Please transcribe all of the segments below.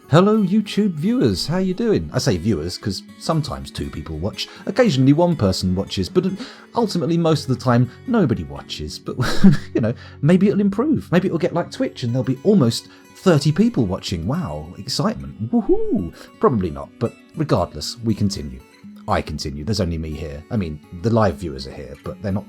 Hello YouTube viewers, how you doing? I say viewers because sometimes 2 people watch, occasionally 1 person watches, but ultimately most of the time nobody watches. But you know, maybe it'll improve. Maybe it'll get like Twitch and there'll be almost 30 people watching. Wow, excitement. Woohoo! Probably not, but regardless, we continue. I continue. There's only me here. I mean, the live viewers are here, but they're not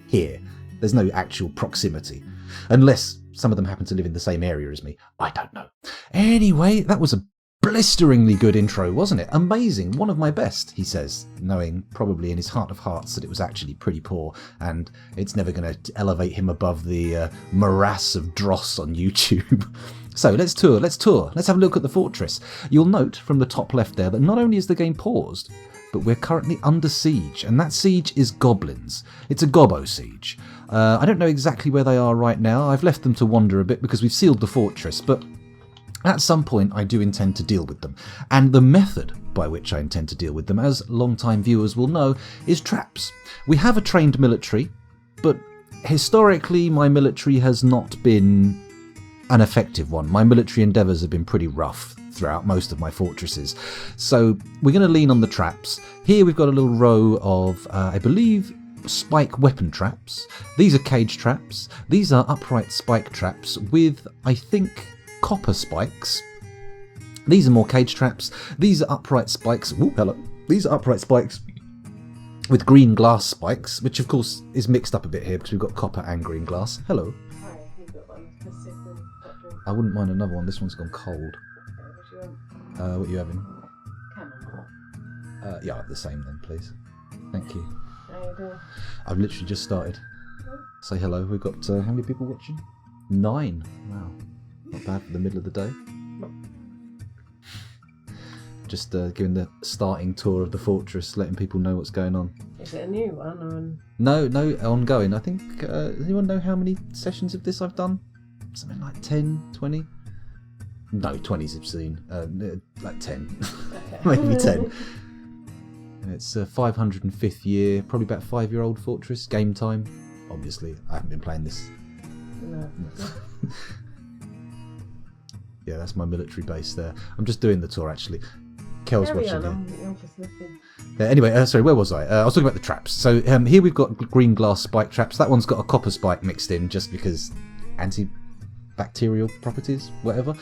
here. There's no actual proximity. Unless some of them happen to live in the same area as me. I don't know. Anyway, that was a blisteringly good intro, wasn't it? Amazing. One of my best, he says, knowing probably in his heart of hearts that it was actually pretty poor and it's never going to elevate him above the morass of dross on YouTube. So let's tour. Let's have a look at the fortress. You'll note from the top left there that not only is the game paused, but we're currently under siege, and that siege is goblins. It's a gobbo siege. I don't know exactly where they are right now. I've left them to wander a bit because we've sealed the fortress, but at some point I do intend to deal with them. And the method by which I intend to deal with them, as long-time viewers will know, is traps. We have a trained military, but historically my military has not been an effective one. My military endeavours have been pretty rough throughout most of my fortresses. So we're going to lean on the traps. Here we've got a little row of, I believe, spike weapon traps. These are cage traps. These are upright spike traps with, I think, copper spikes. These are more cage traps. These are upright spikes. Ooh, hello. These are upright spikes with green glass spikes, which of course is mixed up a bit here because we've got copper and green glass. Hello. Hi, you've got one. I wouldn't mind another one. This one's gone cold. What are you having? Camel. Yeah, I'll have the same then, please. Thank you. How you doing? I've literally just started. Say hello. We've got how many people watching? 9. Wow, not bad for the middle of the day. Just giving the starting tour of the fortress, letting people know what's going on. Is it a new one or an... No, ongoing. I think. Does anyone know how many sessions of this I've done? Something like 10, 20. No, 20's obscene. Like 10. Maybe 10. It's a 505th year, probably about 5-year-old fortress. Game time. Obviously, I haven't been playing this. No. Yeah, that's my military base there. I'm just doing the tour, actually. Kel's watching here. I'm just looking. Anyway, sorry, where was I? I was talking about the traps. So here we've got green glass spike traps. That one's got a copper spike mixed in just because antibacterial properties, whatever.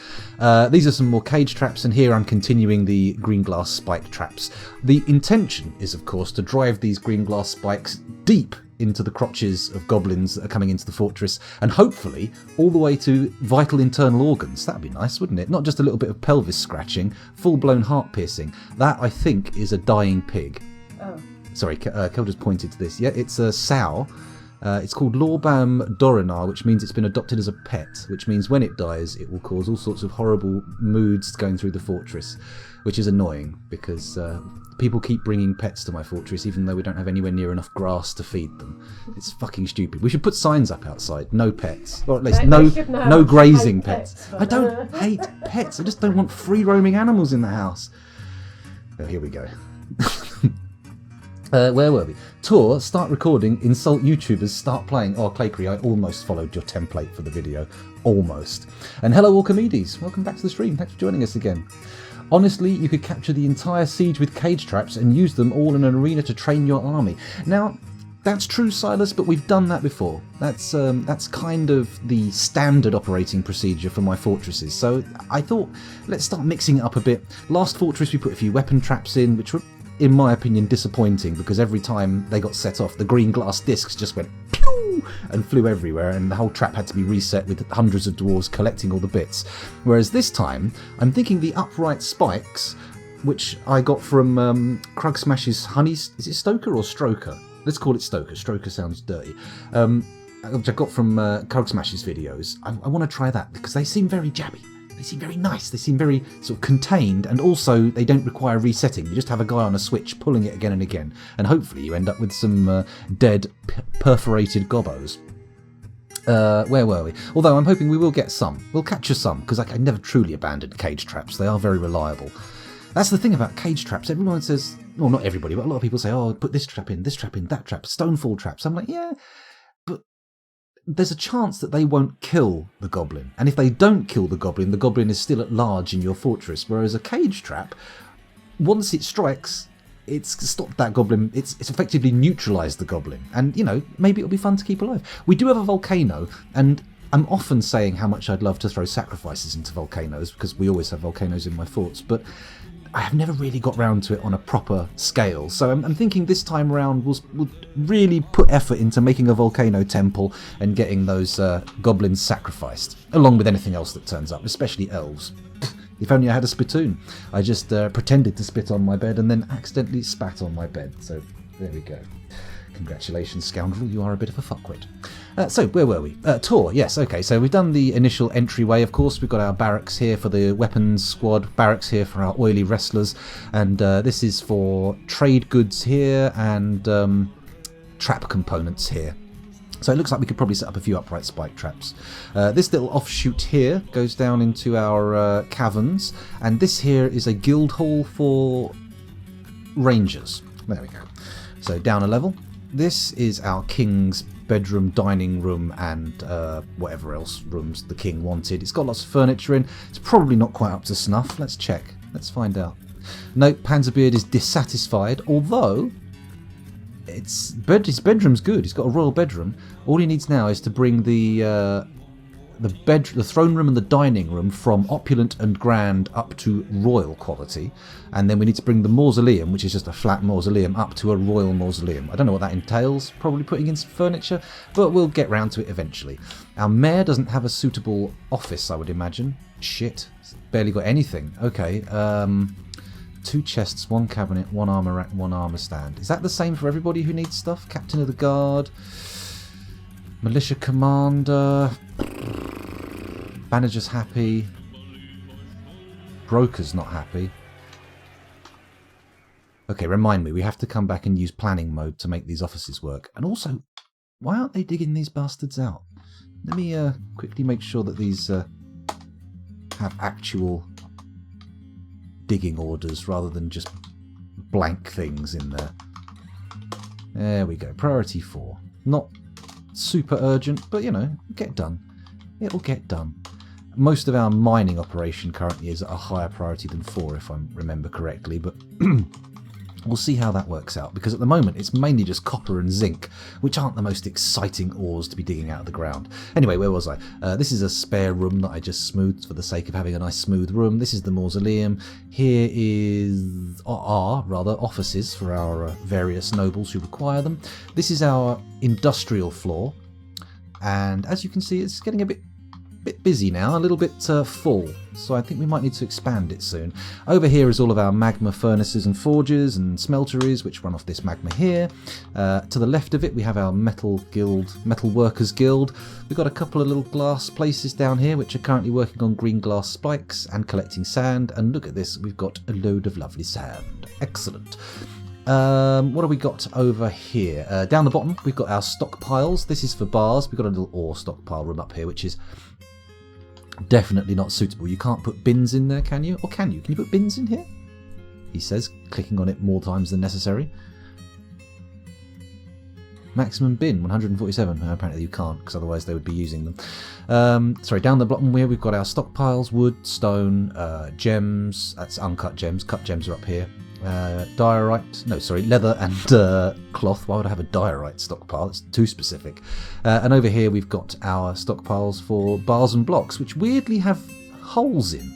These are some more cage traps, and here I'm continuing the green glass spike traps. The intention is, of course, to drive these green glass spikes deep into the crotches of goblins that are coming into the fortress, and hopefully all the way to vital internal organs. That'd be nice, wouldn't it? Not just a little bit of pelvis scratching, full-blown heart piercing. That, I think, is a dying pig. Oh. Sorry, Kel just pointed to this. Yeah, it's a sow. It's called Lorbam Dorinar, which means it's been adopted as a pet, which means when it dies, it will cause all sorts of horrible moods going through the fortress, which is annoying because people keep bringing pets to my fortress even though we don't have anywhere near enough grass to feed them. It's fucking stupid. We should put signs up outside, no pets, or at least no grazing pets. I don't hate pets, I just don't want free roaming animals in the house. Oh, here we go. Where were we? Tour, start recording, insult YouTubers, start playing. Oh, Claycree, I almost followed your template for the video. Almost. And hello, Alchemedes. Welcome back to the stream. Thanks for joining us again. Honestly, you could capture the entire siege with cage traps and use them all in an arena to train your army. Now, that's true, Silas, but we've done that before. That's kind of the standard operating procedure for my fortresses. So I thought, let's start mixing it up a bit. Last fortress, we put a few weapon traps in, which were, in my opinion, disappointing because every time they got set off, the green glass discs just went pew and flew everywhere, and the whole trap had to be reset with hundreds of dwarves collecting all the bits. Whereas this time, I'm thinking the upright spikes, which I got from Krug Smash's Honey... Is it Stoker or Stroker? Let's call it Stoker. Stroker sounds dirty. Which I got from Krug Smash's videos. I want to try that because they seem very jabby. They seem very nice. They seem very sort of contained, and also they don't require resetting. You just have a guy on a switch pulling it again and again, and hopefully you end up with some dead, perforated gobbos. Where were we? Although I'm hoping we will get some. We'll capture some, because I never truly abandoned cage traps. They are very reliable. That's the thing about cage traps. Everyone says, well, not everybody, but a lot of people say, oh, put this trap in, that trap, stonefall traps. I'm like, yeah, but there's a chance that they won't kill the goblin. And if they don't kill the goblin is still at large in your fortress. Whereas a cage trap, once it strikes, it's stopped that goblin. It's effectively neutralised the goblin. And, you know, maybe it'll be fun to keep alive. We do have a volcano, and I'm often saying how much I'd love to throw sacrifices into volcanoes, because we always have volcanoes in my forts, but I have never really got round to it on a proper scale. So I'm thinking this time around we'll really put effort into making a volcano temple and getting those goblins sacrificed, along with anything else that turns up, especially elves. If only I had a spittoon. I just pretended to spit on my bed and then accidentally spat on my bed. So there we go. Congratulations, scoundrel, you are a bit of a fuckwit. So, where were we? Tour, yes, okay, so we've done the initial entryway, of course. We've got our barracks here for the weapons squad, barracks here for our oily wrestlers, and this is for trade goods here and trap components here. So it looks like we could probably set up a few upright spike traps. This little offshoot here goes down into our caverns, and this here is a guild hall for rangers. There we go. So down a level. This is our king's bedroom, dining room, and whatever else rooms the king wanted. It's got lots of furniture in. It's probably not quite up to snuff. Let's check. Let's find out. No, Panzerbeard is dissatisfied, although his bedroom's good. He's got a royal bedroom. All he needs now is to bring the throne room and the dining room from opulent and grand up to royal quality, and then we need to bring the mausoleum, which is just a flat mausoleum, up to a royal mausoleum. I don't know what that entails, probably putting in some furniture, but we'll get round to it eventually. Our mayor doesn't have a suitable office, I would imagine. Shit, barely got anything. Okay, 2 chests, 1 cabinet, 1 armour rack, 1 armour stand. Is that the same for everybody who needs stuff? Captain of the guard, militia commander, manager's happy, broker's not happy. Okay, remind me, we have to come back and use planning mode to make these offices work. And also, why aren't they digging these bastards out? Let me quickly make sure that these have actual digging orders rather than just blank things in there. There we go, priority 4. Not super urgent, but you know, get done. It'll get done. Most of our mining operation currently is at a higher priority than 4, if I remember correctly, but we'll see how that works out, because at the moment it's mainly just copper and zinc, which aren't the most exciting ores to be digging out of the ground. Anyway, where was I? This is a spare room that I just smoothed for the sake of having a nice smooth room. This is the mausoleum. Here are offices for our various nobles who require them. This is our industrial floor, and as you can see, it's getting a bit busy now, a little bit full, so I think we might need to expand it soon. Over here is all of our magma furnaces and forges and smelteries, which run off this magma here. To the left of it we have our metal workers guild. We've got a couple of little glass places down here which are currently working on green glass spikes and collecting sand, and look at this, we've got a load of lovely sand. Excellent. What have we got over here? Down the bottom we've got our stockpiles. This is for bars. We've got a little ore stockpile room up here, which is definitely not suitable. You can't put bins in there, can you? Or can you? Can you put bins in here? He says, clicking on it more times than necessary. Maximum bin, 147. No, apparently you can't, because otherwise they would be using them. Sorry, down the bottom here we've got our stockpiles, wood, stone, gems. That's uncut gems. Cut gems are up here. Leather and cloth. Why would I have a diorite stockpile? It's too specific. And over here we've got our stockpiles for bars and blocks, which weirdly have holes in.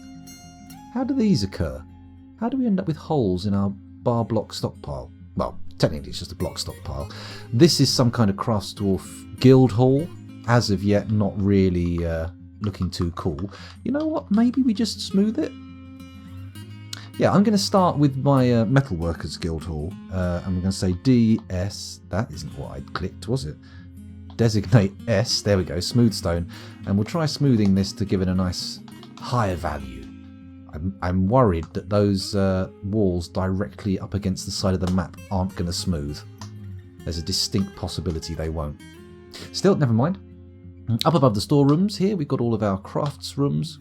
How do these occur? How do we end up with holes in our bar block stockpile? Well, technically it's just a block stockpile. This is some kind of crafts dwarf guild hall. As of yet, not really looking too cool. You know what? Maybe we just smooth it? Yeah, I'm going to start with my Metalworkers Guild Hall. I'm going to say DS. That isn't what I clicked, was it? Designate S. There we go, smooth stone. And we'll try smoothing this to give it a nice higher value. I'm worried that those walls directly up against the side of the map aren't going to smooth. There's a distinct possibility they won't. Still, never mind. Up above the storerooms here, we've got all of our crafts rooms,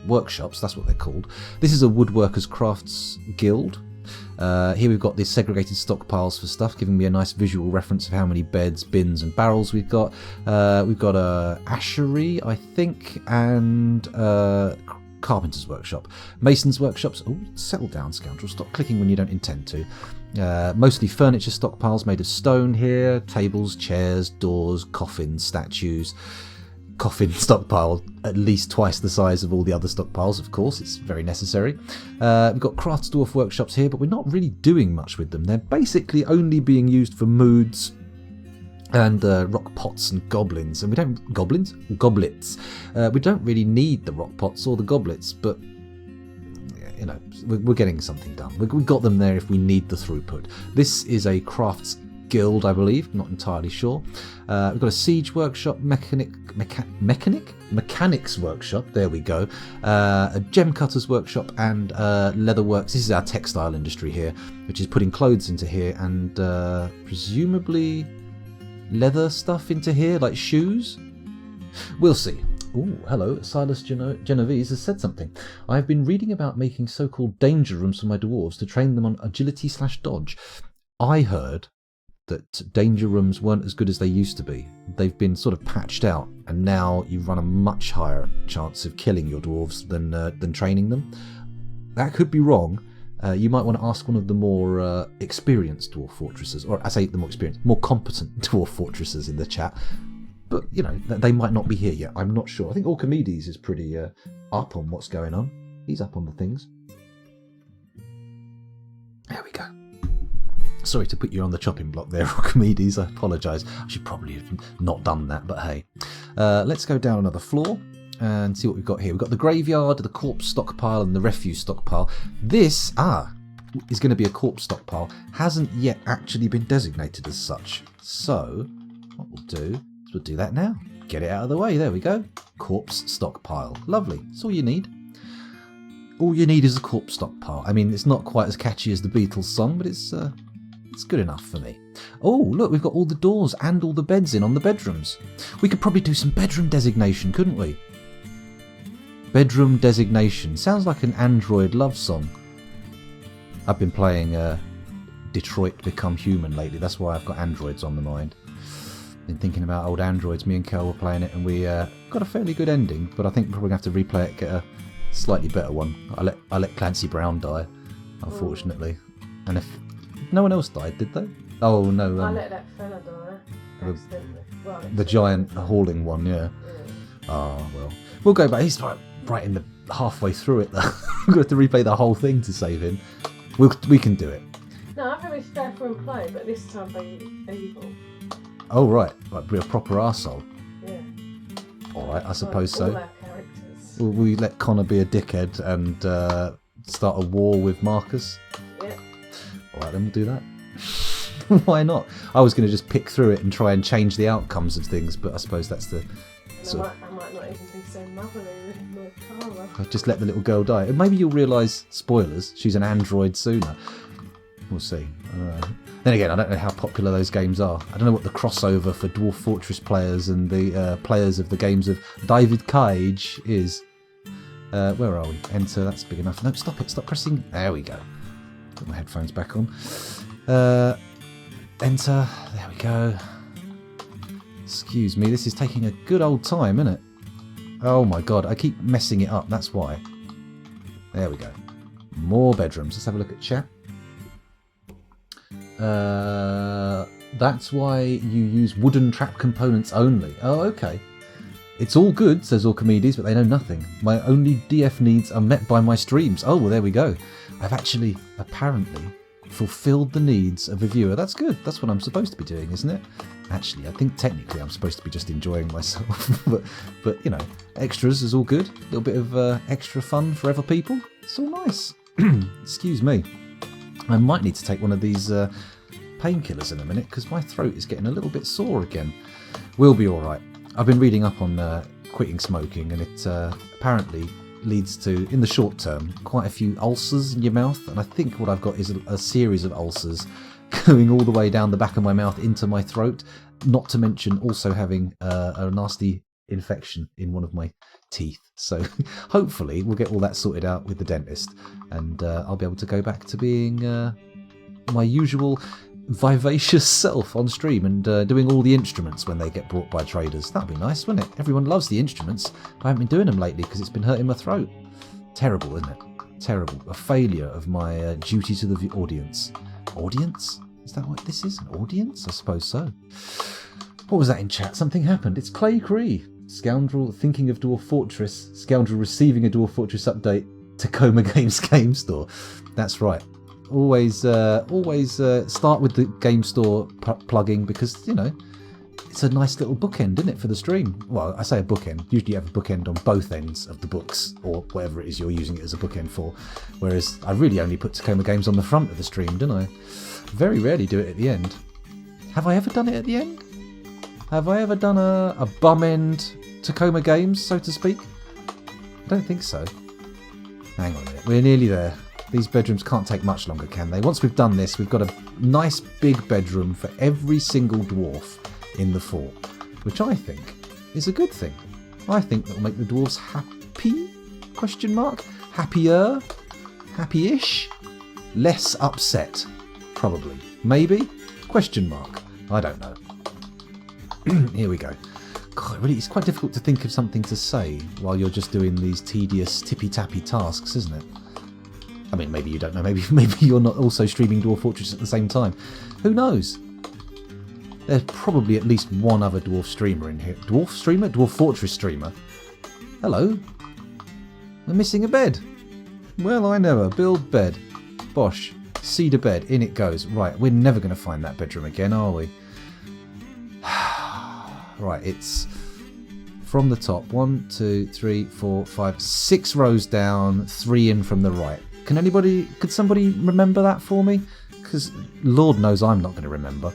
workshops, that's what they're called. This is a woodworkers crafts guild. Here we've got the segregated stockpiles for stuff, giving me a nice visual reference of how many beds, bins and barrels we've got. We've got a ashery, I think, and carpenter's workshop. Mason's workshops. Oh, settle down, scoundrel. Stop clicking when you don't intend to. Mostly furniture stockpiles made of stone here. Tables, chairs, doors, coffins, statues. Coffin stockpile at least twice the size of all the other stockpiles, of course. It's very necessary. We've got crafts dwarf workshops here, but we're not really doing much with them. They're basically only being used for moods and rock pots and goblins. And we don't... Goblins? Goblets. We don't really need the rock pots or the goblets, but... You know, we're getting something done. We've got them there if we need the throughput. This is a crafts guild, I believe. Not entirely sure. We've got a siege workshop, mechanics workshop. There we go. A gem cutters workshop and leather works. This is our textile industry here, which is putting clothes into here and presumably leather stuff into here, like shoes. We'll see. Oh, hello, Silas Genovese has said something. I have been reading about making so-called danger rooms for my dwarves to train them on agility/dodge. I heard that danger rooms weren't as good as they used to be. They've been sort of patched out, and now you run a much higher chance of killing your dwarves than training them. That could be wrong. You might want to ask one of the more experienced dwarf fortresses, or I say the more experienced, more competent dwarf fortresses in the chat. But, you know, they might not be here yet. I'm not sure. I think Archimedes is pretty up on what's going on. He's up on the things. There we go. Sorry to put you on the chopping block there, Archimedes. I apologise. I should probably have not done that, but hey. Let's go down another floor and see what we've got here. We've got the graveyard, the corpse stockpile, and the refuse stockpile. This, is going to be a corpse stockpile. Hasn't yet actually been designated as such. So, what we'll do... we'll do that now. Get it out of the way. There we go. Corpse stockpile. Lovely. That's all you need. All you need is a corpse stockpile. I mean, it's not quite as catchy as the Beatles song, but it's good enough for me. Oh, look, we've got all the doors and all the beds in on the bedrooms. We could probably do some bedroom designation, couldn't we? Bedroom designation. Sounds like an Android love song. I've been playing Detroit Become Human lately. That's why I've got androids on the mind. Been thinking about old androids. Me and Kel were playing it and we got a fairly good ending, but I think we're probably going to have to replay it, get a slightly better one. I let Clancy Brown die, unfortunately. And if no one else died, did they? Oh no. I let that fella die accidentally. Well, the giant hauling one, yeah. Oh well. We'll go back. He's right in the halfway through it though. We're going to have to replay the whole thing to save him. We can do it. No, I think we should go through and play, but this time be evil. Oh right, like be a proper arsehole. Yeah. Alright, I suppose all so. our characters. Will we let Connor be a dickhead and start a war with Marcus? Yeah. Alright, then we'll do that. Why not? I was going to just pick through it and try and change the outcomes of things, but I suppose that's the... I might not even be so motherly with Cara. I'll just let the little girl die. And maybe you'll realise, spoilers, she's an android sooner. We'll see. Then again, I don't know how popular those games are. I don't know what the crossover for Dwarf Fortress players and the players of the games of David Cage is. Where are we? Enter, that's big enough. No, stop it. Stop pressing. There we go. Put my headphones back on. Enter. There we go. Excuse me, this is taking a good old time, isn't it? Oh my god, I keep messing it up. That's why. There we go. More bedrooms. Let's have a look at chat. That's why you use wooden trap components only. Oh, okay. It's all good, says Archimedes, but they know nothing. My only DF needs are met by my streams. Oh, well, there we go. I've actually, apparently, fulfilled the needs of a viewer. That's good. That's what I'm supposed to be doing, isn't it? Actually, I think technically I'm supposed to be just enjoying myself. but you know, extras is all good. A little bit of extra fun for other people. It's all nice. Excuse me. I might need to take one of these painkillers in a minute because my throat is getting a little bit sore again. We'll be all right. I've been reading up on quitting smoking, and it apparently leads to, in the short term, quite a few ulcers in your mouth. And I think what I've got is a series of ulcers going all the way down the back of my mouth into my throat, not to mention also having a nasty infection in one of my teeth. So hopefully we'll get all that sorted out with the dentist, and I'll be able to go back to being my usual vivacious self on stream and doing all the instruments when they get brought by traders. That'd be nice, wouldn't it? Everyone loves the instruments. I haven't been doing them lately because it's been hurting my throat. Terrible, isn't it? Terrible. A failure of my duty to the audience. Audience? Is that what this is? An audience? I suppose so. What was that in chat? Something happened. It's Clay Cree. Scoundrel thinking of Dwarf Fortress. Scoundrel receiving a Dwarf Fortress update. Tacoma Games Game Store. That's right. Always start with the Game Store plugging because, you know, it's a nice little bookend, isn't it, for the stream? Well, I say a bookend. Usually you have a bookend on both ends of the books or whatever it is you're using it as a bookend for. Whereas I really only put Tacoma Games on the front of the stream, don't I? Very rarely do it at the end. Have I ever done it at the end? Have I ever done a bum end Tacoma Games, so to speak? I don't think so. Hang on a minute. We're nearly there. These bedrooms can't take much longer, can they? Once we've done this, we've got a nice big bedroom for every single dwarf in the fort, which I think is a good thing. I think that will make the dwarves happy? Question mark? Happier? Happy-ish? Less upset? Probably. Maybe? Question mark. I don't know. Here we go. God, really, it's quite difficult to think of something to say while you're just doing these tedious tippy-tappy tasks, isn't it? I mean, maybe you don't know. Maybe you're not also streaming Dwarf Fortress at the same time. Who knows? There's probably at least one other dwarf streamer in here. Dwarf streamer? Dwarf Fortress streamer? Hello? We're missing a bed. Well, I never. Build bed. Bosh. Cedar bed. In it goes. Right, we're never going to find that bedroom again, are we? Right, it's from the top. 1, 2, 3, 4, 5, 6 rows down, 3 in from the right. Could somebody remember that for me? Because Lord knows I'm not going to remember.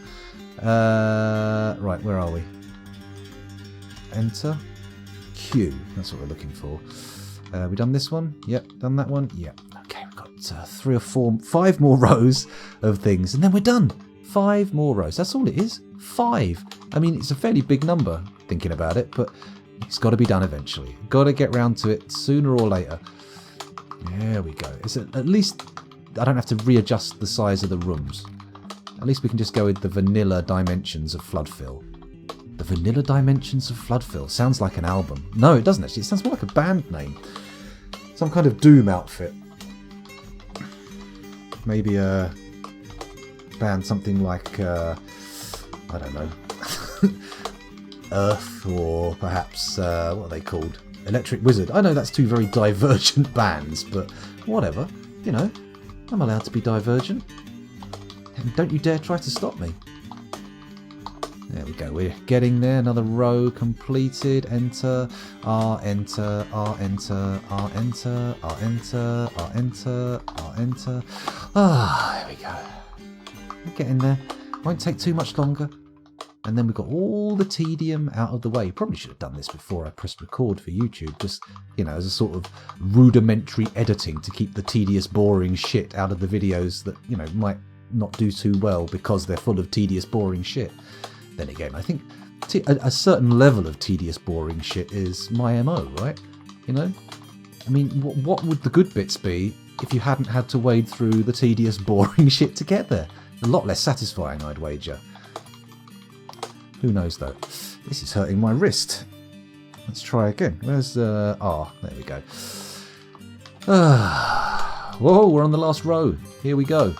Right, where are we? Enter. Q. That's what we're looking for. We done this one? Yep. Done that one? Yep. Okay, we've got 3 or 4, 5 more rows of things, and then we're done. 5 more rows. That's all it is. 5. I mean, it's a fairly big number, thinking about it, but it's got to be done eventually. Got to get round to it sooner or later. There we go. It's at least I don't have to readjust the size of the rooms. At least we can just go with the vanilla dimensions of Floodfill. The vanilla dimensions of Floodfill. Sounds like an album. No, it doesn't actually. It sounds more like a band name. Some kind of Doom outfit. Maybe a band something like, I don't know, Earth, or perhaps, what are they called? Electric Wizard. I know that's 2 very divergent bands, but whatever. You know, I'm allowed to be divergent. And don't you dare try to stop me. There we go. We're getting there. Another row completed. Enter. R, enter. R, enter. R, enter. R, enter. R, enter. R, enter. Ah, there we go. We're getting there. Won't take too much longer. And then we've got all the tedium out of the way. Probably should have done this before I pressed record for YouTube, just, you know, as a sort of rudimentary editing to keep the tedious, boring shit out of the videos that, you know, might not do too well because they're full of tedious, boring shit. Then again, I think a certain level of tedious, boring shit is my MO, right? You know? I mean, what would the good bits be if you hadn't had to wade through the tedious, boring shit to get there? A lot less satisfying, I'd wager. Who knows, though? This is hurting my wrist. Let's try again. Where's R? There we go. Whoa, we're on the last row. Here we go.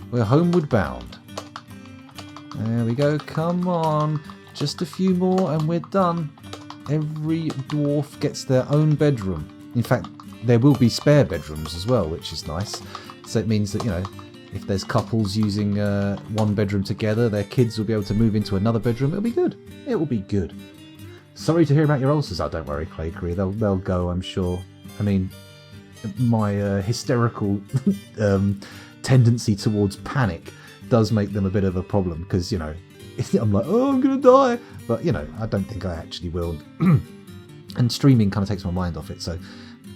We're homeward bound. There we go. Come on. Just a few more and we're done. Every dwarf gets their own bedroom. In fact, there will be spare bedrooms as well, which is nice. So it means that, you know, if there's couples using one bedroom together, their kids will be able to move into another bedroom. It'll be good. It will be good. Sorry to hear about your ulcers. Oh, don't worry, Clay Cree. They'll go, I'm sure. I mean, my hysterical tendency towards panic does make them a bit of a problem because, you know, I'm like, oh, I'm going to die. But, you know, I don't think I actually will. And streaming kind of takes my mind off it. So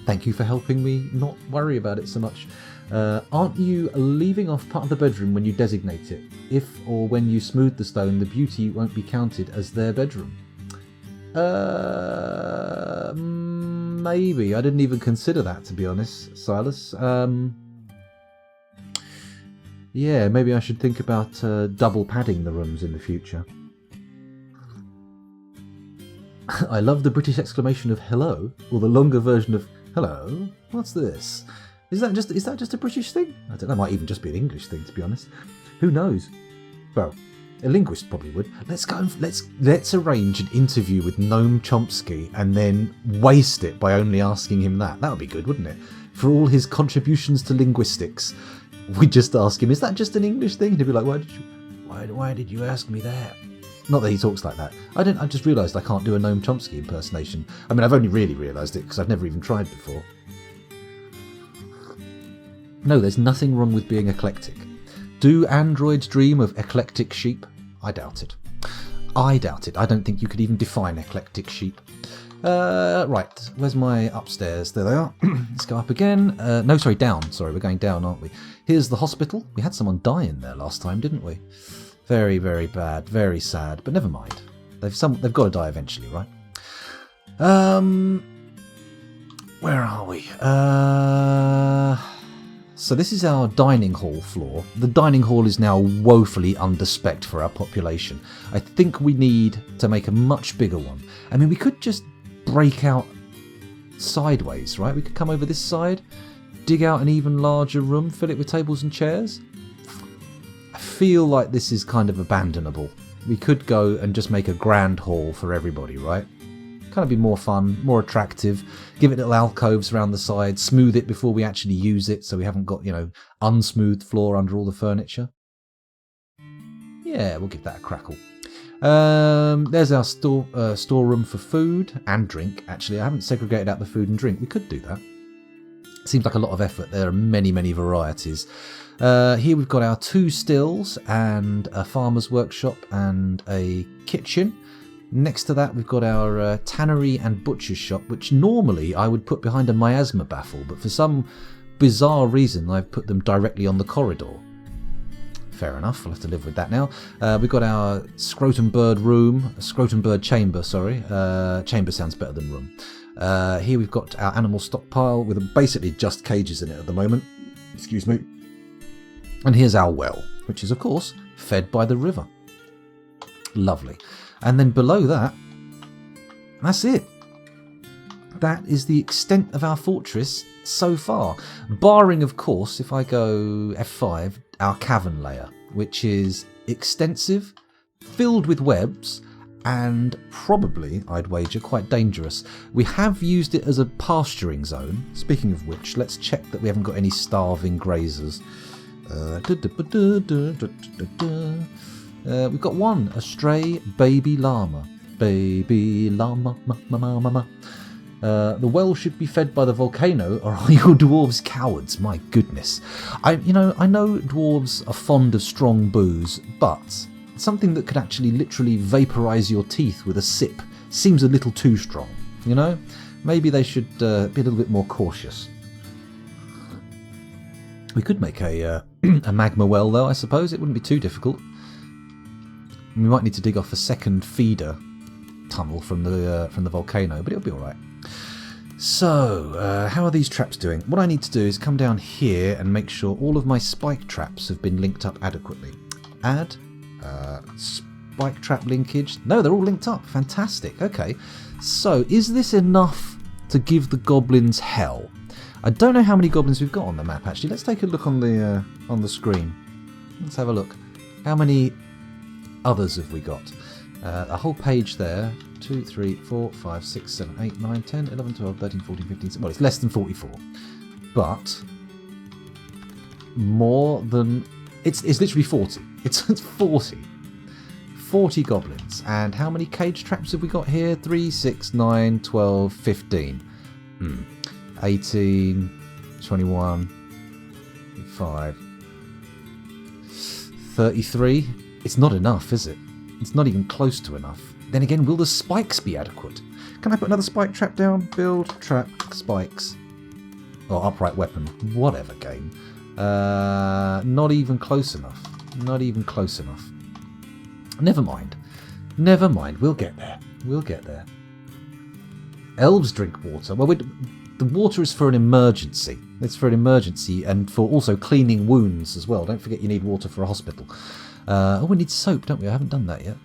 thank you for helping me not worry about it so much. Aren't you leaving off part of the bedroom when you designate it? If or when you smooth the stone, the beauty won't be counted as their bedroom. Maybe. I didn't even consider that, to be honest, Silas. Yeah, maybe I should think about double padding the rooms in the future. I love the British exclamation of hello, or the longer version of hello. What's this? Is that just a British thing? I don't know. It might even just be an English thing, to be honest. Who knows? Well, a linguist probably would. Let's arrange an interview with Noam Chomsky and then waste it by only asking him that. That would be good, wouldn't it? For all his contributions to linguistics, we just ask him, is that just an English thing? And he'd be like, why did you ask me that? Not that he talks like that. I just realised I can't do a Noam Chomsky impersonation. I mean, I've only really realised it because I've never even tried before. No, there's nothing wrong with being eclectic. Do androids dream of eclectic sheep? I doubt it. I doubt it. I don't think you could even define eclectic sheep. Right, where's my upstairs? There they are. Let's go up again. No, sorry, down. Sorry, we're going down, aren't we? Here's the hospital. We had someone die in there last time, didn't we? Very, very bad. Very sad. But never mind. They've got to die eventually, right? Where are we? So this is our dining hall floor. The dining hall is now woefully underspec'd for our population. I think we need to make a much bigger one. I mean, we could just break out sideways, right? We could come over this side, dig out an even larger room, fill it with tables and chairs. I feel like this is kind of abandonable. We could go and just make a grand hall for everybody, right? Kind of be more fun, more attractive, give it little alcoves around the side, smooth it before we actually use it so we haven't got, unsmoothed floor under all the furniture. Yeah, we'll give that a crackle. There's our storeroom for food and drink. Actually, I haven't segregated out the food and drink. We could do that. Seems like a lot of effort. There are many, many varieties. Here we've got our 2 stills and a farmer's workshop and a kitchen. Next to that, we've got our tannery and butcher's shop, which normally I would put behind a miasma baffle, but for some bizarre reason, I've put them directly on the corridor. Fair enough, we'll have to live with that now. We've got our scrotum bird chamber, sorry. Chamber sounds better than room. Here we've got our animal stockpile with basically just cages in it at the moment. Excuse me. And here's our well, which is, of course, fed by the river. Lovely. And then below that, that's it. That is the extent of our fortress so far. Barring, of course, if I go F5, our cavern layer, which is extensive, filled with webs, and probably, I'd wager, quite dangerous. We have used it as a pasturing zone. Speaking of which, let's check that we haven't got any starving grazers. We've got one, a stray baby llama. Baby llama, ma. The well should be fed by the volcano, or are your dwarves cowards? My goodness. I know dwarves are fond of strong booze, but something that could actually literally vaporize your teeth with a sip seems a little too strong, Maybe they should be a little bit more cautious. We could make a magma well, though, I suppose. It wouldn't be too difficult. We might need to dig off a second feeder tunnel from the volcano, but it'll be all right. So, how are these traps doing? What I need to do is come down here and make sure all of my spike traps have been linked up adequately. Add spike trap linkage. No, they're all linked up. Fantastic. Okay. So, is this enough to give the goblins hell? I don't know how many goblins we've got on the map, actually. Let's take a look on the screen. Let's have a look. How many others have we got? A whole page there. 2, 3, 4, 5, 6, 7, 8, 9, 10, 11, 12, 13, 14, 15... Well, it's less than 44. But more than... It's literally 40. It's 40. 40 goblins. And how many cage traps have we got here? 3, 6, 9, 12, 15. 18, 21, 5, 33. It's not enough, is it? It's not even close to enough. Then again, will the spikes be adequate? Can I put another spike trap down? Build, trap, spikes. Or upright weapon. Whatever, game. Not even close enough. Not even close enough. Never mind. Never mind. We'll get there. We'll get there. Elves drink water. Well, the water is for an emergency. It's for an emergency and for also cleaning wounds as well. Don't forget you need water for a hospital. Oh, we need soap, don't we? I haven't done that yet.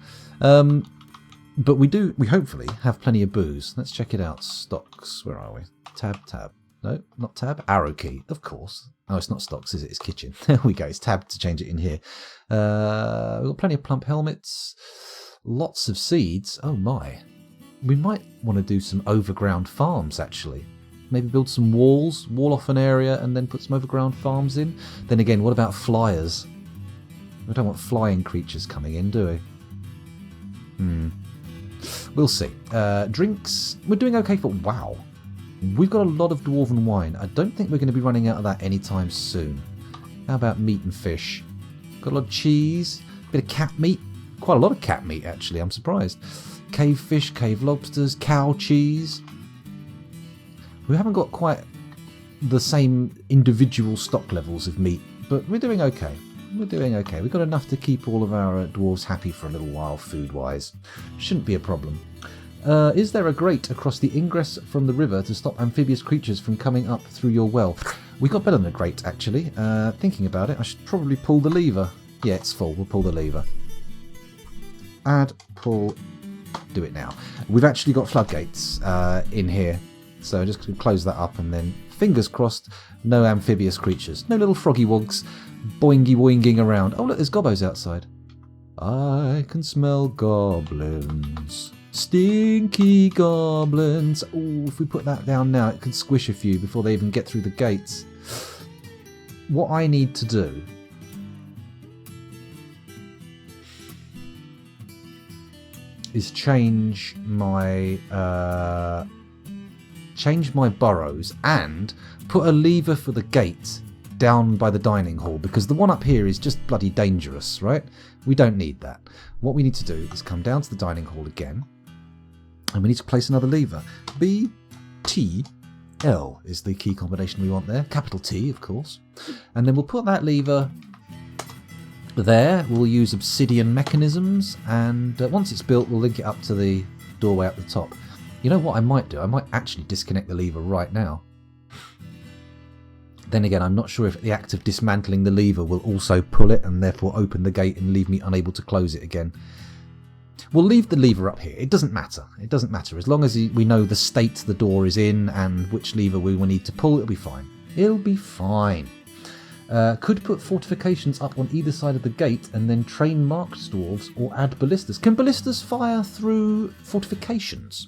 But we hopefully have plenty of booze. Let's check it out. Stocks. Where are we? Tab. No, not tab. Arrow key, of course. Oh, it's not stocks, is it? It's kitchen. There we go. It's tab to change it in here. We've got plenty of plump helmets. Lots of seeds. Oh my. We might want to do some overground farms, actually. Maybe build some walls, wall off an area, and then put some overground farms in. Then again, what about flyers? We don't want flying creatures coming in, do we? We'll see. Drinks. We're doing okay for... Wow. We've got a lot of dwarven wine. I don't think we're going to be running out of that anytime soon. How about meat and fish? Got a lot of cheese. A bit of cat meat. Quite a lot of cat meat, actually. I'm surprised. Cave fish, cave lobsters, cow cheese. We haven't got quite the same individual stock levels of meat, but we're doing okay. We're doing okay. We've got enough to keep all of our dwarves happy for a little while, food-wise. Shouldn't be a problem. Is there a grate across the ingress from the river to stop amphibious creatures from coming up through your well? We got better than a grate, actually. Thinking about it, I should probably pull the lever. Yeah, it's full. We'll pull the lever. Add, pull, do it now. We've actually got floodgates in here. So just going to close that up and then, fingers crossed, no amphibious creatures. No little froggy wogs boingy-boinging around. Oh, look, there's gobos outside. I can smell goblins. Stinky goblins. Oh, if we put that down now, it could squish a few before they even get through the gates. What I need to do is change my burrows and put a lever for the gate down by the dining hall, because the one up here is just bloody dangerous, right? We don't need that. What we need to do is come down to the dining hall again, and we need to place another lever. B, T, L is the key combination we want there. Capital T, of course. And then we'll put that lever there. We'll use obsidian mechanisms, and once it's built, we'll link it up to the doorway up the top. You know what I might do? I might actually disconnect the lever right now. Then again, I'm not sure if the act of dismantling the lever will also pull it and therefore open the gate and leave me unable to close it again. We'll leave the lever up here. It doesn't matter. It doesn't matter. As long as we know the state the door is in and which lever we will need to pull, it'll be fine. It'll be fine. Could put fortifications up on either side of the gate and then train marked dwarves or add ballistas. Can ballistas fire through fortifications?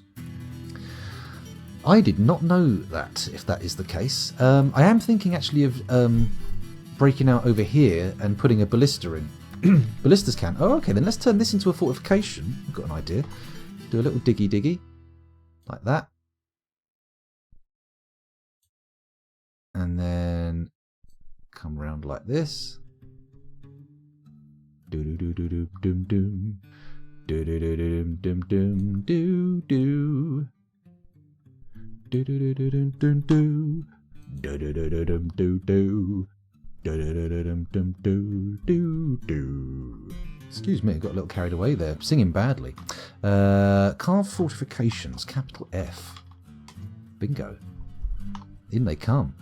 I did not know that, if that is the case. I am thinking actually of breaking out over here and putting a ballista in. Ballistas can. Oh, okay, then let's turn this into a fortification. I've got an idea. Do a little diggy, like that. And then come round like this. Do-do-do-do-do-dum-dum. Do-do-do-do-dum-dum-dum-do-do. Do-do-do-do-dum-dum-do. Do-do-do-do-dum-do-do. Do-do-do-do-dum-do-do. Excuse me, I got a little carried away there. Singing badly. Carve fortifications, capital F. Bingo. In they come.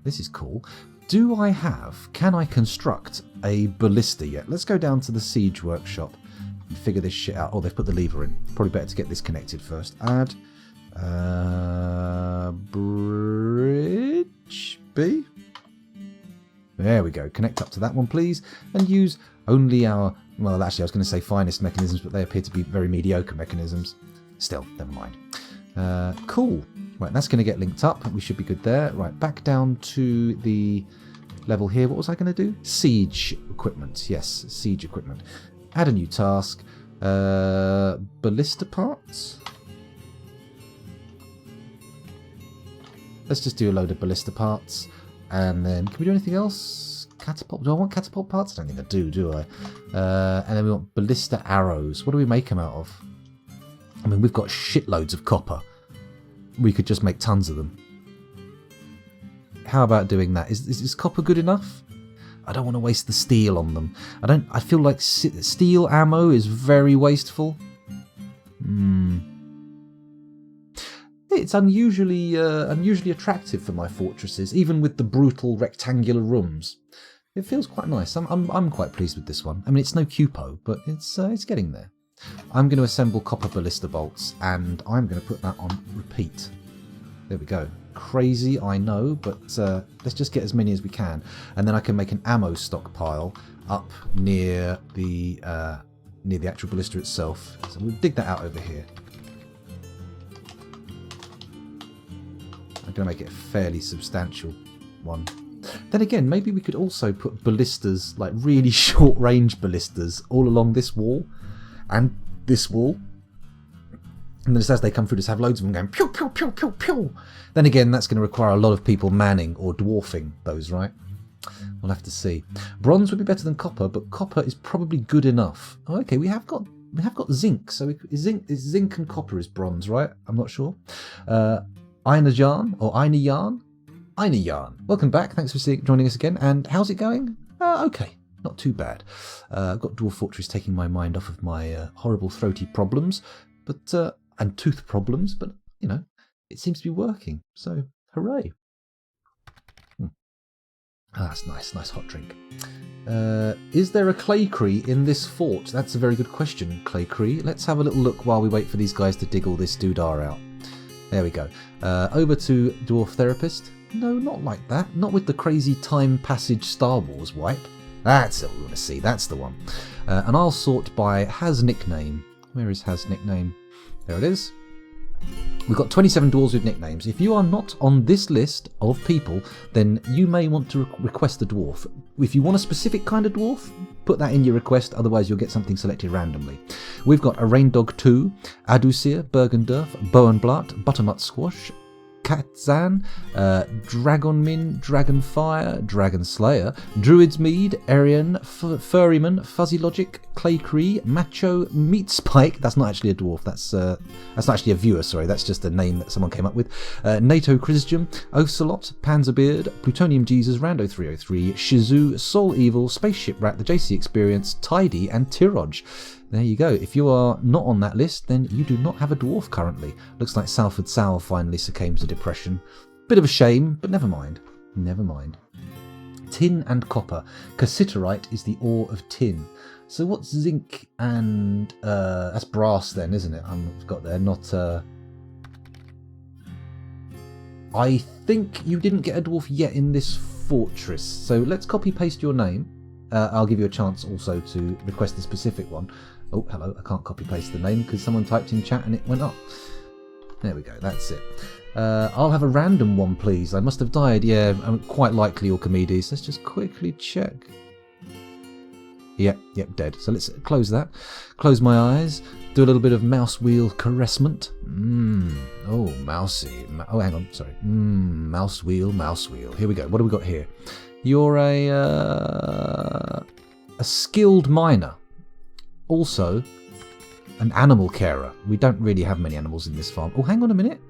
This is cool. Can I construct a ballista yet? Let's go down to the siege workshop and figure this shit out. Oh, they've put the lever in. Probably better to get this connected first. Add bridge B. There we go. Connect up to that one, please, and use only our... Well, actually, I was going to say finest mechanisms, but they appear to be very mediocre mechanisms. Still, never mind. Cool. Right, that's going to get linked up. We should be good there. Right, back down to the level here. What was I going to do? Siege equipment. Yes, siege equipment. Add a new task. Ballista parts. Let's just do a load of ballista parts. And then, can we do anything else? Catapult? Do I want catapult parts? I don't think I do I? And then we want ballista arrows. What do we make them out of? I mean, we've got shitloads of copper. We could just make tons of them. How about doing that? Is copper good enough? I don't want to waste the steel on them. I feel like steel ammo is very wasteful. It's unusually attractive for my fortresses, even with the brutal rectangular rooms. It feels quite nice. I'm quite pleased with this one. I mean, it's no cupo, but it's getting there. I'm going to assemble copper ballista bolts, and I'm going to put that on repeat. There we go. Crazy, I know, but let's just get as many as we can, and then I can make an ammo stockpile up near the actual ballista itself. So we'll dig that out over here. I'm going to make it a fairly substantial one. Then again, maybe we could also put ballistas, like really short-range ballistas, all along this wall and this wall. And then just as they come through, just have loads of them going pew, pew, pew, pew, pew. Then again, that's going to require a lot of people manning or dwarfing those, right? We'll have to see. Bronze would be better than copper, but copper is probably good enough. Oh, okay, we have got zinc. So zinc and copper is bronze, right? I'm not sure. Einajarn or Einajarn. Einajarn. Welcome back. Thanks for joining us again. And how's it going? Okay. Not too bad. I've got Dwarf Fortress taking my mind off of my horrible throaty problems, but and tooth problems, but, you know, it seems to be working. So, hooray. That's nice. Nice hot drink. Is there a Claycree in this fort? That's a very good question, Claycree. Let's have a little look while we wait for these guys to dig all this doodah out. There we go. Over to Dwarf Therapist. No, not like that. Not with the crazy time passage Star Wars wipe. That's what we want to see. That's the one. And I'll sort by has nickname. Where is has nickname? There it is. We've got 27 dwarves with nicknames. If you are not on this list of people, then you may want to request a dwarf. If you want a specific kind of dwarf, put that in your request, otherwise you'll get something selected randomly. We've got a Raindog 2, Adusir, Bergendurf, Bowenblatt, Buttermut Squash, Katzan, Dragonmin, Dragonfire, Dragonslayer, Druid's Mead, Arian, Furryman, Fuzzy Logic, Claycree, Macho, Meat Spike. That's not actually a dwarf. That's not actually a viewer. Sorry, that's just a name that someone came up with. NATO Christian, Ocelot, Panzerbeard, Plutonium Jesus, Rando 303, Shizu, Soul Evil, Spaceship Rat, the JC Experience, Tidy, and Tiroj. There you go. If you are not on that list, then you do not have a dwarf currently. Looks like Salford Sal finally succumbs to depression. Bit of a shame, but never mind. Never mind. Tin and copper. Cassiterite is the ore of tin. So what's zinc and... that's brass then, isn't it? I've got there, not... I think you didn't get a dwarf yet in this fortress. So let's copy-paste your name. I'll give you a chance also to request a specific one. Oh, hello, I can't copy-paste the name because someone typed in chat and it went up. There we go, that's it. I'll have a random one, please. I must have died. Yeah, quite likely Orchimedes. Let's just quickly check. Yep, dead. So let's close that. Close my eyes. Do a little bit of mouse wheel caressment. Oh, mousy. Oh, hang on, sorry. Mouse wheel. Here we go. What do we got here? You're a skilled miner. Also, an animal carer. We don't really have many animals in this farm. Oh, hang on a minute.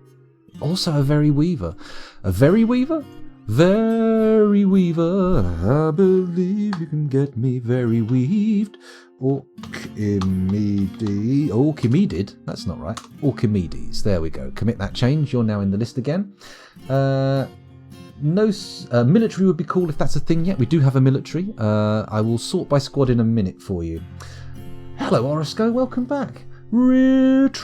Also a very weaver. A very weaver? Very weaver. I believe you can get me very weaved. Orchimedid. That's not right. Orchimedes. There we go. Commit that change. You're now in the list again. No, military would be cool if that's a thing yet. We do have a military. I will sort by squad in a minute for you. Hello, Orosco. Welcome back. Retrieval.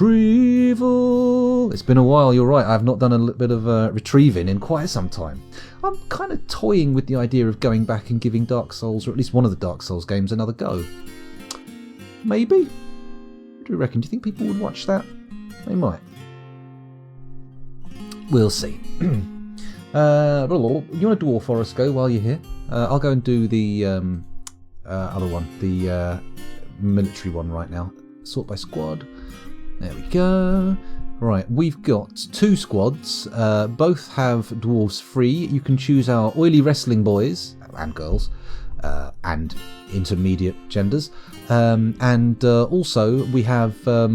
It's been a while, you're right. I've not done a little bit of retrieving in quite some time. I'm kind of toying with the idea of going back and giving Dark Souls, or at least one of the Dark Souls games, another go. Maybe? What do you reckon? Do you think people would watch that? They might. We'll see. You want a dwarf, Orosco, while you're here? I'll go and do the other one, the military one right now. Sort by squad. There we go. Right, we've got 2 squads. Both have dwarves free. You can choose our oily wrestling boys and girls and intermediate genders. And also we have a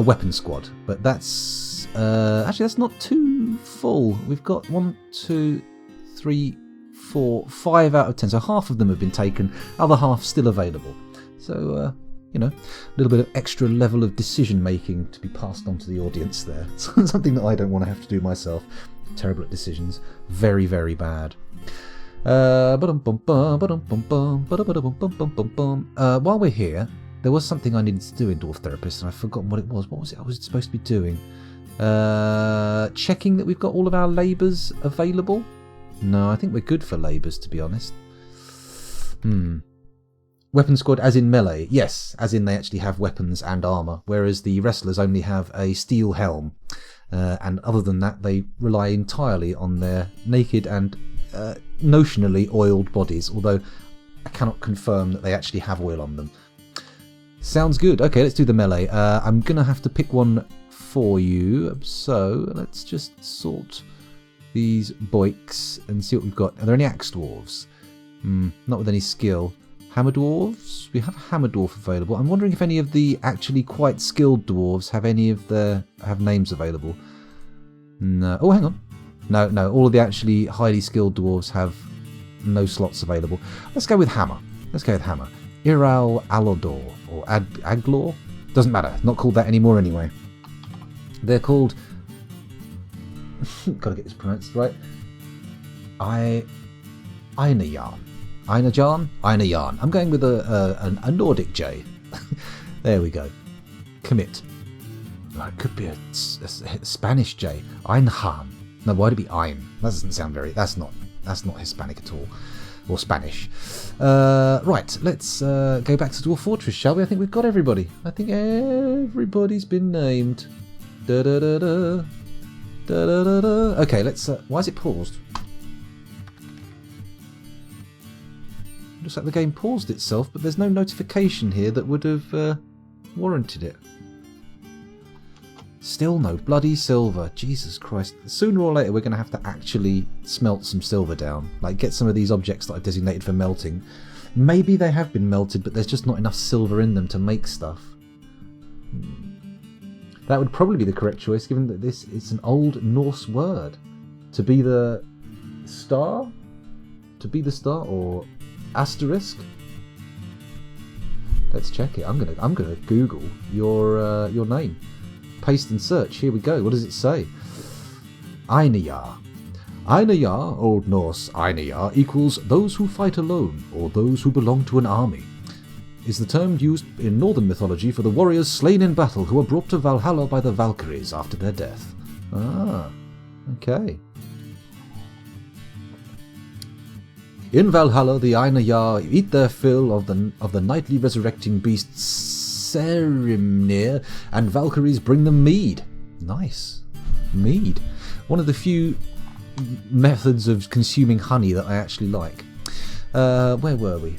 weapon squad. But that's actually that's not too full. We've got 1, 2, 3, 4, 5 out of 10. So half of them have been taken. Other half still available. So you know, a little bit of extra level of decision making to be passed on to the audience there. Something that I don't want to have to do myself. Terrible at decisions. Very, very bad. While we're here, there was something I needed to do in Dwarf Therapist, and I've forgotten what it was. What was it I was supposed to be doing? Checking that we've got all of our labours available? No, I think we're good for labours, to be honest. Weapon squad as in melee. Yes, as in they actually have weapons and armour, whereas the wrestlers only have a steel helm. And other than that, they rely entirely on their naked and notionally oiled bodies, although I cannot confirm that they actually have oil on them. Sounds good. Okay, let's do the melee. I'm going to have to pick one for you, so let's just sort these boiks and see what we've got. Are there any axe dwarves? Not with any skill. Hammer dwarves? We have a hammer dwarf available. I'm wondering if any of the actually quite skilled dwarves have have names available. No. Oh, hang on. No. All of the actually highly skilled dwarves have no slots available. Let's go with hammer. Iral Alodor or Aglor? Doesn't matter. Not called that anymore anyway. They're called... Gotta get this pronounced right. Einarjan. Einarjan. I'm going with a Nordic J. There we go. Commit. It could be a Spanish J. Einhahn. No, why'd it be Ein? That doesn't sound very... That's not Hispanic at all. Or Spanish. Right, let's go back to Dwarf Fortress, shall we? I think we've got everybody. I think everybody's been named. Da-da-da-da. Da-da-da-da. Okay, let's... why is it paused? Looks like the game paused itself, but there's no notification here that would have warranted it. Still no bloody silver. Jesus Christ. Sooner or later we're going to have to actually smelt some silver down. Like get some of these objects that I've designated for melting. Maybe they have been melted, but there's just not enough silver in them to make stuff. That would probably be the correct choice, given that this is an old Norse word. To be the star? Or asterisk? Let's check it. I'm gonna Google your name. Paste and search. Here we go. What does it say? Einarjar. Einarjar, Old Norse Einarjar, equals those who fight alone or those who belong to an army. Is the term used in northern mythology for the warriors slain in battle who are brought to Valhalla by the Valkyries after their death. Ah, okay. In Valhalla, the Einarjar eat their fill of the nightly resurrecting beasts Serimnir, and Valkyries bring them mead. Nice. Mead. One of the few methods of consuming honey that I actually like. Where were we?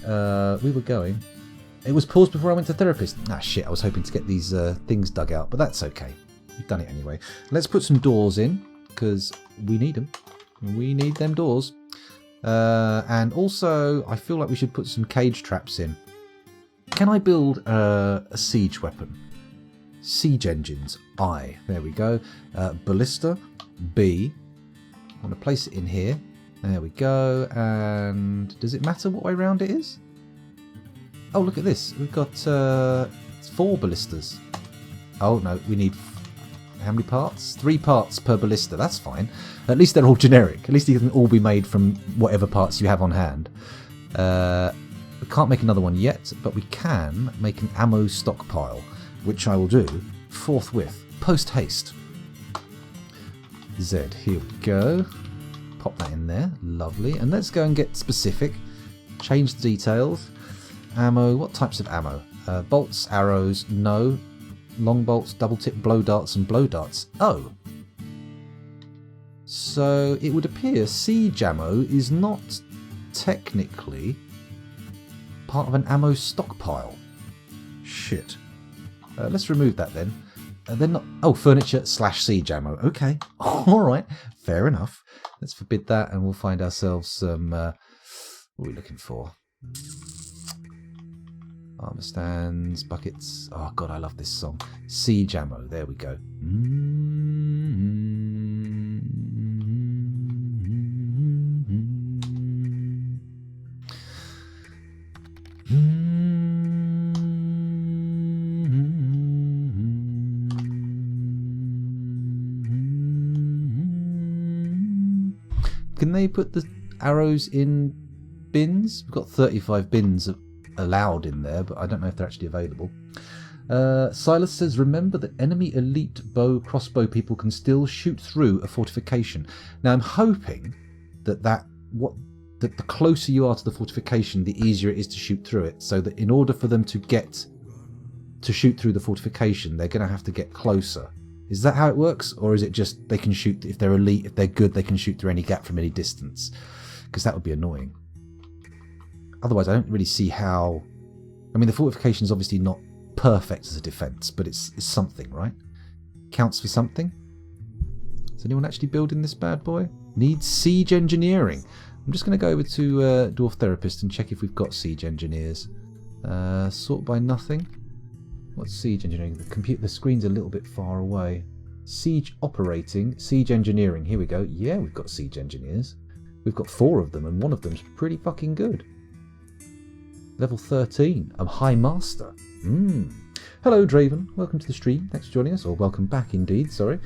We were going... It was paused before I went to therapist. Ah, shit, I was hoping to get these things dug out, but that's okay. We've done it anyway. Let's put some doors in, because we need them. We need them doors. And also, I feel like we should put some cage traps in. Can I build a siege weapon? Siege engines. I. There we go. Ballista. B. I want to place it in here. There we go. And does it matter what way round it is? Oh, look at this. We've got 4 ballistas. Oh, no. We need... How many parts? 3 parts per ballista. That's fine. At least they're all generic. At least they can all be made from whatever parts you have on hand. We can't make another one yet, but we can make an ammo stockpile, which I will do forthwith. Post haste. Z. Here we go. Pop that in there. Lovely. And let's go and get specific. Change the details. Ammo. What types of ammo? Bolts, arrows, no. Long bolts, double tip blow darts, and blow darts. Oh. So it would appear siege ammo is not technically part of an ammo stockpile. Shit. Let's remove that then. Then not... Oh, furniture / siege ammo. Okay. Alright. Fair enough. Let's forbid that and we'll find ourselves some... what are we looking for? Armor stands, buckets. Oh god, I love this song. Siege ammo. There we go. Can they put the arrows in bins? We've got 35 bins allowed in there, but I don't know if they're actually available. Silas says, remember that enemy elite crossbow people can still shoot through a fortification. Now I'm hoping that the closer you are to the fortification, the easier it is to shoot through it. So that in order for them to shoot through the fortification, they're going to have to get closer. Is that how it works? Or is it just they can shoot, if they're elite, if they're good, they can shoot through any gap from any distance? Because that would be annoying. Otherwise, I don't really see how... I mean, the fortification is obviously not perfect as a defence, but it's something, right? Counts for something. Is anyone actually building this bad boy? Needs siege engineering. I'm just going to go over to Dwarf Therapist and check if we've got siege engineers. Sort by nothing. What's siege engineering? The screen's a little bit far away. Siege operating, siege engineering. Here we go. Yeah, we've got siege engineers. We've got 4 of them, and one of them's pretty fucking good. Level 13. I'm High Master. Hello, Draven. Welcome to the stream. Thanks for joining us. Or welcome back, indeed. Sorry.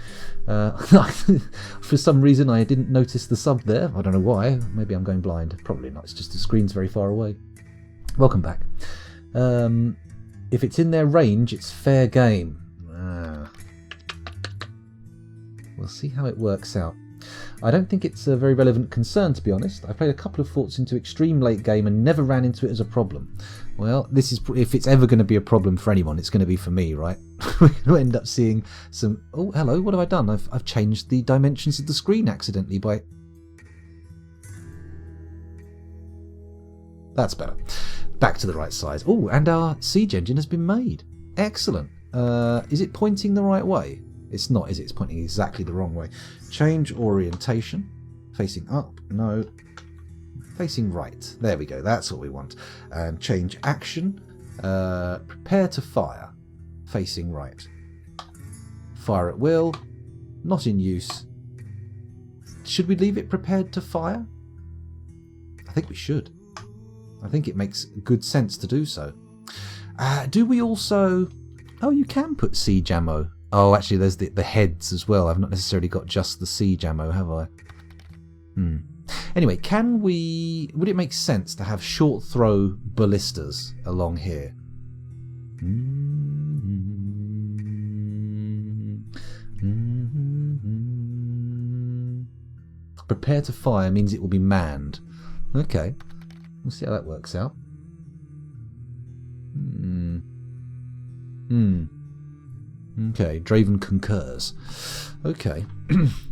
For some reason, I didn't notice the sub there. I don't know why. Maybe I'm going blind. Probably not. It's just the screen's very far away. Welcome back. If it's in their range, it's fair game. We'll see how it works out. I don't think it's a very relevant concern, to be honest. I played a couple of forts into extreme late game and never ran into it as a problem. Well, this is, if it's ever going to be a problem for anyone, it's going to be for me, right? We're going to end up seeing some... Oh, hello, what have I done? I've changed the dimensions of the screen accidentally by... That's better. Back to the right size. Oh, and our siege engine has been made. Excellent. Is it pointing the right way? It's not, is it? It's pointing exactly the wrong way. Change orientation. Facing up. No. Facing right. There we go. That's what we want. And change action. Prepare to fire. Facing right. Fire at will. Not in use. Should we leave it prepared to fire? I think we should. I think it makes good sense to do so. Do we also... Oh, you can put siege ammo. Oh, actually, there's the heads as well. I've not necessarily got just the siege ammo, have I? Anyway, can we... Would it make sense to have short throw ballistas along here? Prepare to fire means it will be manned. Okay. We'll see how that works out. Okay, Draven concurs. Okay.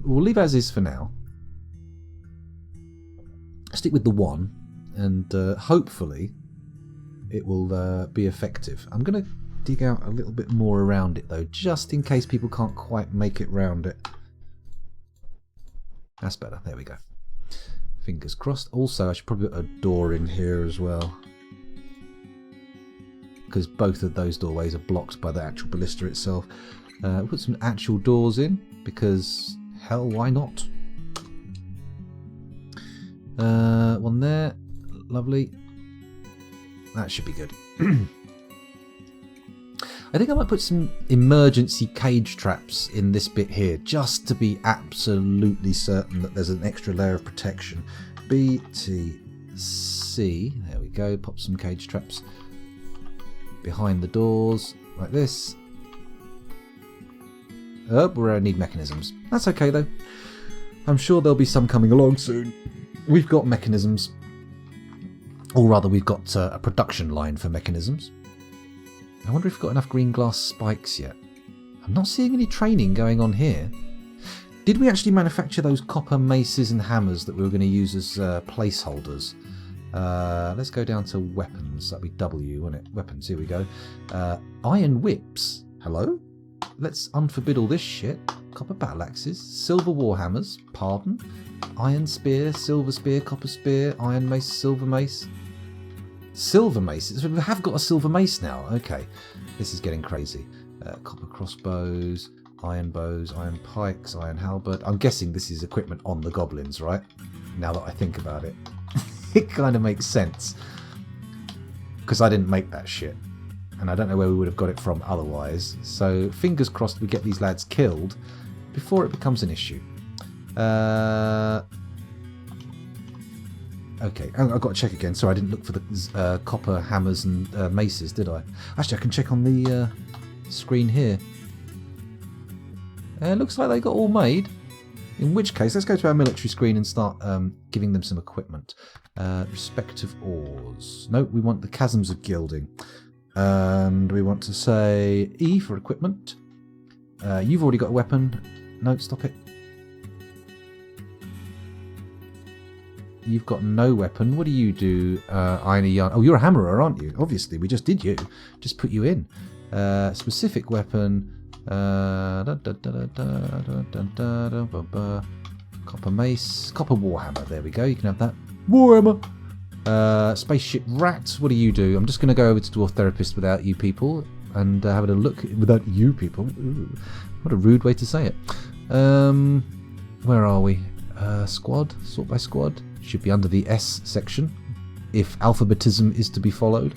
We'll leave as is for now. Stick with the 1, and hopefully it will be effective. I'm going to dig out a little bit more around it, though, just in case people can't quite make it round it. That's better. There we go. Fingers crossed. Also, I should probably put a door in here as well, because both of those doorways are blocked by the actual ballista itself. Put some actual doors in, because hell, why not? One there. Lovely. That should be good. I think I might put some emergency cage traps in this bit here, just to be absolutely certain that there's an extra layer of protection. BTC. There we go. Pop some cage traps behind the doors, like this. Oh, we're going to need mechanisms. That's okay, though. I'm sure there'll be some coming along soon. We've got mechanisms. Or rather, we've got a production line for mechanisms. I wonder if we've got enough green glass spikes yet. I'm not seeing any training going on here. Did we actually manufacture those copper maces and hammers that we were going to use as placeholders? Let's go down to weapons. That'd be W, wouldn't it? Weapons, here we go. Iron whips. Hello? Let's unforbid all this shit. Copper battle axes, silver warhammers, pardon. Iron spear, silver spear, copper spear, iron mace, silver mace. Silver mace. We have got a silver mace now. Okay. This is getting crazy. Copper crossbows, iron bows, iron pikes, iron halberd. I'm guessing this is equipment on the goblins, right? Now that I think about it. It kind of makes sense. Because I didn't make that shit. And I don't know where we would have got it from otherwise. So fingers crossed we get these lads killed before it becomes an issue. Okay, I've got to check again. Sorry, I didn't look for the copper hammers and maces, did I? Actually, I can check on the screen here. It looks like they got all made. In which case, let's go to our military screen and start giving them some equipment. Respective ores. No, we want the chasms of gilding. And we want to say E for equipment. You've already got a weapon. No, stop it. You've got no weapon. What do you do? Iron yarn. Oh, you're a hammerer, aren't you? Obviously, we just did you. Just put you in. Specific weapon. Copper mace. Copper warhammer. There we go. You can have that. Warhammer. Spaceship rat. What do you do? I'm just going to go over to Dwarf Therapist without you people and having a look without you people. Ooh, what a rude way to say it. Where are we? Squad. Sort by squad. Should be under the S section if alphabetism is to be followed.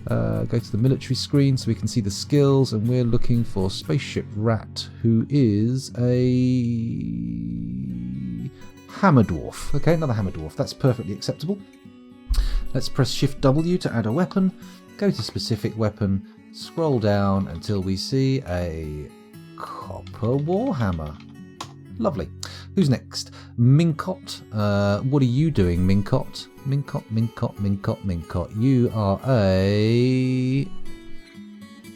Go to the military screen so we can see the skills, and we're looking for Spaceship Rat, who is a Hammer Dwarf. Okay, another Hammer Dwarf. That's perfectly acceptable. Let's press Shift W to add a weapon. Go to Specific Weapon. Scroll down until we see a Copper Warhammer. Lovely. Who's next? Mincott. What are you doing, Mincott? Mincott. You are a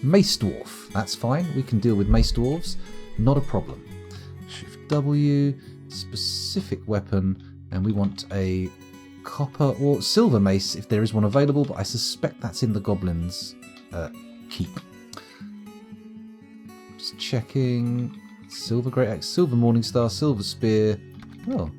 Mace Dwarf. That's fine. We can deal with Mace Dwarves. Not a problem. Shift W. Specific weapon. And we want a copper or silver mace if there is one available, but I suspect that's in the Goblin's keep. Just checking. Silver Great Axe, Silver Morningstar, Silver Spear. Oh.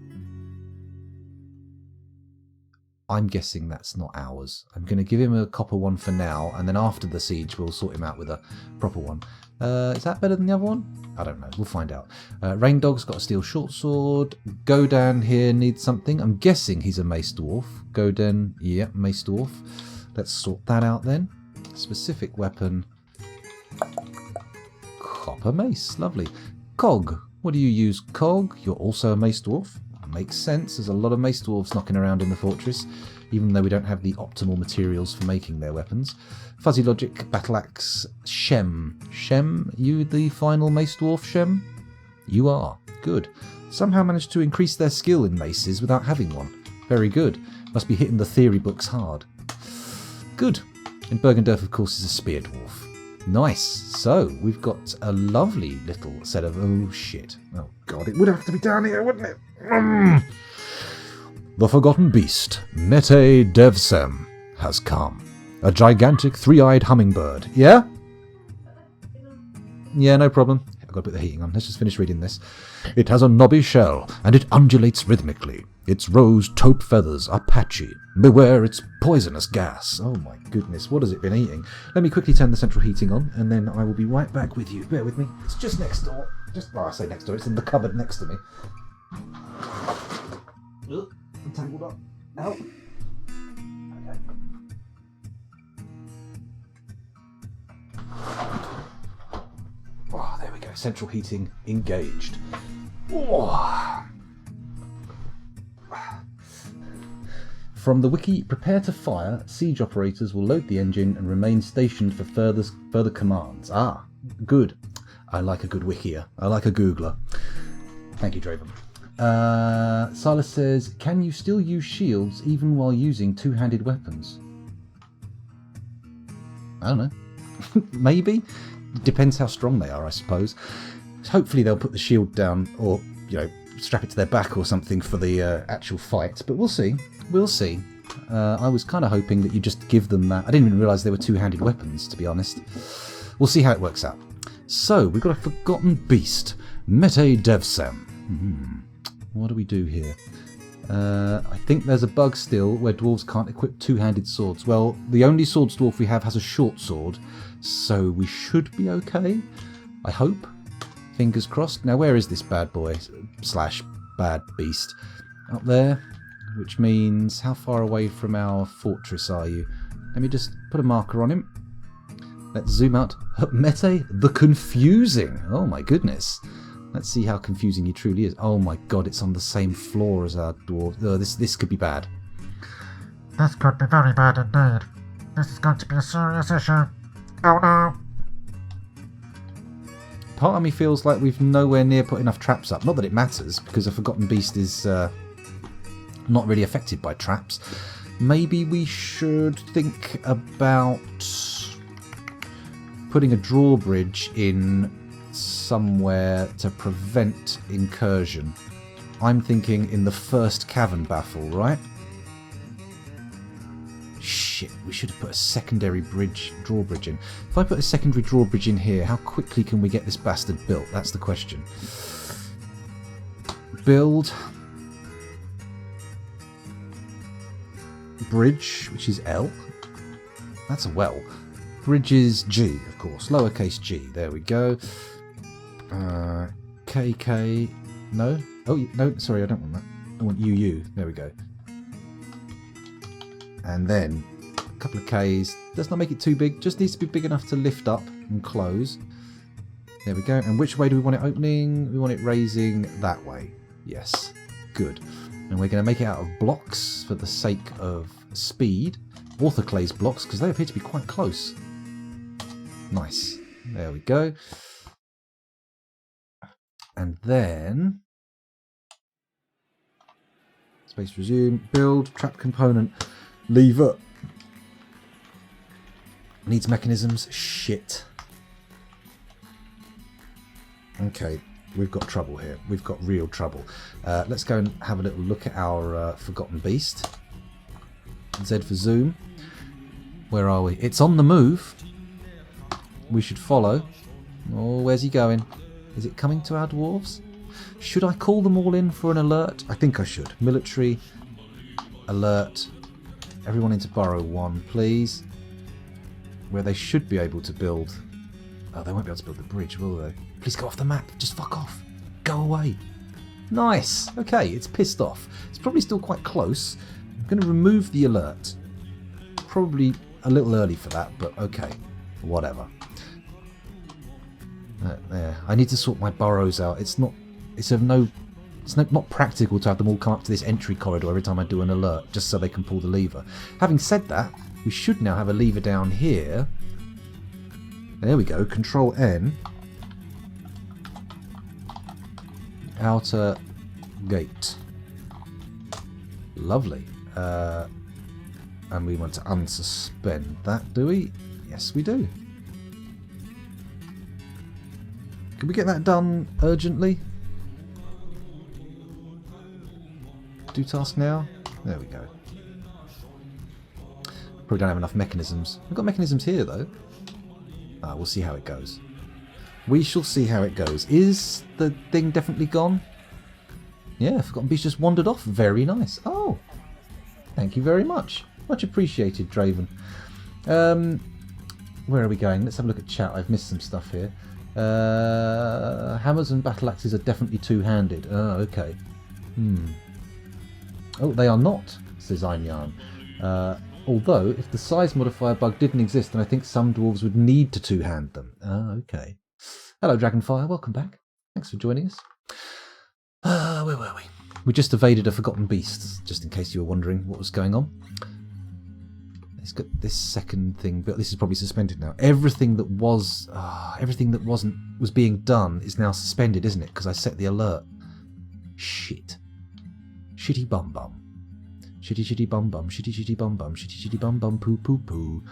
I'm guessing that's not ours. I'm going to give him a copper one for now, and then after the siege we'll sort him out with a proper one. Is that better than the other one? I don't know. We'll find out. Rain Dog's got a steel short sword. Godan here needs something. I'm guessing he's a Mace Dwarf. Godan, yeah, Mace Dwarf. Let's sort that out then. Specific weapon. Copper mace. Lovely. Cog. What do you use, Cog? You're also a Mace Dwarf. Makes sense. There's a lot of Mace Dwarves knocking around in the fortress, even though we don't have the optimal materials for making their weapons. Fuzzy Logic, Battle Axe, Shem. Shem, you the final Mace Dwarf, Shem? You are. Good. Somehow managed to increase their skill in maces without having one. Very good. Must be hitting the theory books hard. Good. And Bergendorf, of course, is a Spear Dwarf. Nice. So, we've got a lovely little set of... Oh, shit. Oh, God. It would have to be down here, wouldn't it? The Forgotten Beast, Mete Devsem, has come. A gigantic three-eyed hummingbird. Yeah? Yeah, no problem. I've got to put the heating on. Let's just finish reading this. It has a knobby shell, and it undulates rhythmically. Its rose taupe feathers are patchy. Beware its poisonous gas. Oh my goodness, what has it been eating? Let me quickly turn the central heating on, and then I will be right back with you. Bear with me. It's just next door. Well, I say next door. It's in the cupboard next to me. I'm tangled up. Help. Okay. Oh, there we go. Central heating engaged. Oh. From the wiki, prepare to fire. Siege operators will load the engine and remain stationed for further commands. Ah, good. I like a good wikier. I like a Googler. Thank you, Draven. Silas says, can you still use shields even while using two-handed weapons? I don't know. Maybe. Depends how strong they are, I suppose. Hopefully they'll put the shield down or, strap it to their back or something for the actual fight. But we'll see. We'll see. I was kind of hoping that you just give them that. I didn't even realise they were two-handed weapons, to be honest. We'll see how it works out. So, we've got a Forgotten Beast. Mete Devsem. What do we do here? I think there's a bug still where dwarves can't equip two-handed swords. Well, the only swords dwarf we have has a short sword, so we should be okay. I hope. Fingers crossed. Now, where is this bad boy / bad beast? Up there, which means how far away from our fortress are you? Let me just put a marker on him. Let's zoom out. Mete the Confusing. Oh my goodness. Let's see how confusing he truly is. Oh my god, it's on the same floor as our dwarf. Oh, this could be bad. This could be very bad indeed. This is going to be a serious issue. Oh no! Part of me feels like we've nowhere near put enough traps up. Not that it matters, because a Forgotten Beast is not really affected by traps. Maybe we should think about putting a drawbridge in somewhere to prevent incursion. I'm thinking in the first cavern baffle, right? Shit, we should have put a secondary drawbridge in. If I put a secondary drawbridge in here, how quickly can we get this bastard built? That's the question. Build. Bridge, which is L. That's a well. Bridge is G, of course. Lowercase g. There we go. KK. No? Oh, no, sorry, I don't want that. I want UU. There we go. And then a couple of Ks. Does not make it too big. Just needs to be big enough to lift up and close. There we go. And which way do we want it opening? We want it raising that way. Yes. Good. And we're going to make it out of blocks for the sake of speed. Orthoclase blocks, because they appear to be quite close. Nice. There we go. And then... space resume. Build. Trap component. Lever. Needs mechanisms. Shit. Okay. We've got trouble here. We've got real trouble. Let's go and have a little look at our Forgotten Beast. Z for zoom. Where are we? It's on the move. We should follow. Oh, where's he going? Is it coming to our dwarves? Should I call them all in for an alert? I think I should. Military. Alert. Everyone into burrow 1, please. Where they should be able to build... oh, they won't be able to build the bridge, will they? Please go off the map. Just fuck off. Go away. Nice. Okay, it's pissed off. It's probably still quite close. I'm going to remove the alert. Probably a little early for that, but okay. Whatever. There. I need to sort my burrows out. It's not practical to have them all come up to this entry corridor every time I do an alert, just so they can pull the lever. Having said that, we should now have a lever down here. There we go. Control N. Outer gate. Lovely. And we want to unsuspend that, do we? Yes, we do. Can we get that done urgently? Do task now? There we go. Probably don't have enough mechanisms. We've got mechanisms here, though. We'll see how it goes. We shall see how it goes. Is the thing definitely gone? Yeah, Forgotten Beast just wandered off. Very nice. Oh, thank you very much. Much appreciated, Draven. Where are we going? Let's have a look at chat. I've missed some stuff here. Hammers and battle axes are definitely two-handed. Oh, okay. Oh, they are not, says Einyan. Although, if the size modifier bug didn't exist, then I think some dwarves would need to two-hand them. Ah, okay. Hello, Dragonfire. Welcome back. Thanks for joining us. Where were we? We just evaded a Forgotten Beast, just in case you were wondering what was going on. Let's get this second thing, but this is probably suspended now. Everything that was being done is now suspended, isn't it? Because I set the alert. Shit. Shitty bum bum. Shitty shitty bum bum. Shitty shitty bum bum. Shitty shitty bum bum poo poo poo.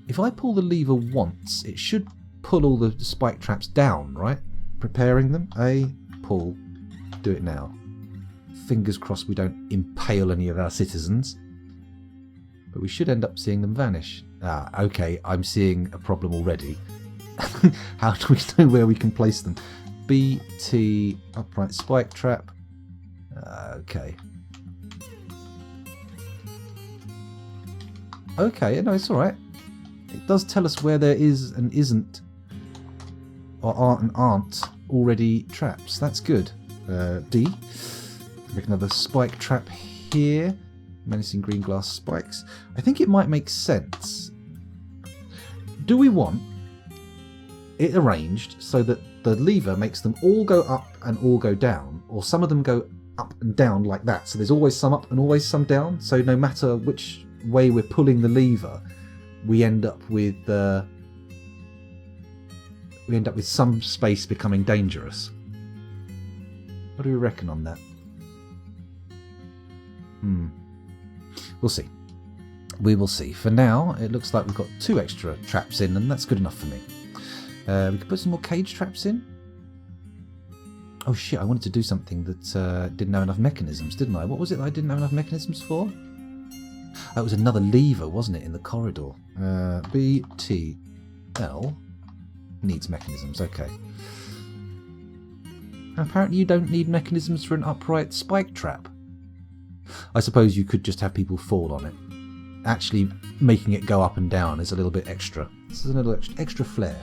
If I pull the lever once, it should pull all the spike traps down, right? Preparing them. Pull. Do it now. Fingers crossed we don't impale any of our citizens. But we should end up seeing them vanish. Okay, I'm seeing a problem already. How do we know where we can place them? BT upright spike trap. Okay. Okay, no, it's alright. It does tell us where there is and isn't, or aren't and aren't already traps. That's good. D. Make another spike trap here. Menacing green glass spikes. I think it might make sense. Do we want it arranged so that the lever makes them all go up and all go down, or some of them go up and down like that. So there's always some up and always some down. So no matter which way we're pulling the lever, we end up with some space becoming dangerous. What do we reckon on that? We'll see. We will see. For now, it looks like we've got 2 extra traps in, and that's good enough for me. We could put some more cage traps in. Oh shit, I wanted to do something that didn't have enough mechanisms, didn't I? What was it that I didn't have enough mechanisms for? Oh, it was another lever, wasn't it, in the corridor? BTL needs mechanisms, okay. Apparently you don't need mechanisms for an upright spike trap. I suppose you could just have people fall on it. Actually, making it go up and down is a little bit extra. This is a little extra flair.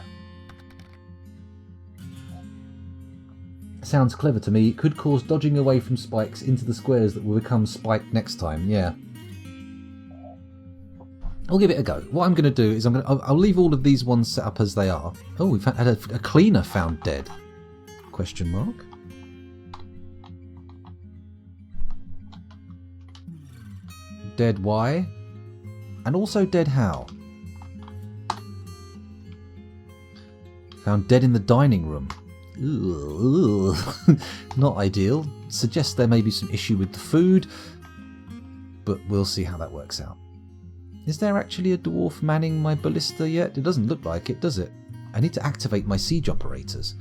Sounds clever to me. It could cause dodging away from spikes into the squares that will become spiked next time. Yeah. I'll give it a go. What I'm going to do is I'll leave all of these ones set up as they are. Oh, we've had a cleaner found dead. Question mark. Dead why? And also dead how? Found dead in the dining room. Ugh. Not ideal. Suggests there may be some issue with the food, but we'll see how that works out. Is there actually a dwarf manning my ballista yet? It doesn't look like it, does it? I need to activate my siege operators.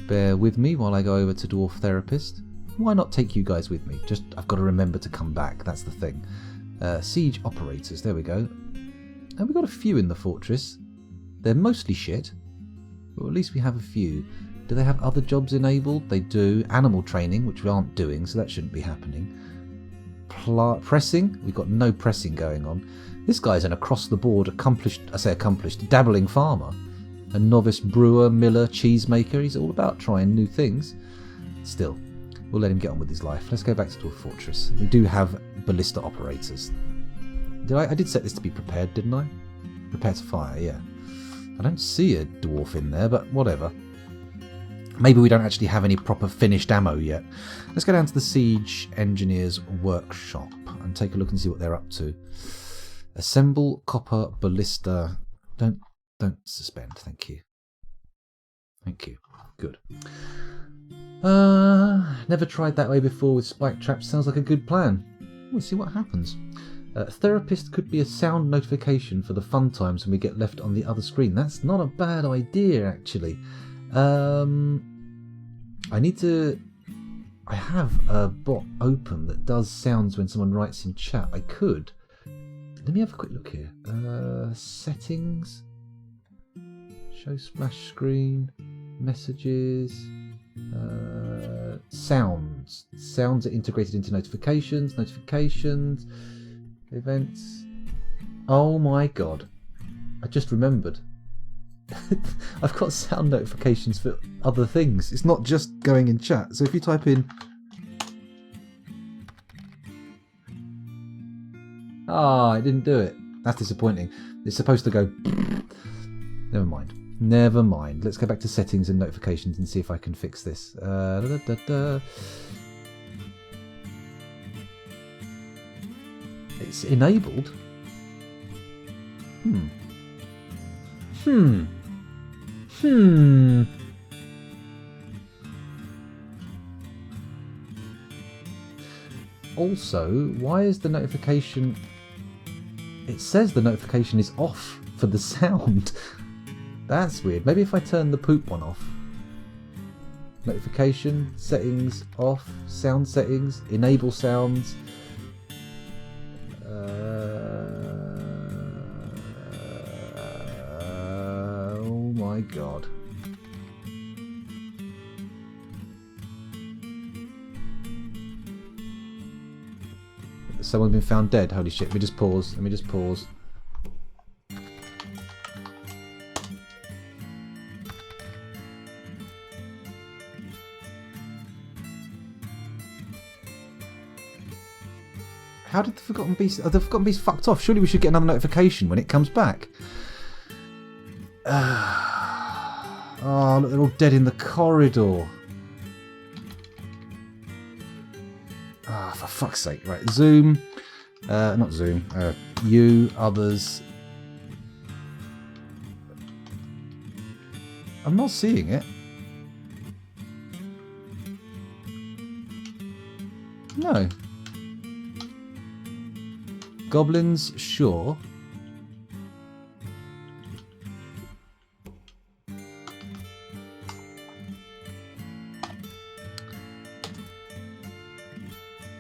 Bear with me while I go over to Dwarf Therapist. Why not take you guys with me? Just, I've got to remember to come back, that's the thing. Siege operators, there we go. And we've got a few in the fortress. They're mostly shit, but at least we have a few. Do they have other jobs enabled? They do. Animal training, which we aren't doing, so that shouldn't be happening. Pressing? We've got no pressing going on. This guy's an across-the-board accomplished, dabbling farmer. A novice brewer, miller, cheesemaker. He's all about trying new things. Still, we'll let him get on with his life. Let's go back to Dwarf Fortress. We do have ballista operators. I did set this to be prepared, didn't I? Prepared to fire, yeah. I don't see a dwarf in there, but whatever. Maybe we don't actually have any proper finished ammo yet. Let's go down to the Siege Engineer's workshop and take a look and see what they're up to. Assemble copper ballista. Don't suspend, thank you. Thank you. Good. Never tried that way before with spike traps. Sounds like a good plan. We'll see what happens. Therapist could be a sound notification for the fun times when we get left on the other screen. That's not a bad idea, actually. I have a bot open that does sounds when someone writes in chat. I could. Let me have a quick look here. Settings. Show splash screen. Messages. Sounds. Sounds are integrated into notifications. Notifications. Events. Oh my god. I just remembered. I've got sound notifications for other things. It's not just going in chat. So if you type in... it didn't do it. That's disappointing. It's supposed to go... Never mind. Never mind. Let's go back to settings and notifications and see if I can fix this. It's enabled. Also, why is the notification... It says the notification is off for the sound. That's weird. Maybe if I turn the poop one off. Notification, settings, off, sound settings, enable sounds. Oh my god. Someone's been found dead. Holy shit. Let me just pause. How did the Forgotten Beast... the Forgotten Beast fucked off. Surely we should get another notification when it comes back. Oh, look, they're all dead in the corridor. fuck's sake. Right, zoom. Not zoom. You, others. I'm not seeing it. No. Goblins, sure.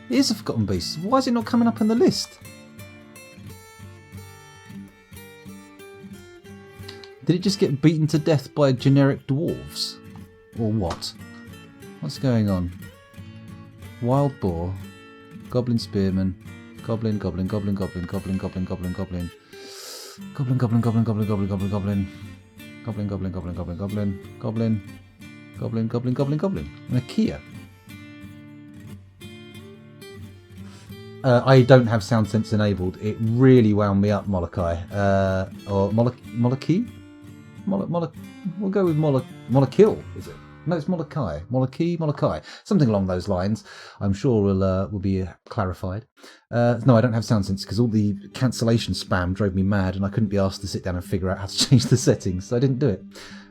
It is a Forgotten Beast. Why is it not coming up on the list? Did it just get beaten to death by generic dwarves? Or what? What's going on? Wild Boar. Goblin Spearman. Goblin, Goblin, Goblin, Goblin, Goblin, Goblin, Goblin, Goblin. Goblin, Goblin, Goblin, Goblin, Goblin, Goblin, Goblin. Goblin, Goblin, Goblin, Goblin, Goblin. Goblin. Goblin, Goblin, Goblin, Goblin. And a Kia. I don't have sound sense enabled. It really wound me up, Molokai. Or Molokai? We'll go with Molokil, is it? No, it's Molokai. Molokai. Something along those lines. I'm sure will be clarified. No, I don't have sound sense because all the cancellation spam drove me mad and I couldn't be asked to sit down and figure out how to change the settings, so I didn't do it.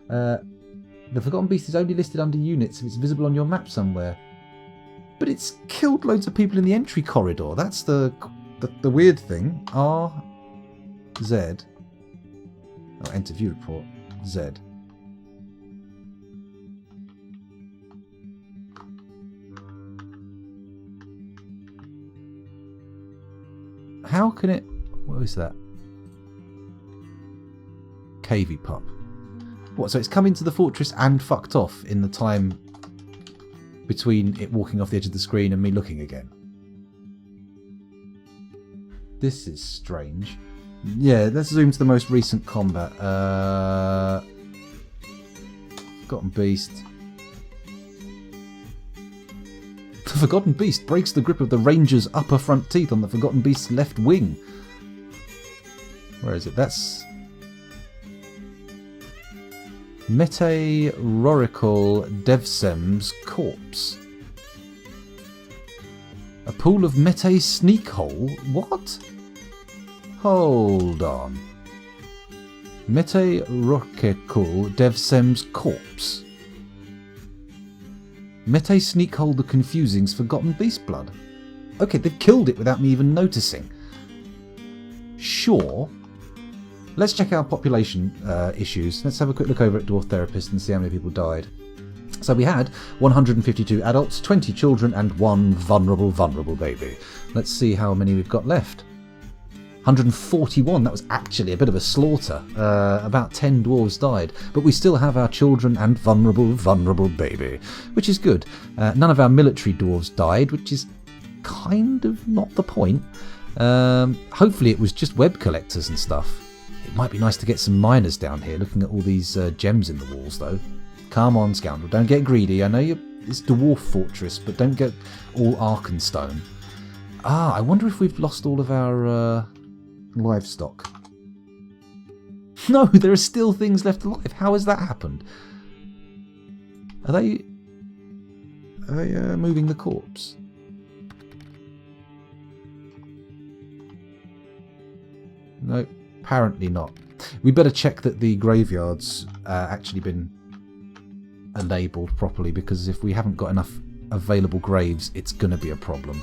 The Forgotten Beast is only listed under units if it's visible on your map somewhere. But it's killed loads of people in the entry corridor. That's the weird thing. R, Z. Oh, enter view report. Z. How can it... What is that? KV Pup. What, so it's come into the fortress and fucked off in the time between it walking off the edge of the screen and me looking again? This is strange. Yeah, let's zoom to the most recent combat. Forgotten Beast. The Forgotten Beast breaks the grip of the Ranger's upper front teeth on the Forgotten Beast's left wing. Where is it? That's... Meteororical Devsem's corpse. A pool of Mete sneak hole? What? Hold on. Meteororical Devsem's corpse. Mete sneak hole the confusing's Forgotten Beast blood. Okay, they've killed it without me even noticing. Sure. Let's check our population issues. Let's have a quick look over at Dwarf Therapist and see how many people died. So we had 152 adults, 20 children, and 1 vulnerable baby. Let's see how many we've got left. 141. That was actually a bit of a slaughter. About 10 dwarves died, but we still have our children and vulnerable baby, which is good. None of our military dwarves died, which is kind of not the point. Hopefully it was just web collectors and stuff. It might be nice to get some miners down here, looking at all these gems in the walls, though. Come on, scoundrel, don't get greedy. I know it's Dwarf Fortress, but don't get all Arkenstone. Ah, I wonder if we've lost all of our livestock. No, there are still things left alive. How has that happened? Are they moving the corpse? No, apparently not. We better check that the graveyard's actually been labelled properly, because if we haven't got enough available graves, it's going to be a problem.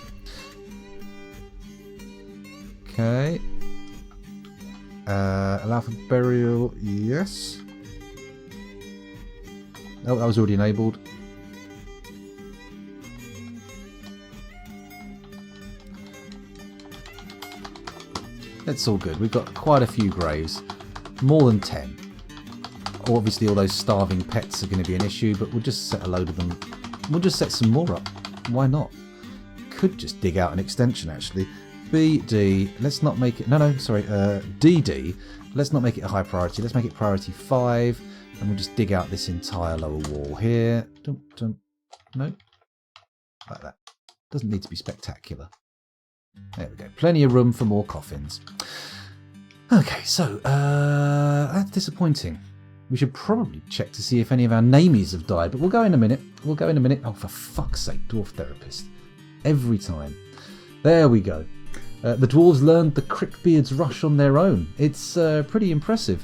Okay. Allow for burial, yes. Oh, that was already enabled. It's all good. We've got quite a few graves. More than 10. Obviously all those starving pets are going to be an issue, but we'll just set a load of them. We'll just set some more up. Why not? Could just dig out an extension, actually. BD, let's not make it... No, sorry. DD, let's not make it a high priority. Let's make it priority 5. And we'll just dig out this entire lower wall here. No. Like that. Doesn't need to be spectacular. There we go. Plenty of room for more coffins. Okay, so that's disappointing. We should probably check to see if any of our namies have died, but we'll go in a minute. Oh, for fuck's sake, Dwarf Therapist. Every time. There we go. The dwarves learned the Cryptbeards rush on their own. It's pretty impressive.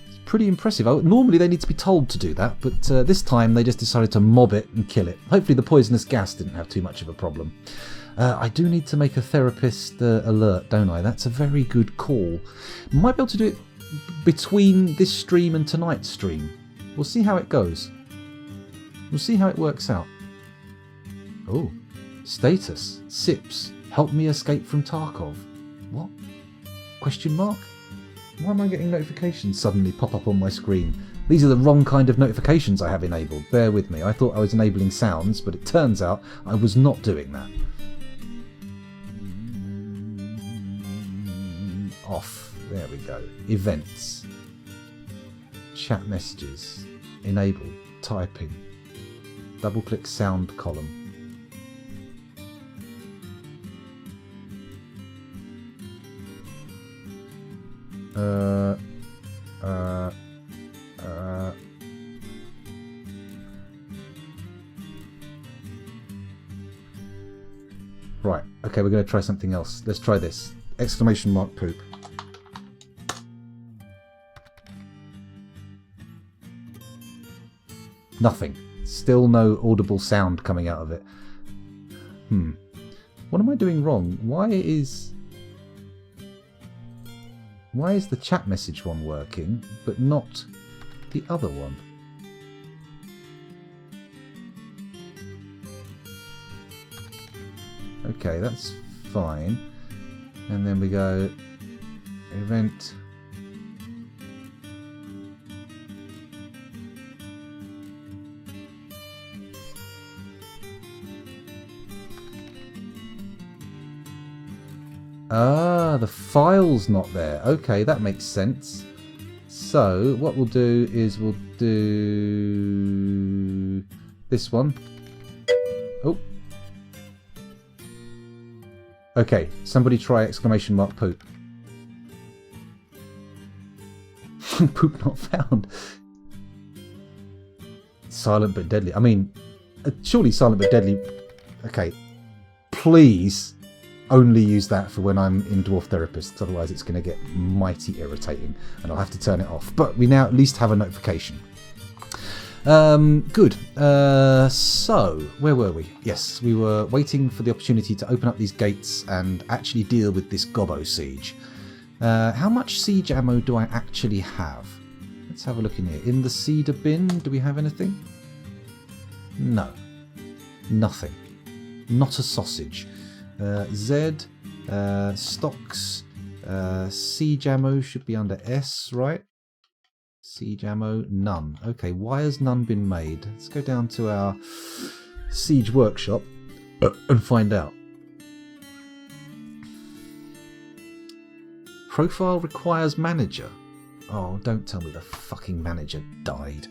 It's pretty impressive. Normally they need to be told to do that, but this time they just decided to mob it and kill it. Hopefully the poisonous gas didn't have too much of a problem. I do need to make a therapist alert, don't I? That's a very good call. Might be able to do it between this stream and tonight's stream. We'll see how it goes. We'll see how it works out. Oh, status. Sips. Help me escape from Tarkov. What? Question mark? Why am I getting notifications suddenly pop up on my screen? These are the wrong kind of notifications I have enabled. Bear with me. I thought I was enabling sounds, but it turns out I was not doing that. Off. There we go. Events. Chat messages. Enable. Typing. Double click sound column. Right, okay, we're going to try something else. Let's try this. Exclamation mark poop. Nothing. Still no audible sound coming out of it. What am I doing wrong? Why is the chat message one working, but not the other one? Okay, that's fine. And then we go event. Ah, the file's not there. Okay, that makes sense. So, what we'll do is we'll do this one. Oh. Okay, somebody try exclamation mark poop. Poop not found. Silent but deadly. I mean, surely silent but deadly. Okay, please only use that for when I'm in Dwarf Therapist, otherwise it's going to get mighty irritating and I'll have to turn it off. But we now at least have a notification. Good. So, where were we? Yes, we were waiting for the opportunity to open up these gates and actually deal with this gobbo siege. How much siege ammo do I actually have? Let's have a look in here. In the cedar bin, do we have anything? No. Nothing. Not a sausage. Z, stocks, siege ammo should be under S, right? Siege ammo, none. Okay, why has none been made? Let's go down to our siege workshop and find out. Profile requires manager. Oh, don't tell me the fucking manager died.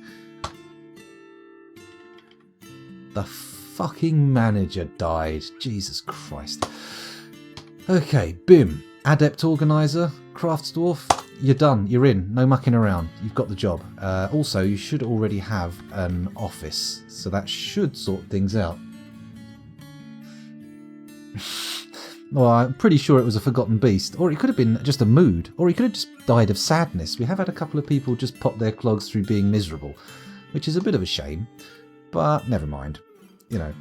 The fucking manager died. Jesus Christ. Okay, BIM. Adept Organizer, Crafts Dwarf. You're done. You're in. No mucking around. You've got the job. Also, you should already have an office, so that should sort things out. Well, I'm pretty sure it was a forgotten beast, or it could have been just a mood, or he could have just died of sadness. We have had a couple of people just pop their clogs through being miserable, which is a bit of a shame, but never mind. You know.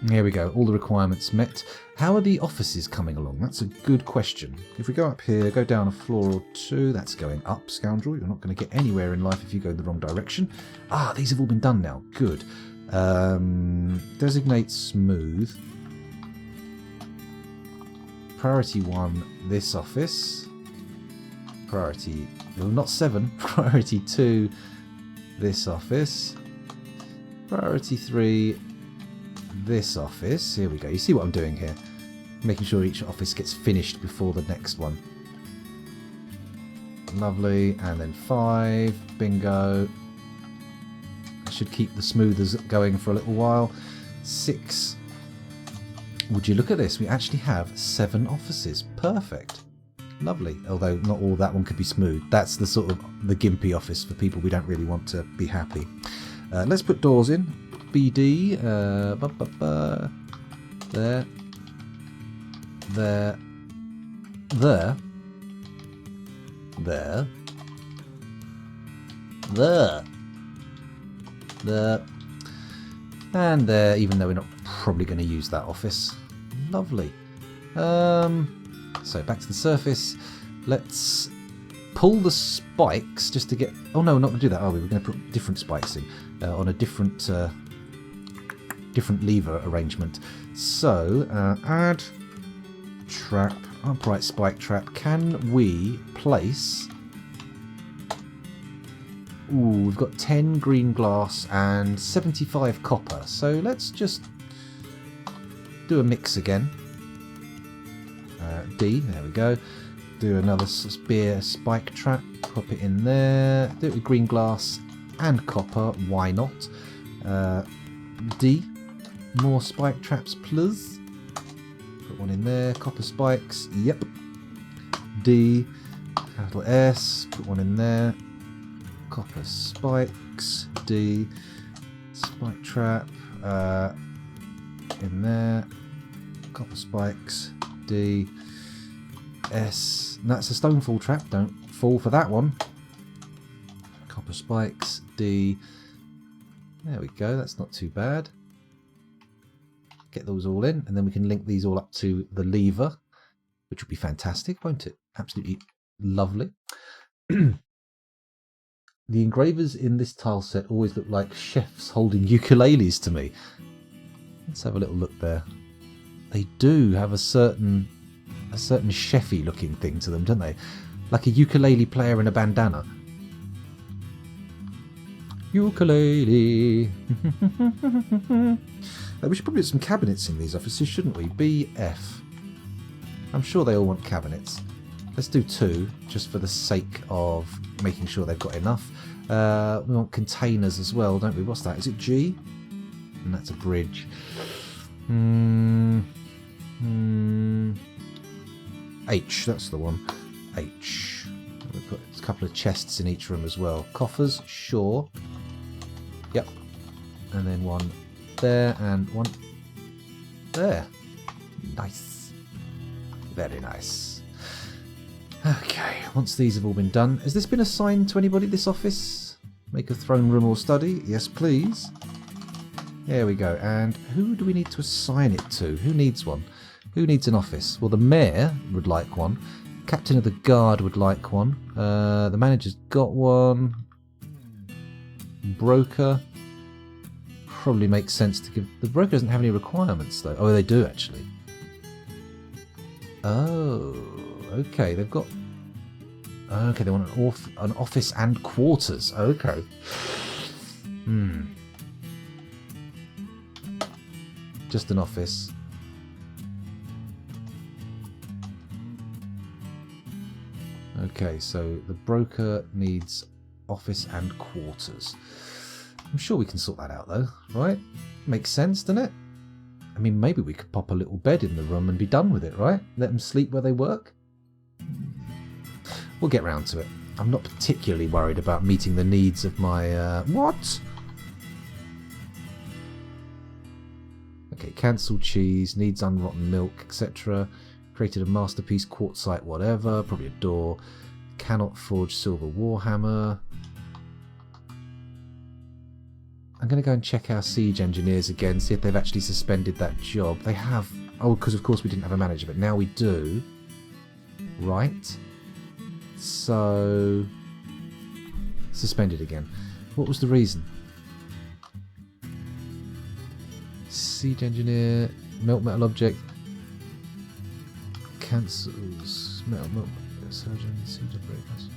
Here we go, all the requirements met. How are the offices coming along? That's a good question. If we go up here, go down a floor or two, that's going up, scoundrel. You're not going to get anywhere in life if you go in the wrong direction. Ah, these have all been done now. Good. Designate smooth. Priority 1, this office. Priority, well, not 7. Priority 2, this office. Priority 3, this office. Here we go. You see what I'm doing here? Making sure each office gets finished before the next one. Lovely. And then 5. Bingo. I should keep the smoothers going for a little while. 6. Would you look at this? We actually have 7 offices. Perfect. Lovely. Although not all that one could be smooth. That's the sort of the gimpy office for people we don't really want to be happy. Let's put doors in. BD. There. There. There. There. There. There. And there, even though we're not probably going to use that office. Lovely. So back to the surface. Let's pull the spikes just to get... Oh no, we're not going to do that, are we? We're going to put different spikes in on a different different lever arrangement. So, add trap, upright spike trap. Can we place... Ooh, we've got 10 green glass and 75 copper. So let's just do a mix again. D, there we go. Do another spear spike trap. Pop it in there. Do it with green glass and copper. Why not? D, more spike traps, please. Put one in there. Copper spikes. Yep. D, capital S. Put one in there. Copper spikes, D, spike trap, in there, copper spikes, D, S, and that's a stonefall trap, don't fall for that one. Copper spikes, D, there we go, that's not too bad. Get those all in, and then we can link these all up to the lever, which will be fantastic, won't it? Absolutely lovely. The engravers in this tile set always look like chefs holding ukuleles to me. Let's have a little look there. They do have a certain chefy looking thing to them, don't they? Like a ukulele player in a bandana. Ukulele. We should probably put some cabinets in these offices, shouldn't we? BF. I'm sure they all want cabinets. Let's do 2, just for the sake of making sure they've got enough. We want containers as well, don't we? What's that? Is it G? And that's a bridge. H, that's the one. H. We've got a couple of chests in each room as well. Coffers, sure. Yep. And then one there and one there. Nice. Very nice. Okay, once these have all been done, has this been assigned to anybody, this office? Make a throne room or study? Yes, please. There we go. And who do we need to assign it to? Who needs one? Who needs an office? Well, the mayor would like one. Captain of the guard would like one. The manager's got one. Broker. Probably makes sense to give... The broker doesn't have any requirements, though. Oh, they do, actually. Oh... Okay, they've got... Okay, they want an office and quarters. Okay. Just an office. Okay, so the broker needs office and quarters. I'm sure we can sort that out, though, right? Makes sense, doesn't it? I mean, maybe we could pop a little bed in the room and be done with it, right? Let them sleep where they work. We'll get round to it. I'm not particularly worried about meeting the needs of my... What? Okay, cancel cheese, needs unrotten milk, etc. Created a masterpiece, quartzite, whatever. Probably a door. Cannot forge silver warhammer. I'm going to go and check our siege engineers again, see if they've actually suspended that job. They have. Oh, because of course we didn't have a manager, but now we do. Right. So, suspended again. What was the reason? Siege engineer, melt metal object, cancels, melt surgeon, siege operators.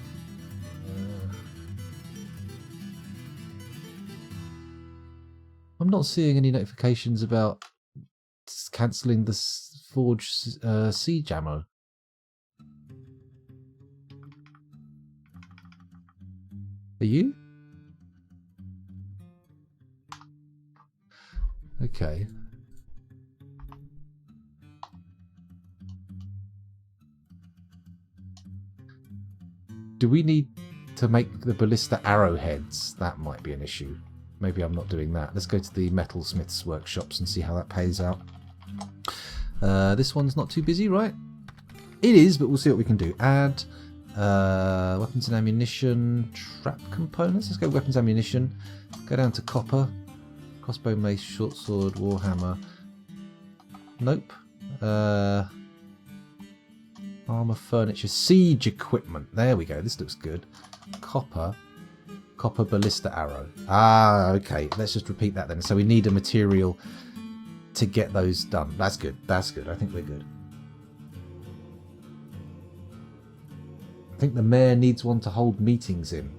I'm not seeing any notifications about cancelling the forge siege ammo. Are you? Okay. Do we need to make the ballista arrowheads? That might be an issue. Maybe I'm not doing that. Let's go to the metalsmiths workshops and see how that pays out. This one's not too busy, right? It is, but we'll see what we can do. Add weapons and ammunition, trap components. Let's go weapons ammunition. Go down to copper. Crossbow, mace, short sword, warhammer. Nope. Armor, furniture, siege equipment. There we go. This looks good. Copper. Copper ballista arrow. Ah, okay. Let's just repeat that then. So we need a material to get those done. That's good. That's good. I think we're good. I think the mayor needs one to hold meetings in.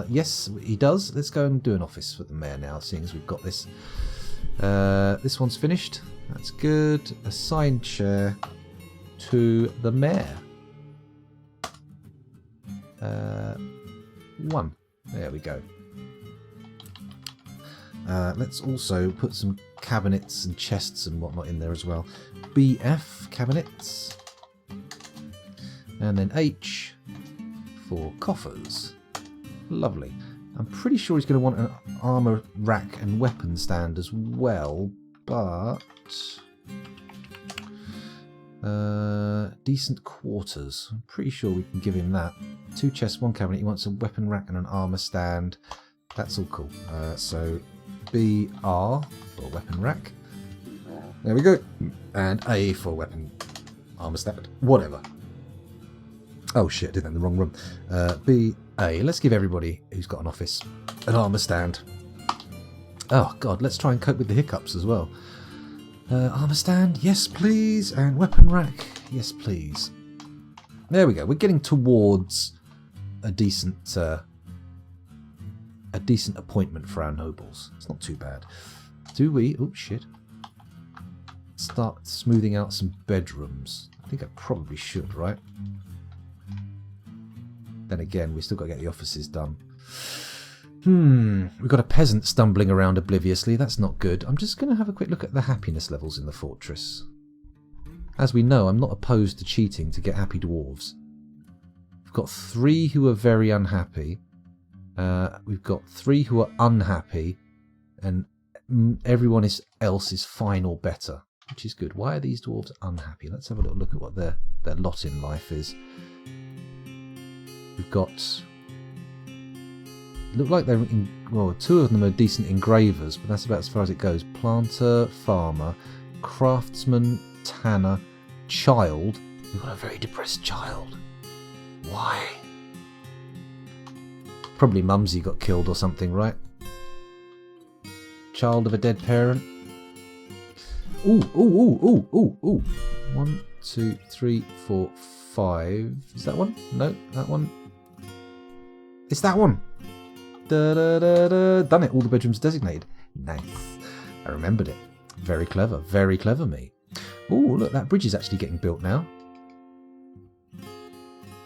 Yes, he does. Let's go and do an office for the mayor now, seeing as we've got this. This one's finished. That's good. Assign chair to the mayor. 1. There we go. Let's also put some cabinets and chests and whatnot in there as well. BF cabinets. And then H for coffers. Lovely. I'm pretty sure he's going to want an armor rack and weapon stand as well, but decent quarters. I'm pretty sure we can give him that. 2 chests, 1 cabinet. He wants a weapon rack and an armor stand. That's all cool. So BR for weapon rack. There we go. And A for weapon armor stand. Whatever. Oh shit, I did that in the wrong room. BA. Let's give everybody who's got an office an armor stand. Oh god, let's try and cope with the hiccups as well. Armor stand, yes please, and weapon rack, yes please. There we go. We're getting towards a decent appointment for our nobles. It's not too bad. Do we? Oh shit. Start smoothing out some bedrooms. I think I probably should, right? Then again, we still got to get the offices done. We've got a peasant stumbling around obliviously. That's not good. I'm just going to have a quick look at the happiness levels in the fortress. As we know, I'm not opposed to cheating to get happy dwarves. We've got 3 who are very unhappy. We've got 3 who are unhappy. And everyone else is fine or better, which is good. Why are these dwarves unhappy? Let's have a little look at what their lot in life is. We've got... look like they're... well, 2 of them are decent engravers, but that's about as far as it goes. Planter, farmer, craftsman, tanner, child. We've got a very depressed child. Why? Probably Mumsy got killed or something, right? Child of a dead parent. Ooh, ooh, ooh, ooh, ooh, ooh. 1, 2, 3, 4, 5. Is that one? No, that one. It's that one. Da, da, da, da. Done it. All the bedrooms designated. Nice. I remembered it. Very clever. Very clever me. Ooh, look, that bridge is actually getting built now.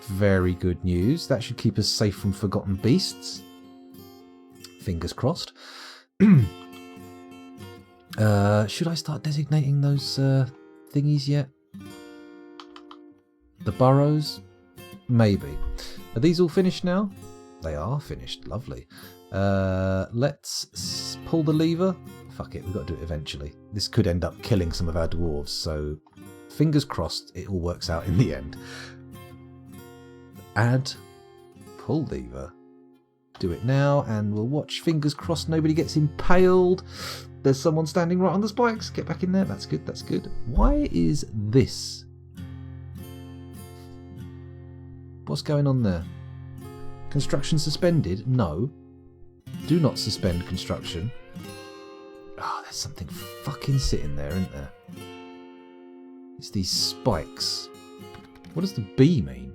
Very good news. That should keep us safe from forgotten beasts. Fingers crossed. Should I start designating those thingies yet? The burrows? Maybe. Are these all finished now? They are finished. Lovely. Let's pull the lever. Fuck it, we've got to do it eventually. This could end up killing some of our dwarves, so fingers crossed it all works out in the end. Add pull lever. Do it now, and we'll watch. Fingers crossed nobody gets impaled. There's someone standing right on the spikes. Get back in there. That's good. That's good. Why is this? What's going on there? Construction suspended? No. Do not suspend construction. Ah, there's something fucking sitting there, isn't there? It's these spikes. What does the B mean?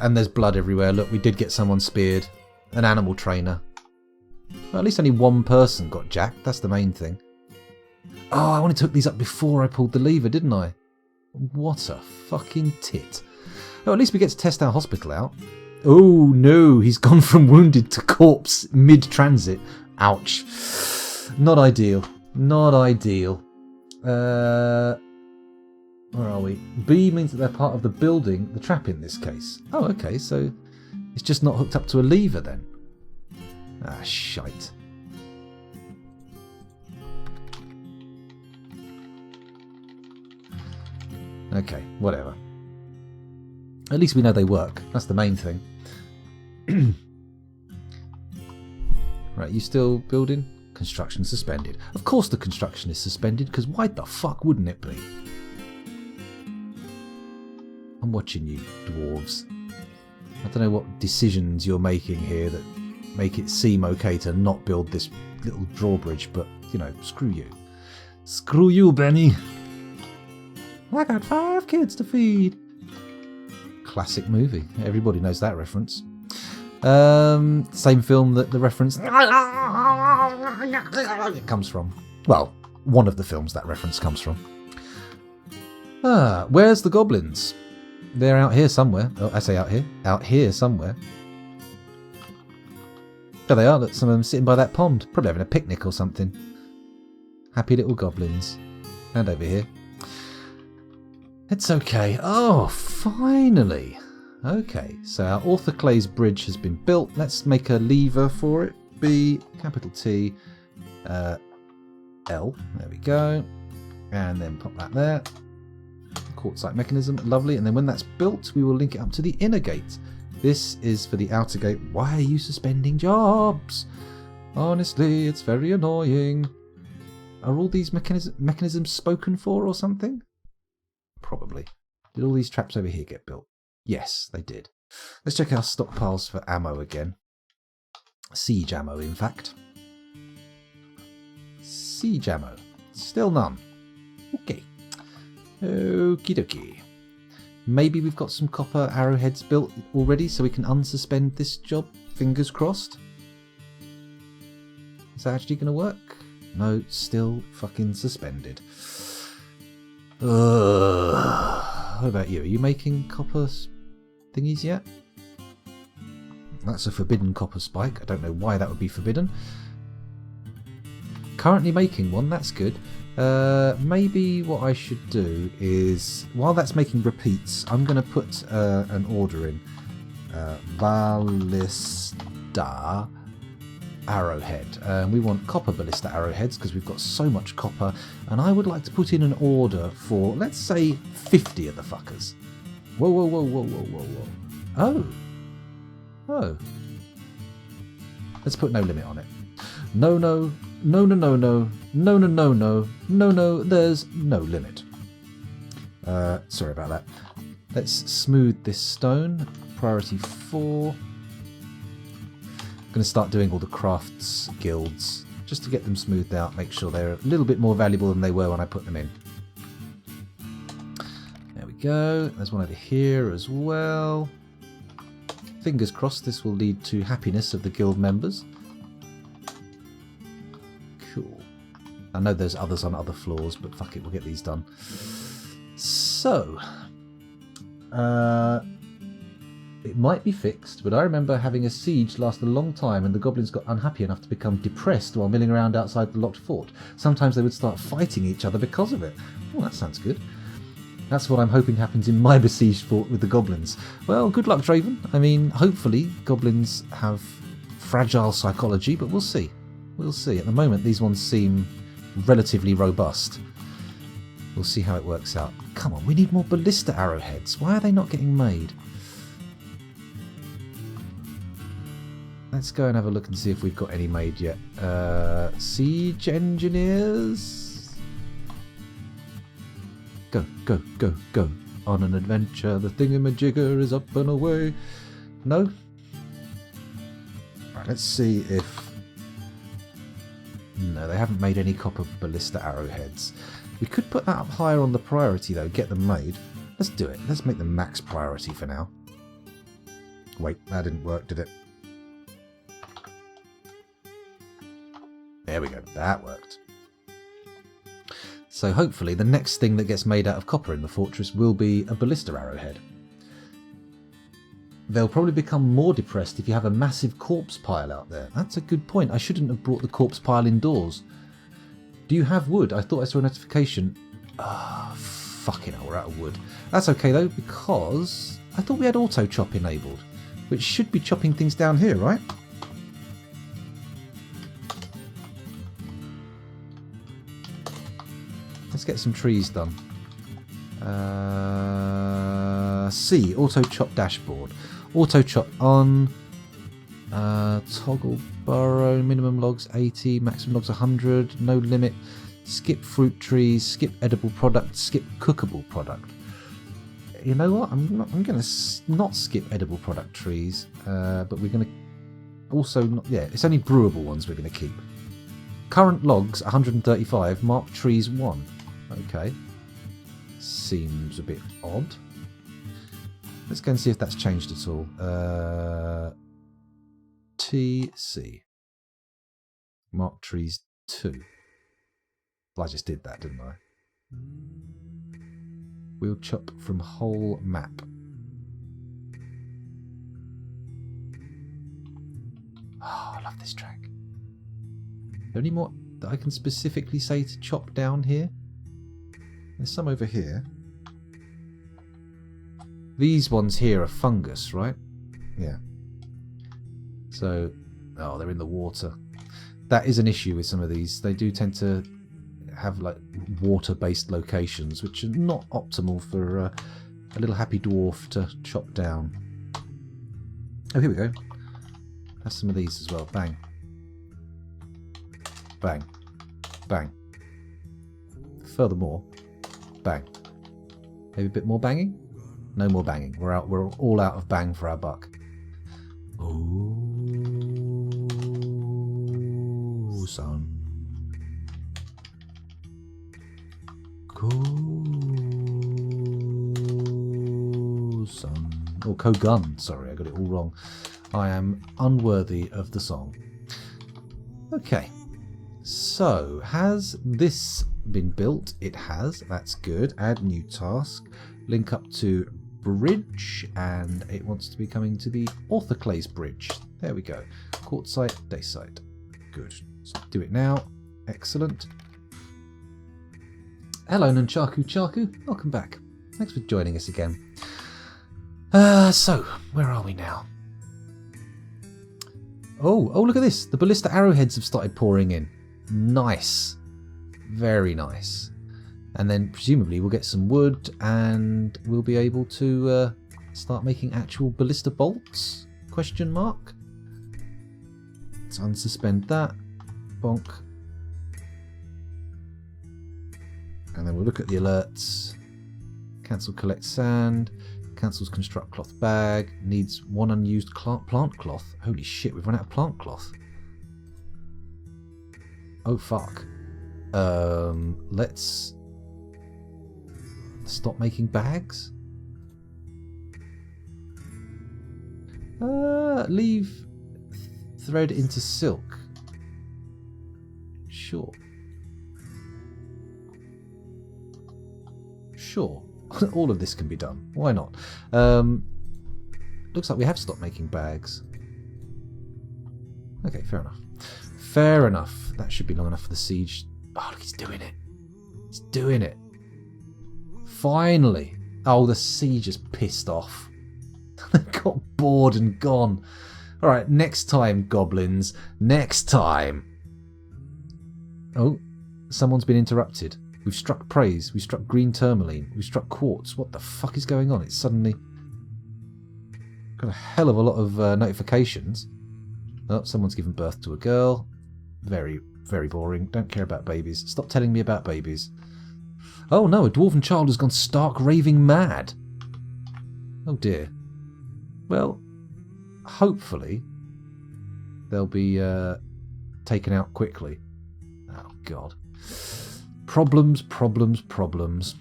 And there's blood everywhere. Look, we did get someone speared. An animal trainer. Well, at least only one person got jacked. That's the main thing. Oh, I wanted to hook these up before I pulled the lever, didn't I? What a fucking tit. Oh, at least we get to test our hospital out. Oh, no. He's gone from wounded to corpse mid-transit. Ouch. Not ideal. Not ideal. Where are we? B means that they're part of the building, the trap in this case. Oh, okay, so it's just not hooked up to a lever then. Ah, shite. Okay, whatever. At least we know they work. That's the main thing. Right, you still building? Construction suspended. Of course the construction is suspended, because why the fuck wouldn't it be? I'm watching you, dwarves. I don't know what decisions you're making here that make it seem okay to not build this little drawbridge, but, you know, screw you. Screw you, Benny. I got 5 kids to feed. Classic movie. Everybody knows that reference. Same film that the reference comes from. Well, one of the films that reference comes from. Where's the goblins? They're out here somewhere. Oh, I say out here. Out here somewhere. There they are. Look, some of them sitting by that pond. Probably having a picnic or something. Happy little goblins. And over here. It's okay. Oh, finally. Okay, so our orthoclase bridge has been built. Let's make a lever for it. B, capital T, L. There we go. And then pop that there. Quartzite mechanism. Lovely. And then when that's built, we will link it up to the inner gate. This is for the outer gate. Why are you suspending jobs? Honestly, it's very annoying. Are all these mechanisms spoken for or something? Probably. Did all these traps over here get built? Yes, they did. Let's check our stockpiles for ammo again. Siege ammo, in fact. Siege ammo. Still none. Okay. Okie dokie. Maybe we've got some copper arrowheads built already so we can unsuspend this job. Fingers crossed. Is that actually going to work? No, still fucking suspended. What about you? Are you making copper thingies yet? That's a forbidden copper spike. I don't know why that would be forbidden. Currently making one. That's good. Maybe what I should do is, while that's making repeats, I'm going to put an order in. Ballista arrowhead. We want copper ballista arrowheads because we've got so much copper, and I would like to put in an order for, let's say, 50 of the fuckers. Whoa, whoa, whoa, whoa, whoa, whoa, whoa. Oh. Oh. Let's put no limit on it. No, no, no, no, no, no, no, no, no, no, no, no, there's no limit. Sorry about that. Let's smooth this stone. Priority 4. I'm going to start doing all the crafts guilds just to get them smoothed out, make sure they're a little bit more valuable than they were when I put them in. There we go. There's one over here as well. Fingers crossed this will lead to happiness of the guild members. Cool. I know there's others on other floors, but fuck it, we'll get these done. So, it might be fixed, but I remember having a siege last a long time and the goblins got unhappy enough to become depressed while milling around outside the locked fort. Sometimes they would start fighting each other because of it. Oh, that sounds good. That's what I'm hoping happens in my besieged fort with the goblins. Well, good luck, Draven. I mean, hopefully goblins have fragile psychology, but we'll see. We'll see. At the moment, these ones seem relatively robust. We'll see how it works out. Come on, we need more ballista arrowheads. Why are they not getting made? Let's go and have a look and see if we've got any made yet. Siege engineers? Go, go, go, go. On an adventure, the thingamajigger is up and away. No? Right, let's see if... No, they haven't made any copper ballista arrowheads. We could put that up higher on the priority though, get them made. Let's do it. Let's make them max priority for now. Wait, that didn't work, did it? There we go, that worked. So hopefully the next thing that gets made out of copper in the fortress will be a ballista arrowhead. They'll probably become more depressed if you have a massive corpse pile out there. That's a good point. I shouldn't have brought the corpse pile indoors. Do you have wood? I thought I saw a notification. Ah, Fucking hell, we're out of wood. That's okay though, because I thought we had auto chop enabled, which should be chopping things down here, right? Let's get some trees done. C, auto chop dashboard. Auto chop on. Toggle burrow, minimum logs 80, maximum logs 100, no limit. Skip fruit trees, skip edible product, skip cookable product. You know what? I'm going to not skip edible product trees, but we're going to also not. Yeah, it's only brewable ones we're going to keep. Current logs 135, marked trees 1. Okay, seems a bit odd. Let's go and see if that's changed at all. TC. Mark trees 2. Well, I just did that, didn't I? We'll chop from whole map. Oh, I love this track. Are there any more that I can specifically say to chop down here? There's some over here. These ones here are fungus, right? Yeah. So, oh, they're in the water. That is an issue with some of these. They do tend to have like water-based locations, which are not optimal for a little happy dwarf to chop down. Oh, here we go. Have some of these as well. Bang. Bang. Bang. Furthermore, bang. Maybe a bit more banging? No more banging. We're out. We're all out of bang for our buck. Ooh, son. Cool, son. Oh, Kogun. Sorry, I got it all wrong. I am unworthy of the song. Okay. So, has this been built? It has. That's good. Add new task. Link up to bridge, and it wants to be coming to the orthoclase bridge. There we go. Quartzite, dacite. Good. Let's do it now. Excellent. Hello, Nunchaku Chaku. Welcome back. Thanks for joining us again. So, where are we now? Oh, look at this. The ballista arrowheads have started pouring in. Nice. Very nice. And then presumably we'll get some wood and we'll be able to start making actual ballista bolts? Question mark. Let's unsuspend that. Bonk. And then we'll look at the alerts. Cancel collect sand. Cancels construct cloth bag. Needs 1 unused plant cloth. Holy shit, we've run out of plant cloth. Oh fuck. Let's stop making bags. Leave thread into silk. Sure. Sure. All of this can be done. Why not? Looks like we have stopped making bags. Okay, fair enough. Fair enough. That should be long enough for the siege. Oh, look, he's doing it. He's doing it. Finally. Oh, the siege is pissed off. They got bored and gone. Alright, next time, goblins. Next time. Oh, someone's been interrupted. We've struck praise. We've struck green tourmaline. We've struck quartz. What the fuck is going on? It's suddenly got a hell of a lot of notifications. Oh, someone's given birth to a girl. Very, very boring. Don't care about babies. Stop telling me about babies. Oh no, a dwarven child has gone stark raving mad. Oh dear. Well, hopefully they'll be taken out quickly. Oh god. Problems, problems, problems.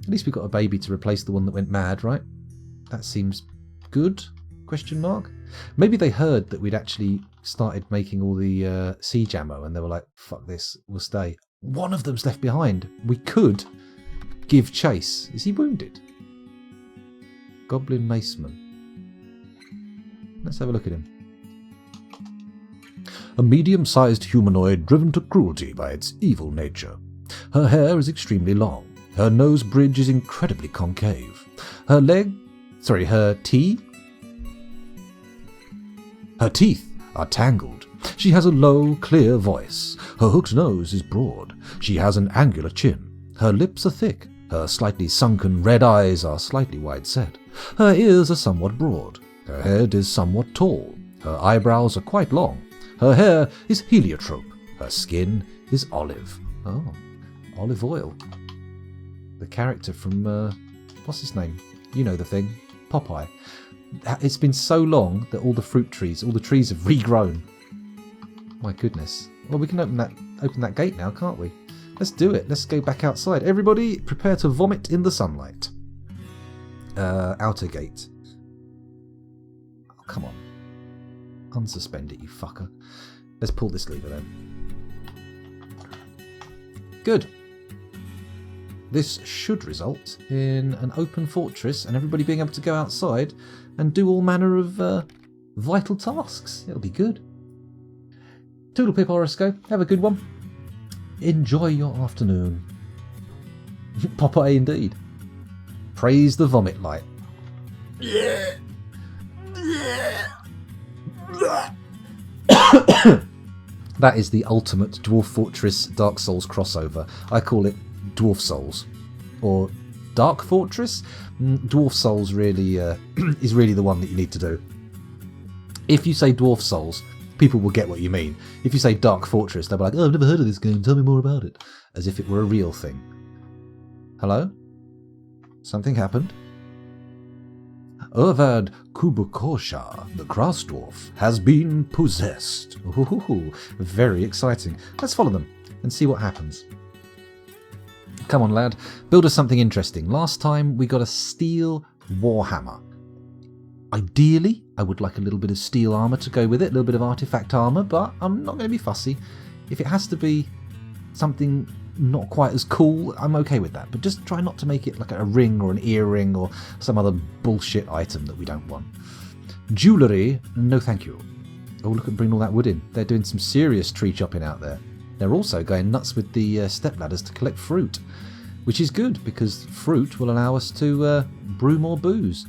At least we got a baby to replace the one that went mad, right? That seems good? Question mark. Maybe they heard that we'd actually started making all the siege ammo and they were like, fuck this, we'll stay. One of them's left behind. We could give chase. Is he wounded? Goblin Maceman. Let's have a look at him. A medium-sized humanoid driven to cruelty by its evil nature. Her hair is extremely long. Her nose bridge is incredibly concave. Her teeth are tangled. She has a low, clear voice. Her hooked nose is broad. She has an angular chin. Her lips are thick. Her slightly sunken red eyes are slightly wide set. Her ears are somewhat broad. Her head is somewhat tall. Her eyebrows are quite long. Her hair is heliotrope. Her skin is olive. Oh, olive oil. The character from, what's his name? You know the thing. Popeye. It's been so long that all the fruit trees, all the trees have regrown. My goodness. Well, we can open that gate now, can't we? Let's do it. Let's go back outside. Everybody, prepare to vomit in the sunlight. Outer gate. Oh, come on. Unsuspend it, you fucker. Let's pull this lever then. Good. This should result in an open fortress and everybody being able to go outside and do all manner of vital tasks. It'll be good. Toodlepip horoscope. Have a good one. Enjoy your afternoon. Popeye indeed. Praise the vomit light. That is the ultimate Dwarf Fortress Dark Souls crossover. I call it Dwarf Souls. Or Dark Fortress? Dwarf Souls really is really the one that you need to do. If you say Dwarf Souls, people will get what you mean. If you say Dark Fortress, they'll be like, oh, I've never heard of this game, tell me more about it. As if it were a real thing. Hello? Something happened? Urvad Kubukosha, the Grass Dwarf, has been possessed. Ooh, very exciting. Let's follow them and see what happens. Come on, lad. Build us something interesting. Last time we got a steel warhammer. Ideally, I would like a little bit of steel armour to go with it, a little bit of artifact armour, but I'm not going to be fussy. If it has to be something not quite as cool, I'm okay with that. But just try not to make it like a ring or an earring or some other bullshit item that we don't want. Jewellery, no thank you. Oh, look at bringing all that wood in. They're doing some serious tree chopping out there. They're also going nuts with the step ladders to collect fruit, which is good because fruit will allow us to brew more booze.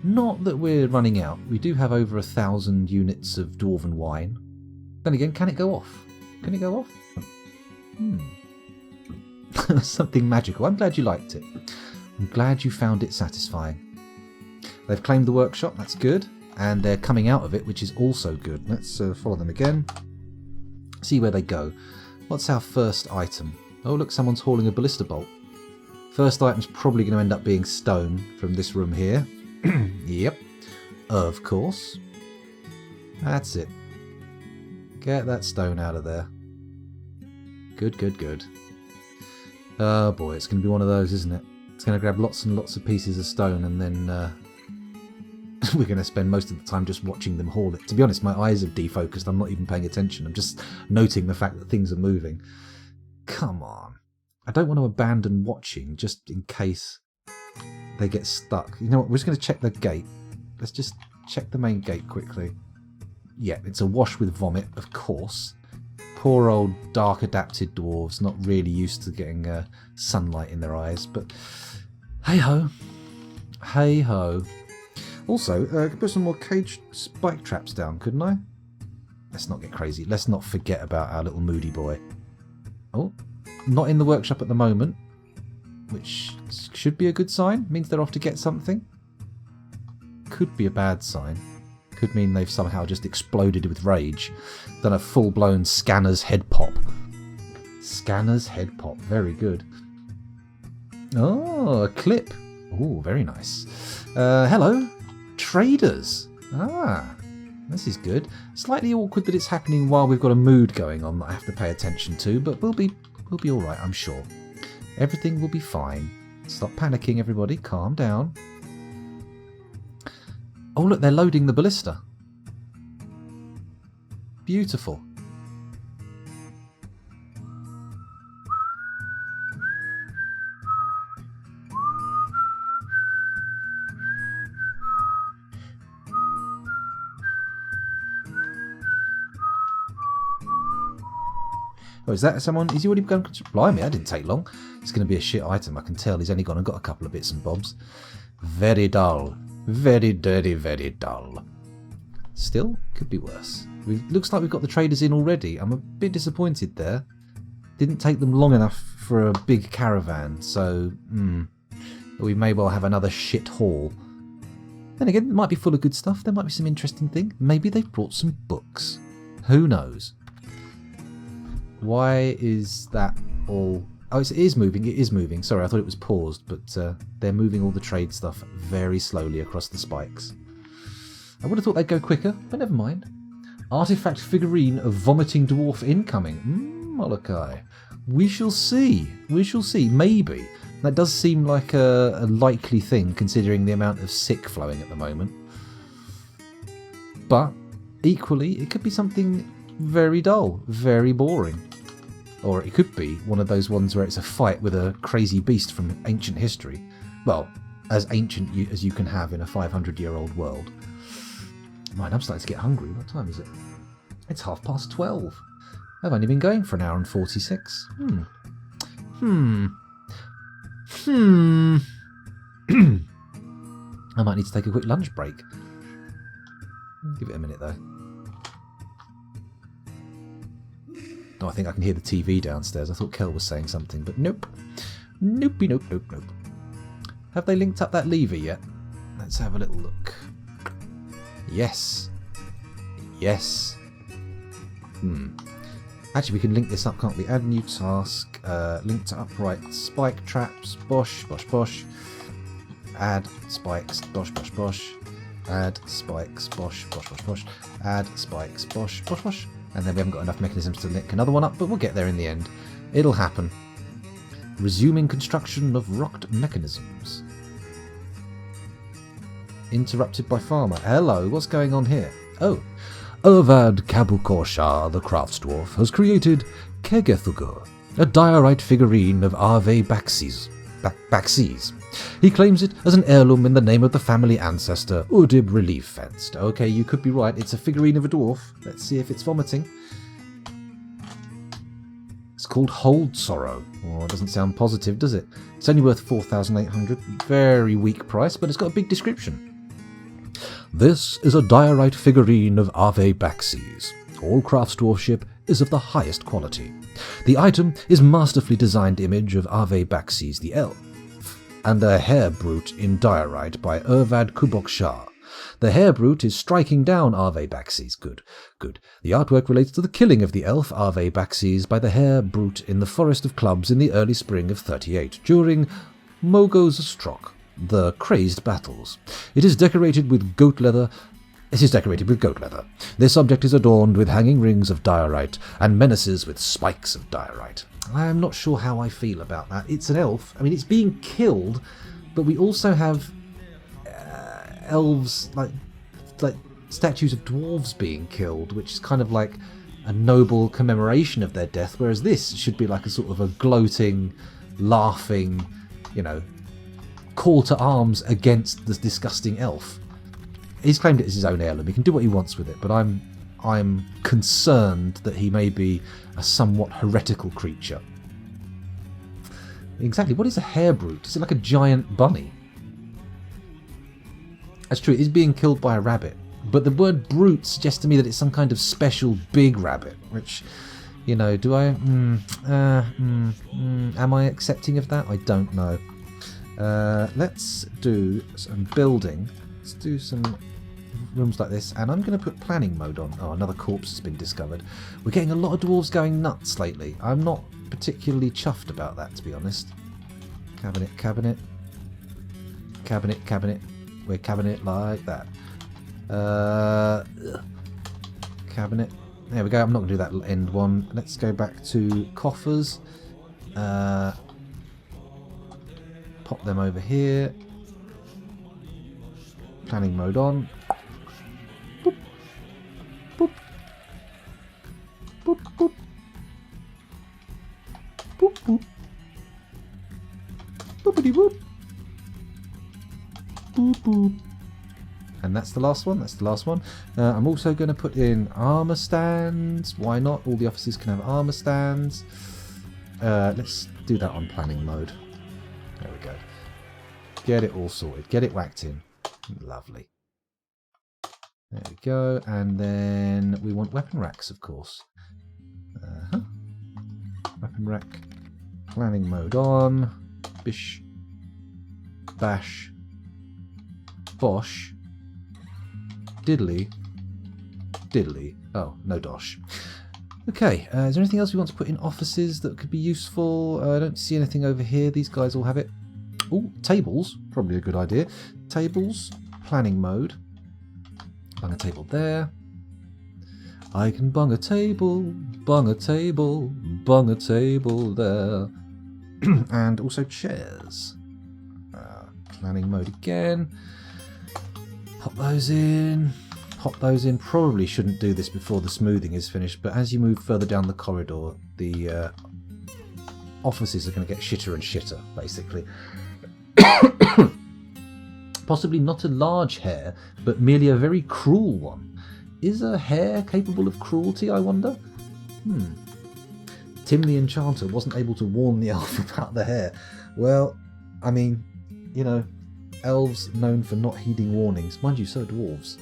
Not that we're running out. We do have over 1,000 units of dwarven wine. Then again, can it go off? Can it go off? Something magical. I'm glad you liked it. I'm glad you found it satisfying. They've claimed the workshop. That's good. And they're coming out of it, which is also good. Let's follow them again. See where they go. What's our first item? Oh, look, someone's hauling a ballista bolt. First item's probably going to end up being stone from this room here. Yep. Of course. That's it. Get that stone out of there. Good, good, good. Oh boy, it's going to be one of those, isn't it? It's going to grab lots and lots of pieces of stone and then we're going to spend most of the time just watching them haul it. To be honest, my eyes have defocused. I'm not even paying attention. I'm just noting the fact that things are moving. Come on. I don't want to abandon watching just in case they get stuck. You know what? We're just going to check the gate. Let's just check the main gate quickly. Yeah, it's awash with vomit, of course. Poor old dark adapted dwarves, not really used to getting sunlight in their eyes, but hey ho. Hey ho. Also, I could put some more cage spike traps down, couldn't I? Let's not get crazy. Let's not forget about our little moody boy. Oh, not in the workshop at the moment, which should be a good sign. Means they're off to get something. Could be a bad sign. Could mean they've somehow just exploded with rage. Done a full-blown scanner's head pop. Scanner's head pop. Very good. Oh, a clip. Oh, very nice. Hello. Traders. Ah, this is good. Slightly awkward that it's happening while we've got a mood going on that I have to pay attention to, but we'll be all right, I'm sure. Everything will be fine. Stop panicking, everybody. Calm down. Oh, look, they're loading the ballista. Beautiful. Oh, is that someone? Is he already going? Blimey, that didn't take long. It's going to be a shit item. I can tell he's only gone and got a couple of bits and bobs. Very dull. Very dirty, very dull. Still, could be worse. Looks like we've got the traders in already. I'm a bit disappointed there. Didn't take them long enough for a big caravan, so we may well have another shit haul. Then again, it might be full of good stuff. There might be some interesting thing. Maybe they've brought some books. Who knows? Why is that all... Oh, it is moving. It is moving. Sorry, I thought it was paused, but they're moving all the trade stuff very slowly across the spikes. I would have thought they'd go quicker, but never mind. Artifact figurine of vomiting dwarf incoming. Molokai. We shall see. We shall see. Maybe. That does seem like a likely thing, considering the amount of sick flowing at the moment. But, equally, it could be something very dull, very boring. Or it could be one of those ones where it's a fight with a crazy beast from ancient history. Well, as ancient as you can have in a 500-year-old world. Man, I'm starting to get hungry. What time is it? It's 12:30. I've only been going for an hour and 46. I might need to take a quick lunch break. Give it a minute, though. No, I think I can hear the TV downstairs. I thought Kel was saying something, but nope. Nope. Have they linked up that lever yet? Let's have a little look. Yes. Actually, we can link this up, can't we? Add new task. Link to upright spike traps. Bosh. Add spikes. Bosh. Add spikes. Bosh. Add spikes. Bosh. And then we haven't got enough mechanisms to link another one up, but we'll get there in the end. It'll happen. Resuming construction of rocked mechanisms. Interrupted by farmer. Hello, what's going on here? Oh. Ervad Kabukorsha, the crafts dwarf, has created Kegethugur, a diorite figurine of Ave Baxis. He claims it as an heirloom in the name of the family ancestor, Udib Relief Fenced. Okay, you could be right, it's a figurine of a dwarf. Let's see if it's vomiting. It's called Hold Sorrow. Oh, it doesn't sound positive, does it? It's only worth 4,800. Very weak price, but it's got a big description. This is a diorite figurine of Ave Baxis. All crafts dwarfship is of the highest quality. The item is masterfully designed image of Ave Baxis the elf, and a hair brute in diorite by Ervad Kubok Shah. The hair brute is striking down Ave Baxis. Good. The artwork relates to the killing of the elf Ave Baxis by the hair brute in the Forest of Clubs in the early spring of 38, during Mogos Strock, the Crazed Battles. It is decorated with goat leather. This object is adorned with hanging rings of diorite and menaces with spikes of diorite. I am not sure how I feel about that. It's an elf. I mean, it's being killed, but we also have elves, like statues of dwarves being killed, which is kind of like a noble commemoration of their death, whereas this should be like a sort of a gloating, laughing, call to arms against this disgusting elf. He's claimed it as his own heirloom. He can do what he wants with it, but I'm concerned that he may be a somewhat heretical creature. Exactly. What is a hair brute? Is it like a giant bunny? That's true. It is being killed by a rabbit, but the word brute suggests to me that it's some kind of special big rabbit, which, do I... am I accepting of that? I don't know. Let's do some building. Let's do some rooms like this, and I'm going to put planning mode on. Oh, another corpse has been discovered. We're getting a lot of dwarves going nuts lately. I'm not particularly chuffed about that, to be honest. Cabinet. We're cabinet like that. Cabinet. There we go. I'm not going to do that end one. Let's go back to coffers. Pop them over here. Planning mode on. Boop. Boop. Boop, boop. Boop, boop. Boopity boop. Boop, boop. And And that's the last one. That's the last one. I'm also going to put in armor stands. Why not? All the offices can have armor stands. Let's do that on planning mode. There we go. Get it all sorted. Get it whacked in. Lovely. There we go. And then we want weapon racks, of course. Weapon rack. Planning mode on. Bish. Bash. Bosh. Diddly. Diddly. Oh, no dosh. Okay, is there anything else we want to put in offices that could be useful? I don't see anything over here. These guys all have it. Oh, tables. Probably a good idea. Tables. Planning mode. Bung a table there. I can bung a table. Bung a table. Bung a table there. And also chairs. Planning mode again. Pop those in. Pop those in. Probably shouldn't do this before the smoothing is finished, but as you move further down the corridor, the offices are going to get shitter and shitter, basically. Possibly not a large hare, but merely a very cruel one. Is a hare capable of cruelty, I wonder? Tim the Enchanter wasn't able to warn the elf about the hare. Well, I mean, you know, elves known for not heeding warnings. Mind you, so are dwarves.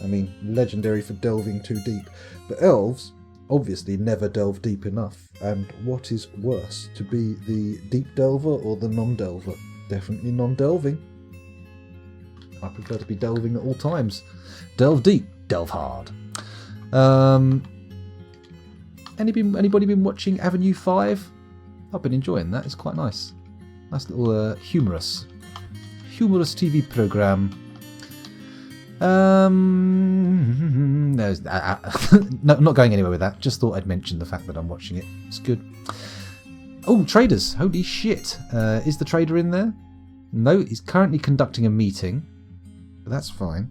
I mean, legendary for delving too deep. But elves obviously never delve deep enough. And what is worse, to be the deep delver or the non-delver? Definitely non-delving. I prefer to be delving at all times. Delve deep, delve hard. Anybody been watching Avenue 5? I've been enjoying that. It's quite nice. Nice little humorous TV program. No, I'm not going anywhere with that. Just thought I'd mention the fact that I'm watching it. It's good. Oh, traders! Holy shit! Is the trader in there? No, he's currently conducting a meeting. But that's fine.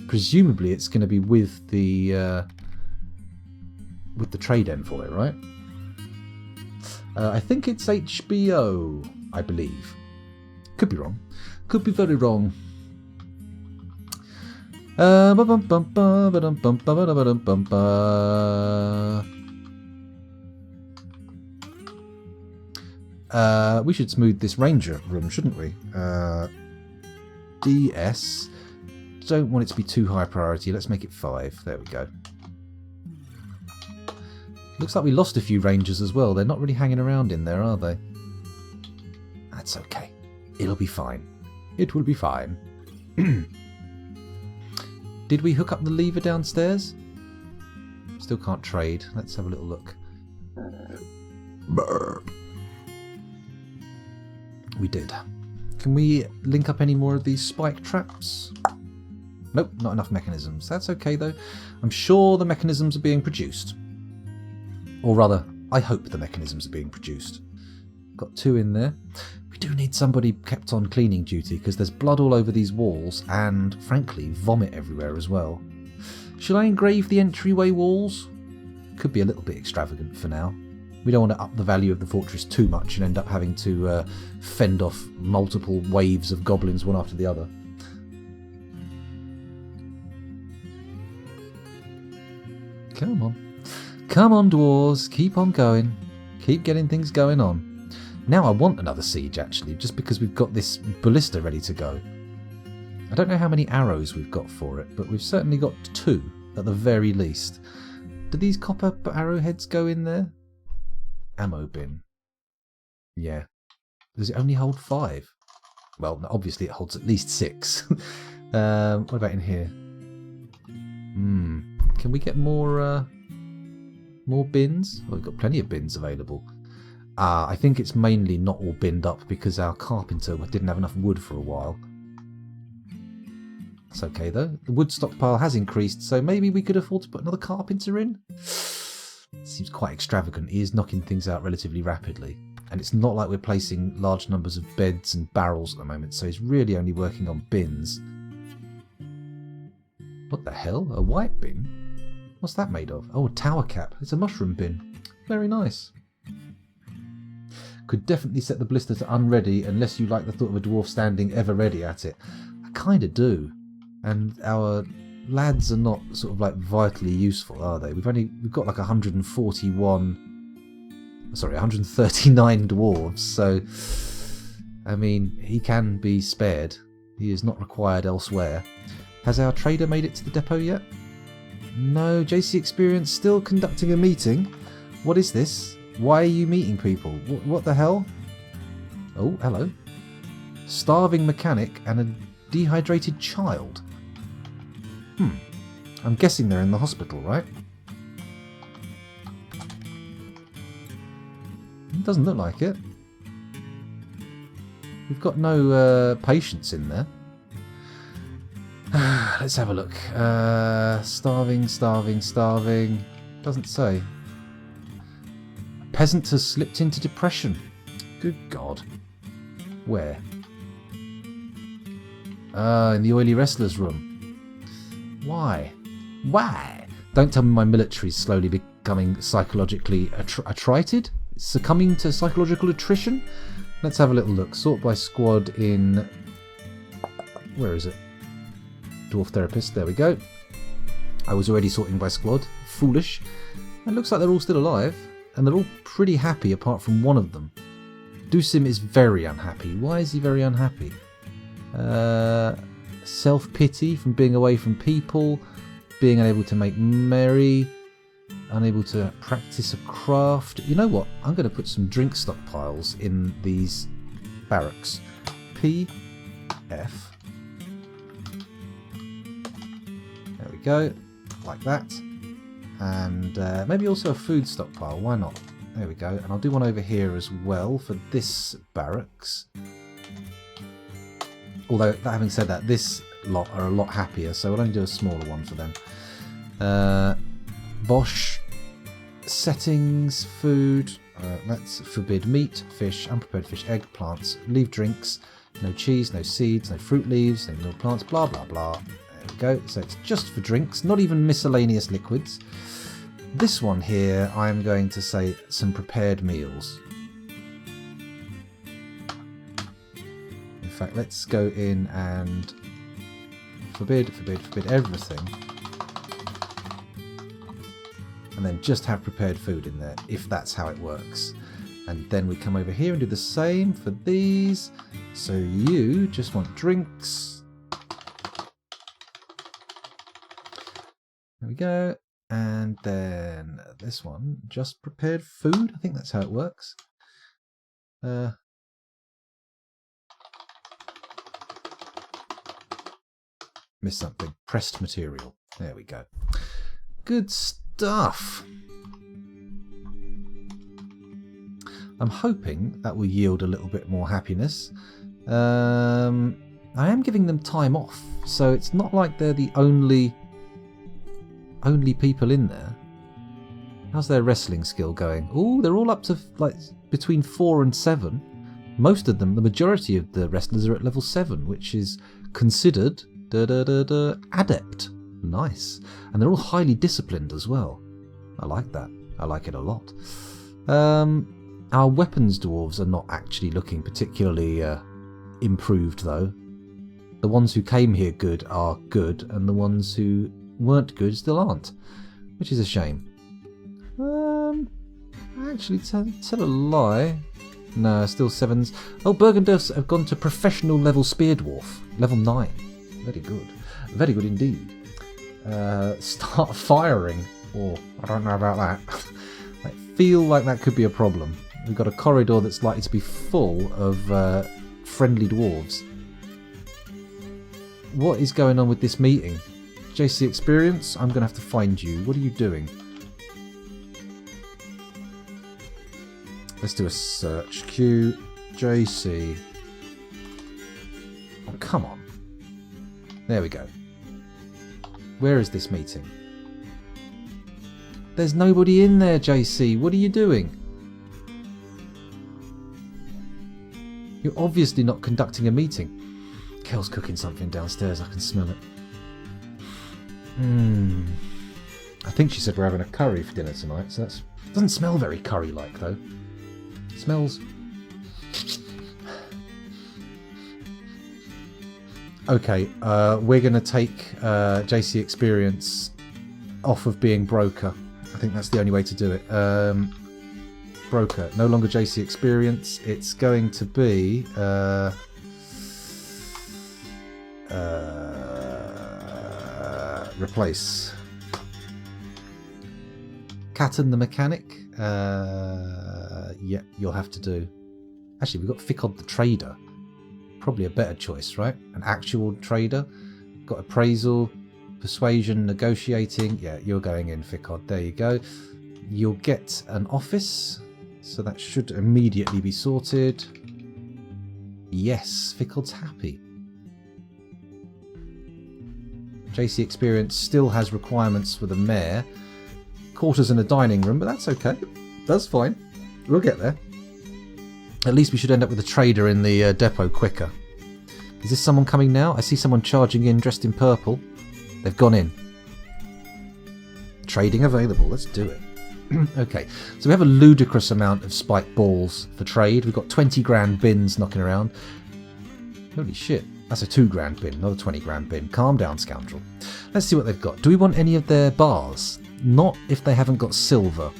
Presumably, it's going to be with the trade envoy, right? I think it's HBO, I believe. Could be wrong. Could be very wrong. We should smooth this ranger room, shouldn't we? DS. Don't want it to be too high priority. Let's make it 5. There we go. Looks like we lost a few rangers as well. They're not really hanging around in there, are they? That's okay. It'll be fine. It will be fine. Did we hook up the lever downstairs? Still can't trade. Let's have a little look. We did. Can we link up any more of these spike traps? Nope, not enough mechanisms. That's okay though. I'm sure the mechanisms are being produced. Or rather, I hope the mechanisms are being produced. Got 2 in there. We do need somebody kept on cleaning duty because there's blood all over these walls and, frankly, vomit everywhere as well. Should I engrave the entryway walls? Could be a little bit extravagant for now. We don't want to up the value of the fortress too much and end up having to fend off multiple waves of goblins one after the other. Come on. Come on, dwarves. Keep on going. Keep getting things going on. Now I want another siege, actually, just because we've got this ballista ready to go. I don't know how many arrows we've got for it, but we've certainly got 2, at the very least. Do these copper arrowheads go in there? Ammo bin. Yeah. Does it only hold 5? Well, obviously it holds at least 6. What about in here? Can we get more bins? Well, we've got plenty of bins available. I think it's mainly not all binned up because our carpenter didn't have enough wood for a while. It's okay though. The wood stockpile has increased, so maybe we could afford to put another carpenter in? Seems quite extravagant. He is knocking things out relatively rapidly. And it's not like we're placing large numbers of beds and barrels at the moment, so he's really only working on bins. What the hell? A white bin? What's that made of? Oh, a tower cap. It's a mushroom bin. Very nice. Could definitely set the blister to unready unless you like the thought of a dwarf standing ever ready at it. I kind of do. And our lads are not sort of like vitally useful, are they? We've got like 139 dwarves, so I mean, he can be spared. He is not required elsewhere. Has our trader made it to the depot yet? No. JC Experience still conducting a meeting? What is this? Why are you meeting people? What the hell? Oh, hello. Starving mechanic and a dehydrated child. I'm guessing they're in the hospital, right? It doesn't look like it. We've got no patients in there. Let's have a look. Starving. Doesn't say. A peasant has slipped into depression. Good God. Where? In the oily wrestler's room. Why? Don't tell me my military's slowly becoming psychologically attrited? Succumbing to psychological attrition? Let's have a little look. Sort by squad in... Where is it? Dwarf therapist. There we go. I was already sorting by squad. Foolish. It looks like they're all still alive. And they're all pretty happy apart from one of them. Dusim is very unhappy. Why is he very unhappy? Self-pity from being away from people. Being unable to make merry. Unable to practice a craft. You know what? I'm going to put some drink stockpiles in these barracks. P, F. There we go. Like that. And maybe also a food stockpile. Why not? There we go. And I'll do one over here as well for this barracks. Although, having said that, this lot are a lot happier, so we'll only do a smaller one for them. Bosch. Settings, food. Let's forbid meat, fish, unprepared fish, egg, plants. Leave drinks. No cheese, no seeds, no fruit leaves, no milk plants, blah blah blah. There we go. So it's just for drinks, not even miscellaneous liquids. This one here, I'm going to say some prepared meals. In fact, let's go in and forbid everything. And then just have prepared food in there, if that's how it works. And then we come over here and do the same for these. So you just want drinks. There we go. And then this one, just prepared food. I think that's how it works. Missed something. Pressed material. There we go. Good stuff. I'm hoping that will yield a little bit more happiness. I am giving them time off, so it's not like they're the only people in there. How's their wrestling skill going? Oh, they're all up to like between 4 and 7. Most of them, the majority of the wrestlers are at level 7, which is considered adept. Nice. And they're all highly disciplined as well. I like that. I like it a lot. Our weapons dwarves are not actually looking particularly improved though. The ones who came here good are good, and the ones who weren't good still aren't, which is a shame. Actually, tell a lie. No, still 7s. Oh, Burgunders have gone to professional level spear dwarf, level 9. Very good. Very good indeed. Start firing. Oh, I don't know about that. I feel like that could be a problem. We've got a corridor that's likely to be full of friendly dwarves. What is going on with this meeting? JC Experience, I'm going to have to find you. What are you doing? Let's do a search. Q, JC. Oh, come on. There we go. Where is this meeting? There's nobody in there, JC. What are you doing? You're obviously not conducting a meeting. Kel's cooking something downstairs. I can smell it. I think she said we're having a curry for dinner tonight, so that doesn't smell very curry-like, though. It smells Okay, we're going to take JC Experience off of being broker. I think that's the only way to do it. Broker, no longer JC Experience. It's going to be replace Catton the Mechanic. Yeah, you'll have to do. Actually, we've got Ficod the Trader. Probably a better choice, right? An actual trader. Got appraisal, persuasion, negotiating. Yeah, you're going in, Ficod. There you go. You'll get an office, so that should immediately be sorted. Yes, Ficod's happy. JC Experience still has requirements for the mayor. Quarters and a dining room, but that's okay. That's fine. We'll get there. At least we should end up with a trader in the depot quicker. Is this someone coming now? I see someone charging in dressed in purple. They've gone in. Trading available. Let's do it. Okay, so we have a ludicrous amount of spiked balls for trade. We've got 20 grand bins knocking around. Holy shit. That's a 2 grand bin, not a 20 grand bin. Calm down, scoundrel. Let's see what they've got. Do we want any of their bars? Not if they haven't got silver,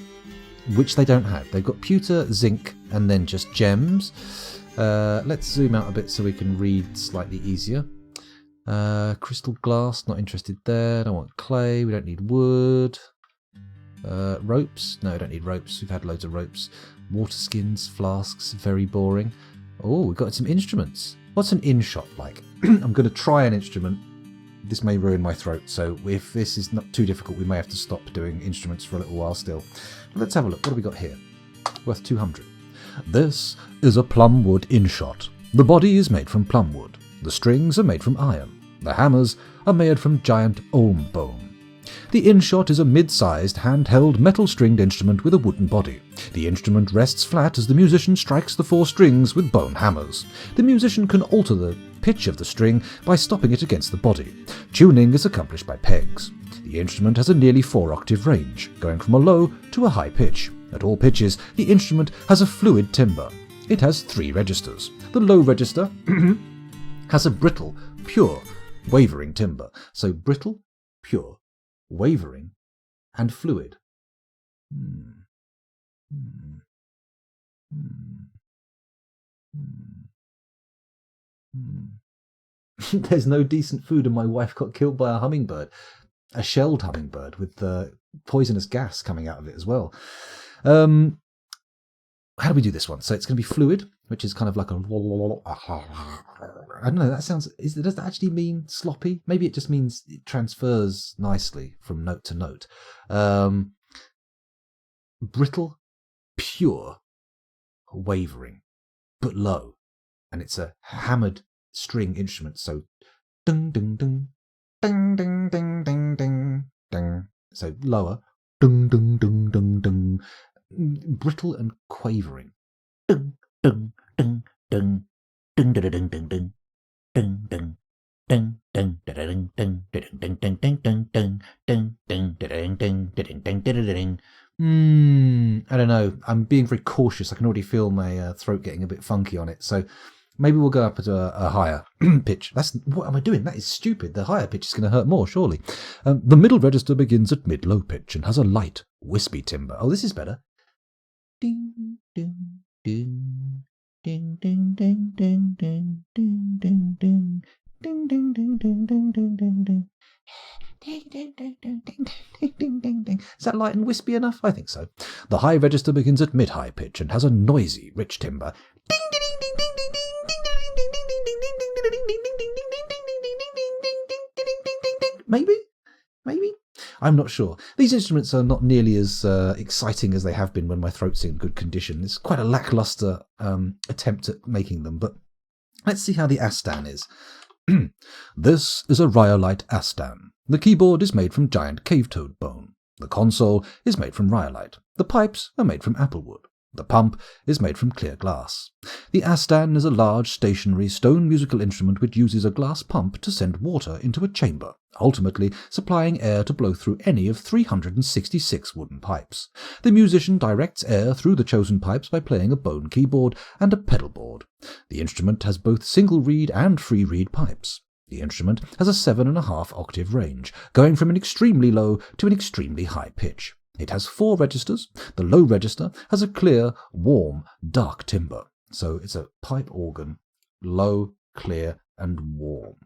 which they don't have. They've got pewter, zinc, and then just gems. Let's zoom out a bit so we can read slightly easier. Crystal glass, not interested there. Don't want clay, we don't need wood. Ropes, no, we don't need ropes. We've had loads of ropes. Water skins, flasks, very boring. Oh, we've got some instruments. What's an in-shot like? I'm going to try an instrument. This may ruin my throat, so if this is not too difficult, we may have to stop doing instruments for a little while still. But let's have a look. What have we got here? Worth 200. This is a plumwood in-shot. The body is made from plumwood. The strings are made from iron. The hammers are made from giant olm bone. The in-shot is a mid-sized, handheld, metal-stringed instrument with a wooden body. The instrument rests flat as the musician strikes the 4 strings with bone hammers. The musician can alter the pitch of the string by stopping it against the body. Tuning is accomplished by pegs. The instrument has a nearly 4-octave range, going from a low to a high pitch. At all pitches, the instrument has a fluid timbre. It has 3 registers. The low register has a brittle, pure, wavering timbre. So brittle, pure, wavering, and fluid. There's no decent food and my wife got killed by a hummingbird. A shelled hummingbird with poisonous gas coming out of it as well. How do we do this one? So it's going to be fluid, which is kind of like a... I don't know, that sounds... does that actually mean sloppy? Maybe it just means it transfers nicely from note to note. Brittle, pure, wavering, but low. And it's a hammered string instrument, so... Ding, ding, ding. Ding, ding, ding, ding, ding, ding. So lower. Ding, ding, ding, ding, ding. Brittle and quavering. Ding, ding, ding, ding. Ding, ding, ding, ding, ding. Ding, ding. Ding, ding, ding, ding, ding, ding, ding, ding, ding, ding, ding, ding, ding, ding, ding, ding, ding, ding. I don't know. I'm being very cautious. I can already feel my throat getting a bit funky on it. So maybe we'll go up at a higher pitch. What am I doing? That is stupid. The higher pitch is going to hurt more, surely. The middle register begins at mid-low pitch and has a light, wispy timbre. Oh, this is better. Ding, ding, ding. Ding, ding, ding, ding, ding, ding, ding, ding. Ding, ding, ding, ding, ding, ding, ding, ding. Ding, ding, ding, ding, ding, ding, ding, ding, ding. Is that light and wispy enough? I think so. The high register begins at mid-high pitch and has a noisy, rich timbre. Ding, ding, ding, ding, ding, ding, ding, ding, ding, ding, ding, ding, ding, ding, ding, ding, ding, ding, ding, ding. Maybe? I'm not sure. These instruments are not nearly as exciting as they have been when my throat's in good condition. It's quite a lackluster attempt at making them, but let's see how the Astan is. This is a rhyolite Astan. The keyboard is made from giant cave-toad bone. The console is made from rhyolite. The pipes are made from applewood. The pump is made from clear glass. The Astan is a large stationary stone musical instrument which uses a glass pump to send water into a chamber, ultimately supplying air to blow through any of 366 wooden pipes. The musician directs air through the chosen pipes by playing a bone keyboard and a pedal board. The instrument has both single reed and free reed pipes. The instrument has a 7.5 octave range, going from an extremely low to an extremely high pitch. It has 4 registers. The low register has a clear, warm, dark timbre. So it's a pipe organ, low, clear, and warm.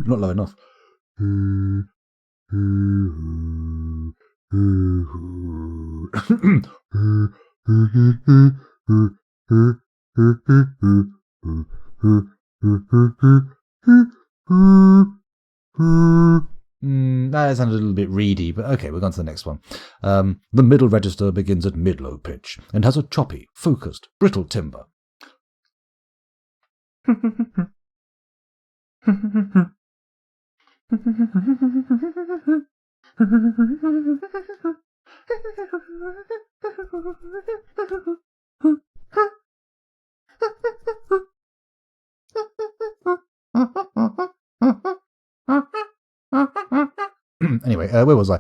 Not low enough. That sounded a little bit reedy, but okay, we're on to the next one. The middle register begins at mid-low pitch and has a choppy, focused, brittle timbre. Anyway, where was I?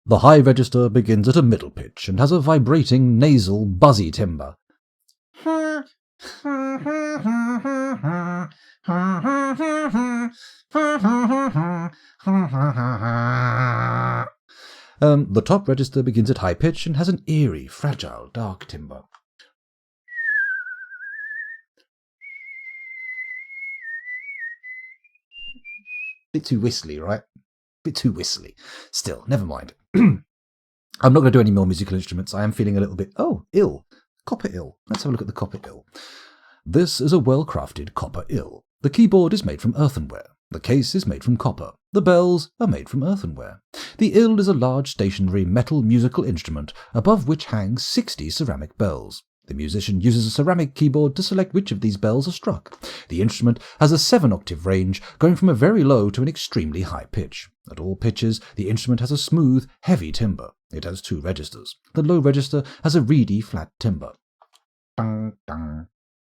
The high register begins at a middle pitch and has a vibrating, nasal, buzzy timbre. The top register begins at high pitch and has an eerie, fragile, dark timbre. Bit too whistly, right? Bit too whistly. Still, never mind. I'm not going to do any more musical instruments. I am feeling a little bit, ill. Copper ill. Let's have a look at the copper ill. This is a well-crafted copper ill. The keyboard is made from earthenware. The case is made from copper. The bells are made from earthenware. The ill is a large stationary metal musical instrument above which hang 60 ceramic bells. The musician uses a ceramic keyboard to select which of these bells are struck. The instrument has a 7-octave range, going from a very low to an extremely high pitch. At all pitches, the instrument has a smooth, heavy timbre. It has 2 registers. The low register has a reedy, flat timbre. Dong, dong,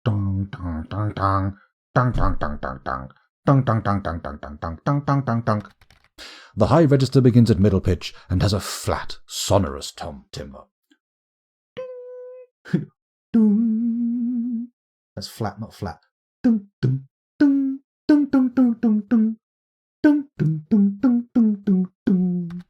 dong, dong, dong, dong, dong, dong, dong, dong, dong. Dong, dong, dong, dong, dong, dong, dong, dong, dong, dong, dong. The high register begins at middle pitch and has a flat, sonorous tom timbre. Ding. That's flat, not flat. Ding, ding, ding, ding, ding, ding, ding, ding. Ding, ding, ding, ding, ding, ding, ding.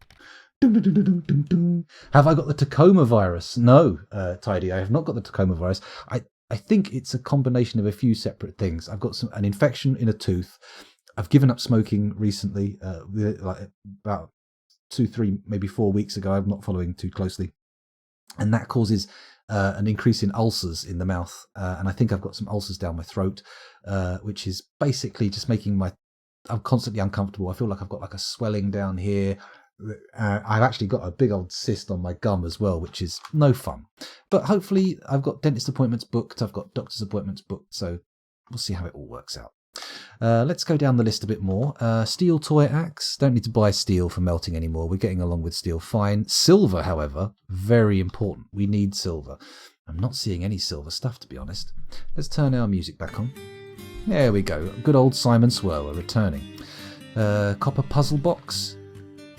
Ding, ding, ding, ding, ding, ding. Have I got the Tacoma virus? No, Tidy, I have not got the Tacoma virus. I think it's a combination of a few separate things. I've got an infection in a tooth. I've given up smoking recently, like about 2, 3, maybe 4 weeks ago. I'm not following too closely. And that causes an increase in ulcers in the mouth. And I think I've got some ulcers down my throat, which is basically just making I'm constantly uncomfortable. I feel like I've got like a swelling down here. I've actually got a big old cyst on my gum as well, which is no fun. But hopefully I've got dentist appointments booked. I've got doctor's appointments booked. So we'll see how it all works out. Let's go down the list a bit more. Steel toy axe. Don't need to buy steel for melting anymore. We're getting along with steel fine. Silver, however, very important. We need silver. I'm not seeing any silver stuff, to be honest. Let's turn our music back on. There we go. Good old Simon Swirler returning. Copper puzzle box.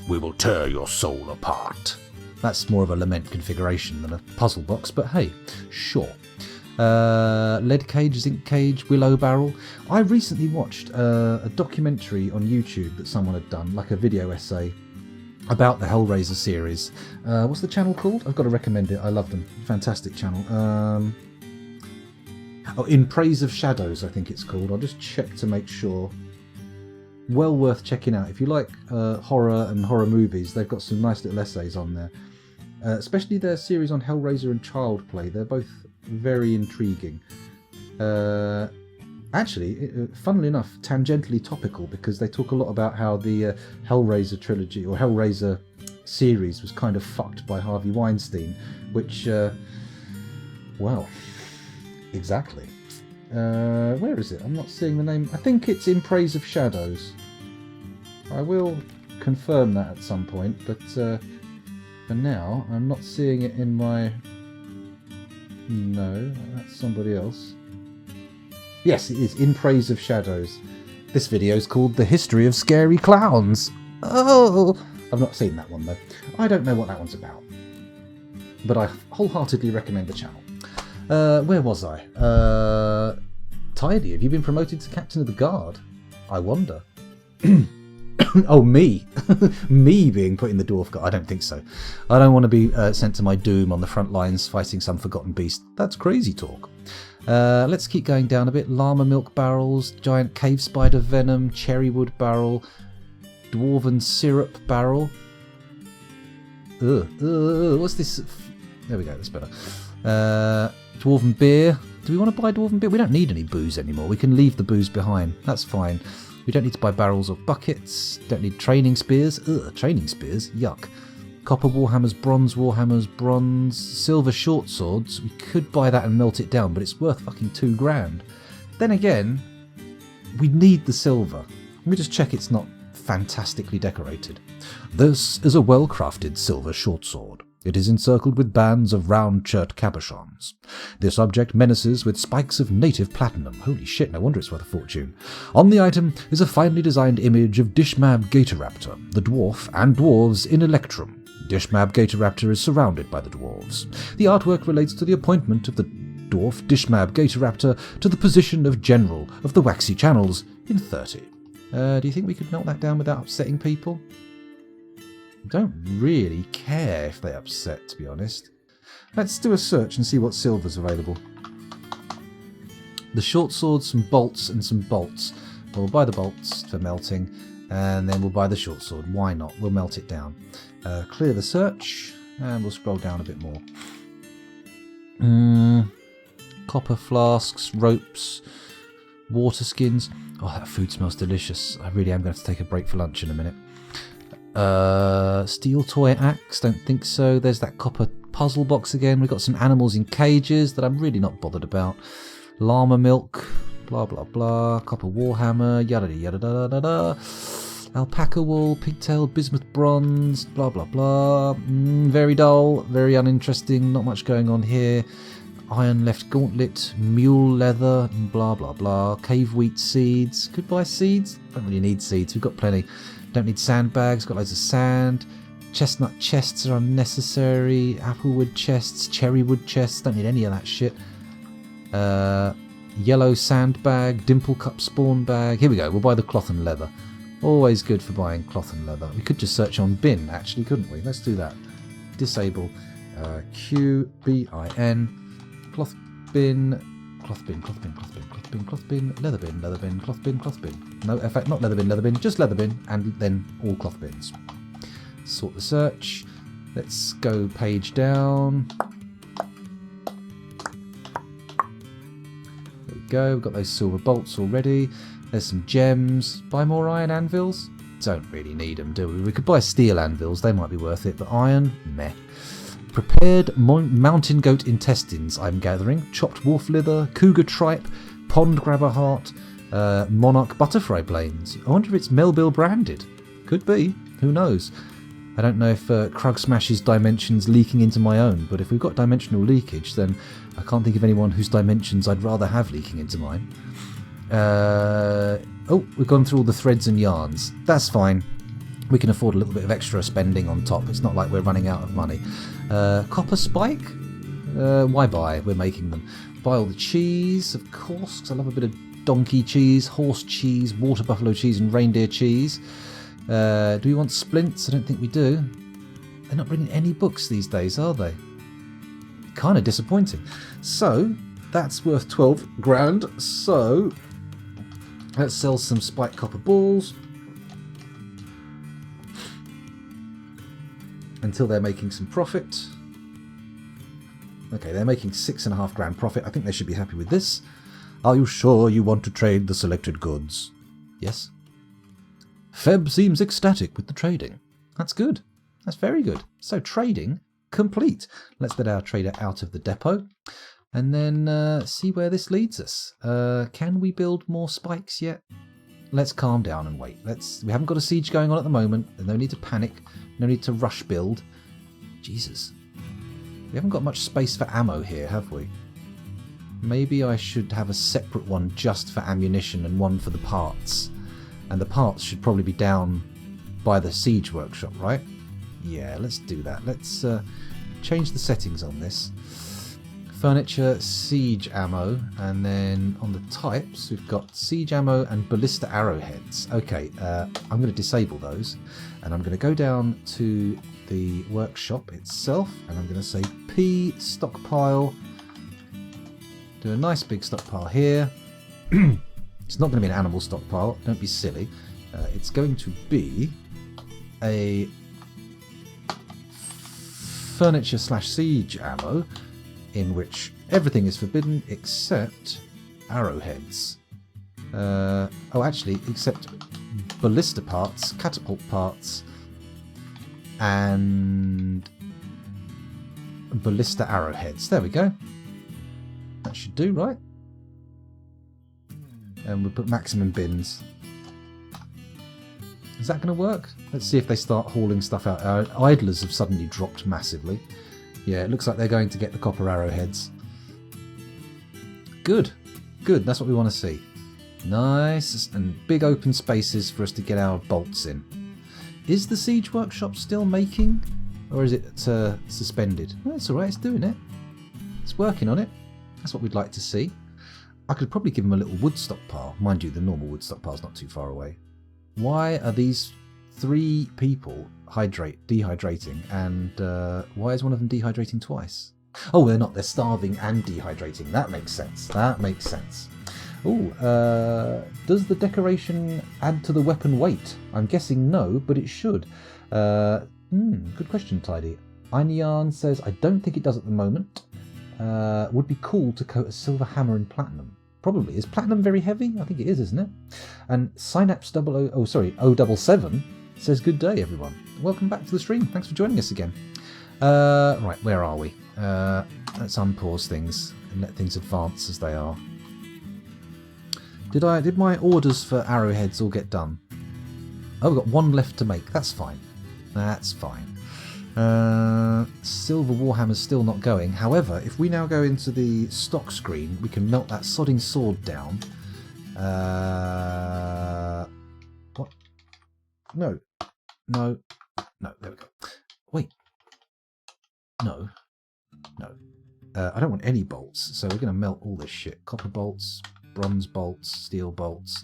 We will tear your soul apart. That's more of a lament configuration than a puzzle box, but hey, sure. Lead cage, zinc cage, willow barrel. I recently watched a documentary on YouTube that someone had done, like a video essay about the Hellraiser series. What's the channel called? I've got to recommend it. I love them. Fantastic channel. In Praise of Shadows, I think it's called. I'll just check to make sure. Well worth checking out. If you like horror and horror movies, they've got some nice little essays on there. Especially their series on Hellraiser and Child Play. They're both very intriguing. Actually, funnily enough, tangentially topical, because they talk a lot about how the Hellraiser trilogy or Hellraiser series was kind of fucked by Harvey Weinstein, which, well, exactly. Where is it? I'm not seeing the name. I think it's In Praise of Shadows. I will confirm that at some point, but for now, I'm not seeing it in my... No, that's somebody else. Yes, it is In Praise of Shadows. This video is called The History of Scary Clowns. Oh, I've not seen that one though. I don't know what that one's about. But I wholeheartedly recommend the channel. Where was I? Tidy, have you been promoted to Captain of the Guard? I wonder. Oh, me. Me being put in the Dwarf Guard. I don't think so. I don't want to be sent to my doom on the front lines fighting some forgotten beast. That's crazy talk. Let's keep going down a bit. Llama milk barrels, giant cave spider venom, cherrywood barrel, dwarven syrup barrel. What's this? There we go, that's better. Dwarven beer. Do we want to buy dwarven beer? We don't need any booze anymore. We can leave the booze behind. That's fine. We don't need to buy barrels or buckets. Don't need training spears. Ugh, training spears. Yuck. Copper warhammers, bronze, silver short swords. We could buy that and melt it down, but it's worth fucking $2,000. Then again, we need the silver. Let me just check it's not fantastically decorated. This is a well-crafted silver short sword. It is encircled with bands of round chert cabochons. This object menaces with spikes of native platinum. Holy shit, no wonder it's worth a fortune. On the item is a finely designed image of Dishmab Gatoraptor, the dwarf and dwarves in Electrum. Dishmab Gatoraptor is surrounded by the dwarves. The artwork relates to the appointment of the dwarf Dishmab Gatoraptor to the position of General of the Waxy Channels in 30. Do you think we could melt that down without upsetting people? I don't really care if they upset, to be honest. Let's do a search and see what silver's available. The short sword, some bolts and some bolts. We'll buy the bolts for melting, and then we'll buy the short sword. Why not? We'll melt it down. Clear the search, and we'll scroll down a bit more. Copper flasks, ropes, water skins. Oh, that food smells delicious. I really am going to have to take a break for lunch in a minute. Steel toy axe, don't think so. There's that copper puzzle box again. We've got some animals in cages that I'm really not bothered about. Llama milk, blah blah blah. Copper warhammer, yada yada da da da. Alpaca wool, pigtail, bismuth bronze, blah blah blah. Very dull, very uninteresting, not much going on here. Iron left gauntlet, mule leather, blah blah blah. Cave wheat seeds. Could buy seeds. Don't really need seeds, we've got plenty. Don't need sandbags, got loads of sand. Chestnut chests are unnecessary. Applewood chests, cherrywood chests, don't need any of that shit. Yellow sandbag, dimple cup spawn bag. Here we go, we'll buy the cloth and leather. Always good for buying cloth and leather. We could just search on bin, actually, couldn't we? Let's do that. Disable QBIN. Cloth bin, cloth bin, cloth bin, cloth bin, cloth bin, cloth bin, leather bin, leather bin, cloth bin, cloth bin. No, in fact, not leather bin, just leather bin, and then all cloth bins. Sort the search. Let's go page down. There we go, we've got those silver bolts already. There's some gems. Buy more iron anvils? Don't really need them, do we? We could buy steel anvils, they might be worth it, but iron, meh. Prepared mountain goat intestines, I'm gathering. Chopped wolf liver, cougar tripe, pond grabber heart, monarch butterfly planes. I wonder if it's Melville branded. Could be. Who knows? I don't know if Krug Smash's dimensions leaking into my own, but if we've got dimensional leakage, then I can't think of anyone whose dimensions I'd rather have leaking into mine. Oh, we've gone through all the threads and yarns. That's fine. We can afford a little bit of extra spending on top. It's not like we're running out of money. Copper spike? Why buy? We're making them. Buy all the cheese, of course, because I love a bit of donkey cheese, horse cheese, water buffalo cheese, and reindeer cheese. Do we want splints? I don't think we do. They're not bringing any books these days, are they? Kind of disappointing. So, that's worth 12 grand. So, let's sell some spiked copper balls. Until they're making some profit. Okay, they're making 6.5 grand profit. I think they should be happy with this. Are you sure you want to trade the selected goods? Yes. Feb seems ecstatic with the trading. That's good. That's very good. So trading complete. Let's let our trader out of the depot and then see where this leads us. Can we build more spikes yet? Let's calm down and wait. We haven't got a siege going on at the moment. There's no need to panic. No need to rush build. Jesus. We haven't got much space for ammo here, have we? Maybe I should have a separate one just for ammunition and one for the parts. And the parts should probably be down by the siege workshop, right? Yeah, let's do that. Let's change the settings on this. Furniture, siege ammo, and then on the types we've got siege ammo and ballista arrowheads. Okay, I'm going to disable those, and I'm going to go down to the workshop itself, and I'm going to say P stockpile. Do a nice big stockpile here. It's not going to be an animal stockpile, don't be silly. It's going to be a furniture / siege ammo, in which everything is forbidden except arrowheads. Except ballista parts, catapult parts, and ballista arrowheads. There we go. That should do, right? And we'll put maximum bins. Is that going to work? Let's see if they start hauling stuff out. Our idlers have suddenly dropped massively. Yeah, it looks like they're going to get the copper arrowheads. Good. Good, that's what we want to see. Nice, and big open spaces for us to get our bolts in. Is the siege workshop still making? Or is it suspended? Well, it's alright, it's doing it. It's working on it. That's what we'd like to see. I could probably give them a little wood stockpile. Mind you, the normal wood stockpile's not too far away. Why are these 3 people dehydrating, and why is one of them dehydrating twice? Oh, they're not. They're starving and dehydrating. That makes sense. That makes sense. Oh, does the decoration add to the weapon weight? I'm guessing no, but it should. Good question, Tidy. Einyan says, I don't think it does at the moment. Would be cool to coat a silver hammer in platinum. Probably. Is platinum very heavy? I think it is, isn't it? And Synapse 077 says, good day, everyone. Welcome back to the stream. Thanks for joining us again. Right, where are we? Let's unpause things and let things advance as they are. Did my orders for arrowheads all get done? Oh, we've got 1 left to make. That's fine. That's fine. Silver Warhammer's still not going. However, if we now go into the stock screen, we can melt that sodding sword down. What? No. No. No. There we go. Wait. No. No. I don't want any bolts, so we're going to melt all this shit. Copper bolts, bronze bolts, steel bolts,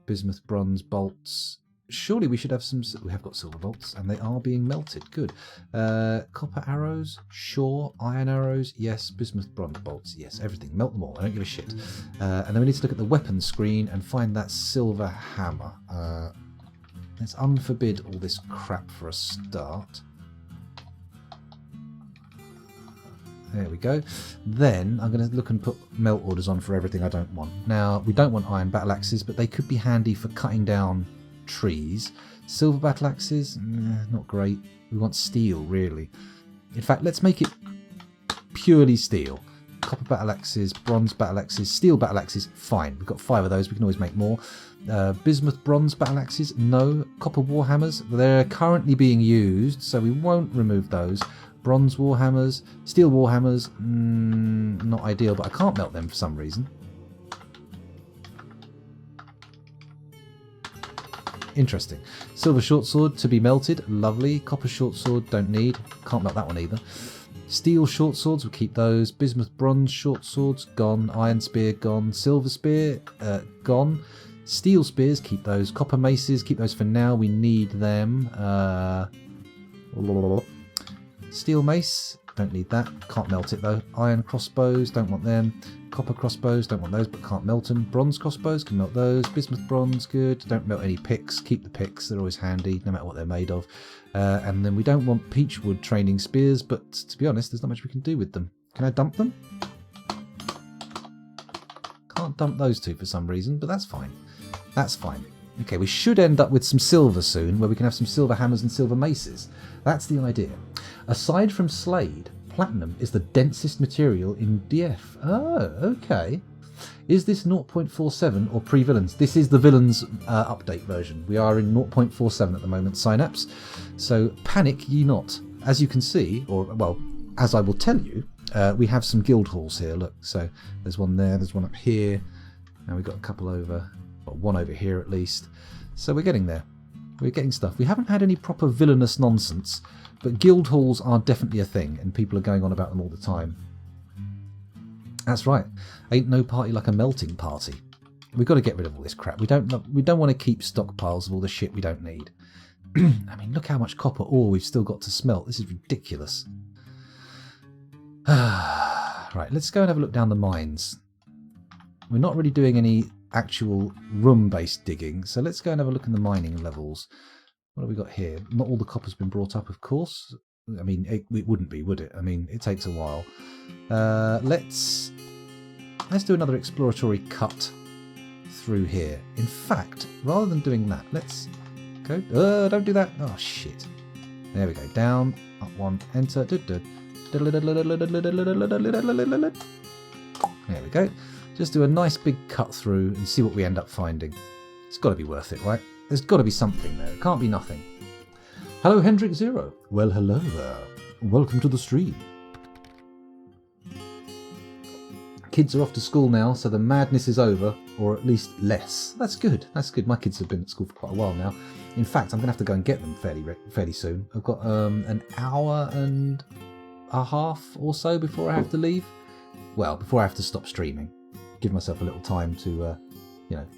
bismuth bronze bolts. Surely we should have some... We have got silver bolts, and they are being melted. Good. Copper arrows? Sure. Iron arrows? Yes. Bismuth bronze bolts? Yes. Everything. Melt them all. I don't give a shit. And then we need to look at the weapons screen and find that silver hammer. Let's unforbid all this crap for a start. There we go. Then I'm going to look and put melt orders on for everything I don't want. Now, we don't want iron battle axes, but they could be handy for cutting down trees. Silver battle axes, not great. We want steel, really. In fact, let's make it purely steel. Copper battle axes, bronze battle axes, steel battle axes, fine. We've got 5 of those, we can always make more. Bismuth bronze battle axes, no. Copper warhammers, they're currently being used, so we won't remove those. Bronze warhammers, steel warhammers, not ideal, but I can't melt them for some reason. Interesting. Silver short sword to be melted, lovely. Copper short sword, don't need. Can't melt that one either. Steel short swords, we'll keep those. Bismuth bronze short swords, gone. Iron spear, gone. Silver spear, gone. Steel spears, keep those. Copper maces, keep those for now. We need them. Steel mace, don't need that. Can't melt it though. Iron crossbows, don't want them. Copper crossbows, don't want those but can't melt them. Bronze crossbows, can melt those. Bismuth bronze, good. Don't melt any picks. Keep the picks, they're always handy no matter what they're made of. And then we don't want peachwood training spears, but to be honest, there's not much we can do with them. Can I dump them? Can't dump those 2 for some reason, but that's fine. That's fine. Okay, we should end up with some silver soon, where we can have some silver hammers and silver maces. That's the idea. Aside from Slade, platinum is the densest material in DF. Oh, okay. Is this 0.47 or pre-villains? This is the villains update version. We are in 0.47 at the moment, Synapse. So panic ye not. As you can see, or well, as I will tell you, we have some guild halls here. Look, so there's one there, there's one up here, and we've got a couple over, well, one over here at least. So we're getting there. We're getting stuff. We haven't had any proper villainous nonsense, but guild halls are definitely a thing, and people are going on about them all the time. That's right. Ain't no party like a melting party. We've got to get rid of all this crap. We don't want to keep stockpiles of all the shit we don't need. I mean, look how much copper ore we've still got to smelt. This is ridiculous. Right, let's go and have a look down the mines. We're not really doing any actual room-based digging, so let's go and have a look in the mining levels. What have we got here? Not all the copper's been brought up, of course. I mean, it wouldn't be, would it? I mean, it takes a while. Let's do another exploratory cut through here. In fact, rather than doing that, let's go. Don't do that. Oh shit! There we go. Down, up one, enter. There we go. Just do a nice big cut through and see what we end up finding. It's got to be worth it, right? There's got to be something there. It can't be nothing. Hello, Hendrik Zero. Well, hello there. Welcome to the stream. Kids are off to school now, so the madness is over, or at least less. That's good. That's good. My kids have been at school for quite a while now. In fact, I'm going to have to go and get them fairly soon. I've got an hour and a half or so before I have to leave. Well, before I have to stop streaming. Give myself a little time to,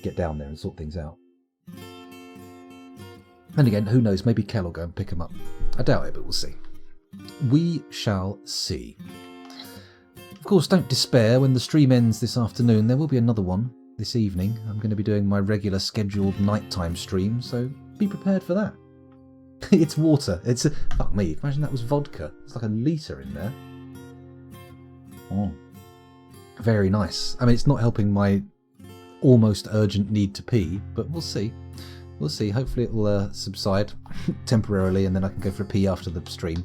get down there and sort things out. And again, who knows? Maybe Kel will go and pick them up. I doubt it, but we'll see. We shall see. Of course, don't despair when the stream ends this afternoon. There will be another one this evening. I'm going to be doing my regular scheduled nighttime stream, so be prepared for that. It's water. Fuck me. Imagine that was vodka. It's like a litre in there. Oh. Very nice. I mean, it's not helping my almost urgent need to pee, but we'll see. We'll see. Hopefully it will subside temporarily, and then I can go for a pee after the stream.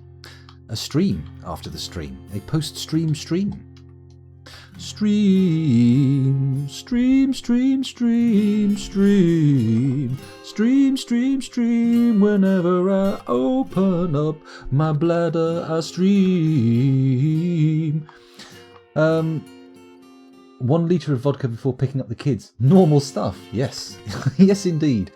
A stream after the stream. A post-stream stream. Stream, stream, stream, stream, stream, stream, stream, stream. Whenever I open up my bladder, I stream. 1 litre of vodka before picking up the kids. Normal stuff, yes. Yes, indeed.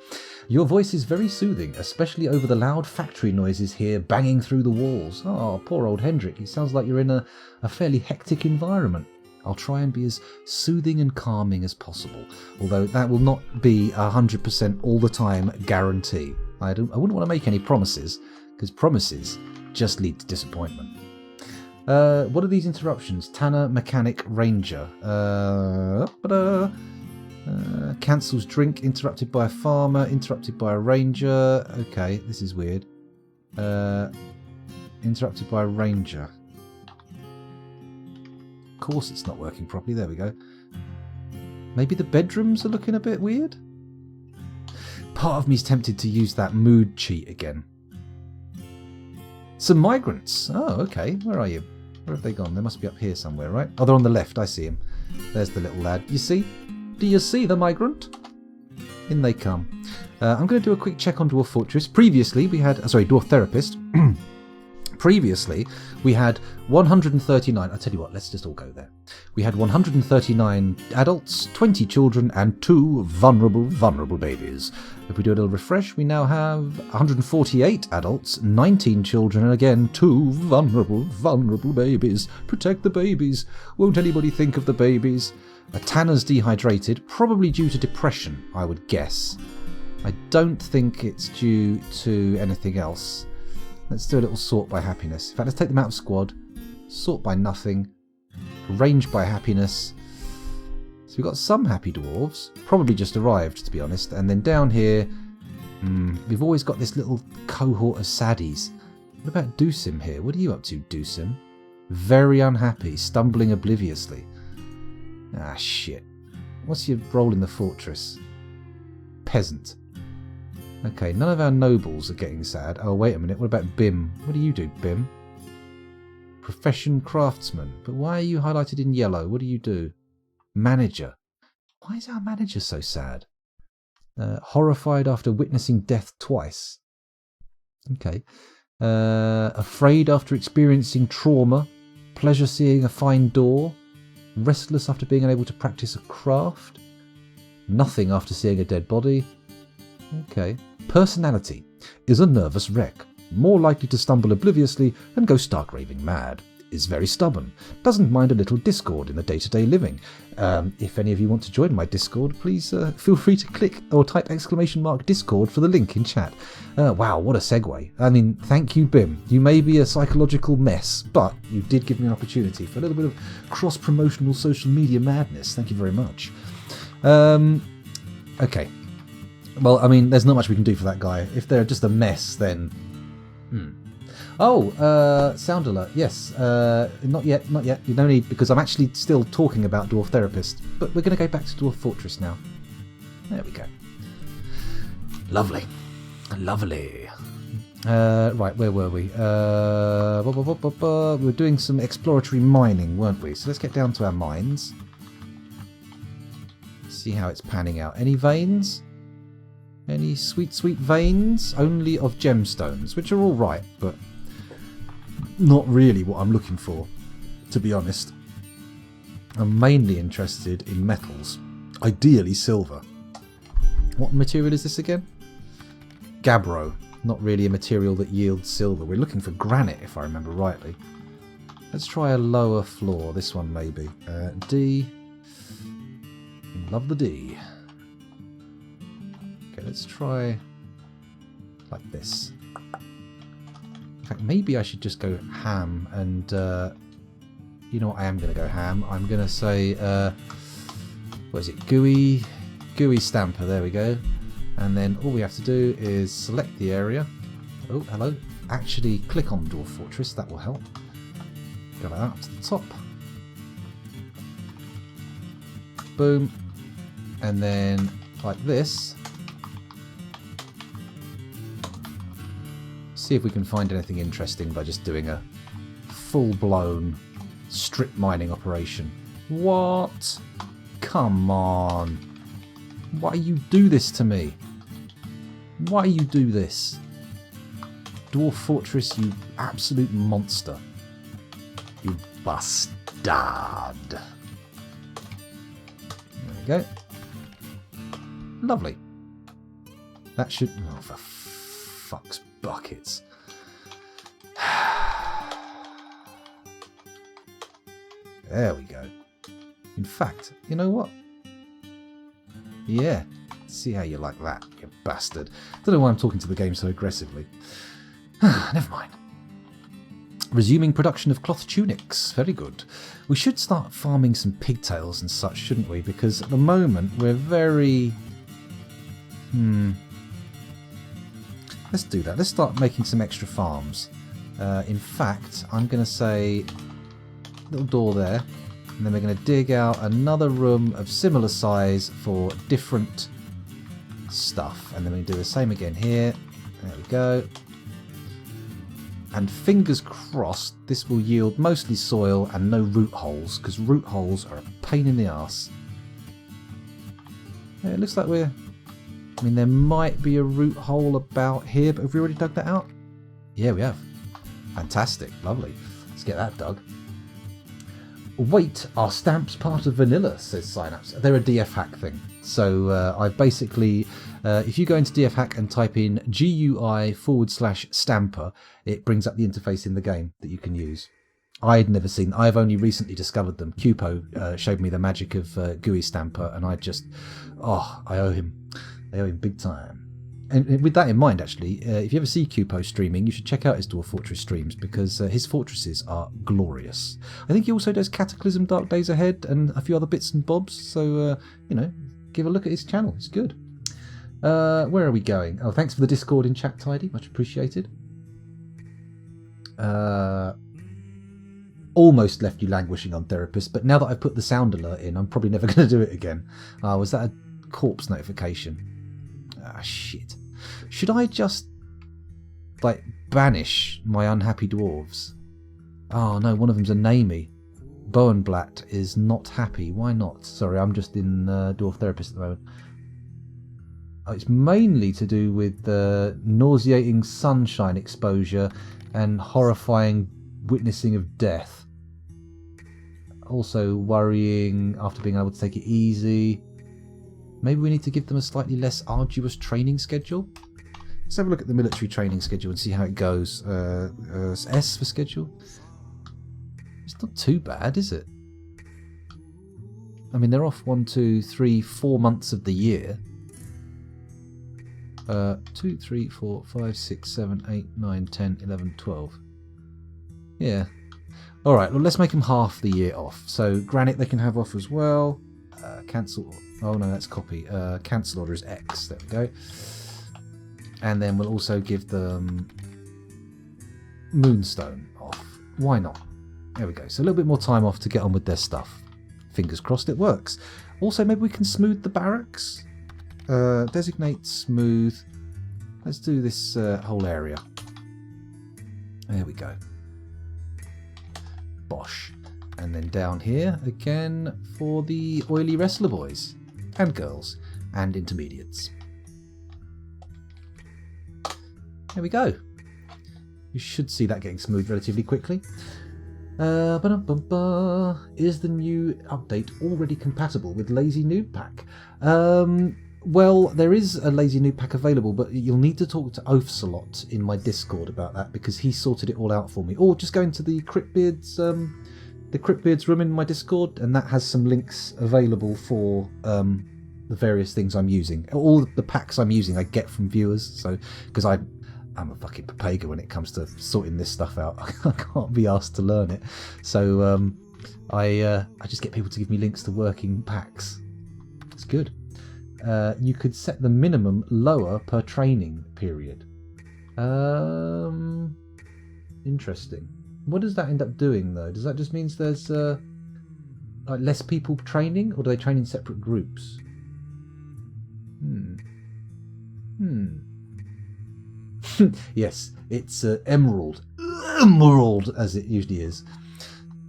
Your voice is very soothing, especially over the loud factory noises here banging through the walls. Oh, poor old Hendrik. He sounds like you're in a fairly hectic environment. I'll try and be as soothing and calming as possible, although that will not be 100% all the time guarantee. I wouldn't want to make any promises, because promises just lead to disappointment. What are these interruptions? Tanner, mechanic, ranger. Cancels drink, interrupted by a farmer, interrupted by a ranger. Okay, this is weird. Interrupted by a ranger. Of course it's not working properly. There we go. Maybe the bedrooms are looking a bit weird? Part of me's tempted to use that mood cheat again. Some migrants. Oh, okay. Where are you? Where have they gone? They must be up here somewhere, right? Oh, they're on the left. I see him. There's the little lad. You see? Do you see the migrant? In they come. I'm going to do a quick check on Dwarf Fortress. Previously, we had... Dwarf Therapist. Previously, we had 139... I'll tell you what, let's just all go there. We had 139 adults, 20 children, and 2 vulnerable babies. If we do a little refresh, we now have 148 adults, 19 children, and again, 2 vulnerable babies. Protect the babies. Won't anybody think of the babies? Tanner's dehydrated, probably due to depression, I would guess. I don't think it's due to anything else. Let's do a little sort by happiness. In fact, let's take them out of squad. Sort by nothing. Arrange by happiness. So we've got some happy dwarves. Probably just arrived, to be honest. And then down here, we've always got this little cohort of saddies. What about Doosim here? What are you up to, Doosim? Very unhappy, stumbling obliviously. Ah, shit. What's your role in the fortress? Peasant. Okay, none of our nobles are getting sad. Oh, wait a minute. What about Bim? What do you do, Bim? Profession craftsman. But why are you highlighted in yellow? What do you do? Manager. Why is our manager so sad? Horrified after witnessing death twice. Okay. Afraid after experiencing trauma. Pleasure seeing a fine door. Restless after being unable to practice a craft. Nothing after seeing a dead body. Okay. Personality is a nervous wreck, more likely to stumble obliviously and go stark raving mad. Is very stubborn, doesn't mind a little discord in the day-to-day living. If any of you want to join my Discord, please feel free to click or type !Discord for the link in chat. Wow, what a segue. I mean, thank you, Bim. You may be a psychological mess, but you did give me an opportunity for a little bit of cross-promotional social media madness. Thank you very much. Okay. Well, I mean, there's not much we can do for that guy. If they're just a mess, then... Oh, sound alert. Yes. Not yet. You don't need, because I'm actually still talking about Dwarf Therapist. But we're going to go back to Dwarf Fortress now. There we go. Lovely. Right, where were we? We were doing some exploratory mining, weren't we? So let's get down to our mines. See how it's panning out. Any veins? Any sweet veins? Only of gemstones, which are all right, but not really what I'm looking for, to be honest. I'm mainly interested in metals, ideally silver. What material is this again? Gabbro, not really a material that yields silver. We're looking for granite, if I remember rightly. Let's try a lower floor, this one maybe. D. Love the D. Okay, let's try like this. In fact, maybe I should just go ham and, you know what, I am going to go ham. I'm going to say, what is it, gooey stamper, there we go. And then all we have to do is select the area. Oh, hello. Actually, click on Dwarf Fortress, that will help. Go like that up to the top. Boom. And then, like this. See if we can find anything interesting by just doing a full-blown strip mining operation. What? Come on. Why you do this to me? Why you do this? Dwarf Fortress, you absolute monster. You bastard. There we go. Lovely. That should... Oh, for fuck's buckets. There we go. In fact, you know what? Yeah. See how you like that, you bastard. Don't know why I'm talking to the game so aggressively. Never mind. Resuming production of cloth tunics. Very good. We should start farming some pigtails and such, shouldn't we? Because at the moment we're very... Let's do that. Let's start making some extra farms. In fact, I'm going to say... little door there. And then we're going to dig out another room of similar size for different stuff. And then we do the same again here. There we go. And fingers crossed this will yield mostly soil and no root holes, because root holes are a pain in the arse. Yeah, it looks like we're... I mean, there might be a root hole about here, but have we already dug that out? Yeah, we have. Fantastic. Lovely. Let's get that dug. Wait, are stamps part of vanilla, says Synapse. They're a DF hack thing. So I've basically, if you go into DF hack and type in GUI/stamper, it brings up the interface in the game that you can use. I'd never seen, I've only recently discovered them. Cupo showed me the magic of GUI stamper, and I just, oh, I owe him big time. And with that in mind, actually, if you ever see Cupo streaming, you should check out his Dwarf Fortress streams, because his fortresses are glorious. I think he also does Cataclysm, Dark Days Ahead, and a few other bits and bobs, so, you know, give a look at his channel. It's good. Where are we going? Oh, thanks for the Discord in chat, Tidy. Much appreciated. Almost left you languishing on Therapist, but now that I've put the sound alert in, I'm probably never going to do it again. Was that a corpse notification? Ah, shit. Should I just, like, banish my unhappy dwarves? Oh, no, one of them's a namey. Bowenblatt is not happy. Why not? Sorry, I'm just in Dwarf Therapist at the moment. Oh, it's mainly to do with nauseating sunshine exposure and horrifying witnessing of death. Also worrying after being able to take it easy. Maybe we need to give them a slightly less arduous training schedule? Let's have a look at the military training schedule and see how it goes. S for schedule. It's not too bad, is it? I mean, they're off 1, 2, 3, 4 months of the year. 2, 3, 4, 5, 6, 7, 8, 9, 10, 11, 12. Yeah. Alright, well, let's make them half the year off. So, Granite they can have off as well. Cancel. Oh no, that's copy. Cancel order is X. There we go. And then we'll also give them Moonstone off. Why not? There we go. So a little bit more time off to get on with their stuff. Fingers crossed it works. Also, maybe we can smooth the barracks. Designate smooth. Let's do this whole area. There we go. Bosh. And then down here again for the oily wrestler boys and girls and intermediates. There we go. You should see that getting smooth relatively quickly. Is the new update already compatible with Lazy Noob Pack? Well, there is a Lazy Noob Pack available, but you'll need to talk to Oafsalot in my Discord about that because he sorted it all out for me. Or just go into the Cryptbeards room in my Discord, and that has some links available for the various things I'm using. All the packs I'm using I get from viewers, so because I'm a fucking papaga when it comes to sorting this stuff out. I can't be asked to learn it. So I just get people to give me links to working packs. It's good. You could set the minimum lower per training period. Interesting. What does that end up doing though? Does that just mean there's like less people training, or do they train in separate groups? Yes, it's Emerald as it usually is.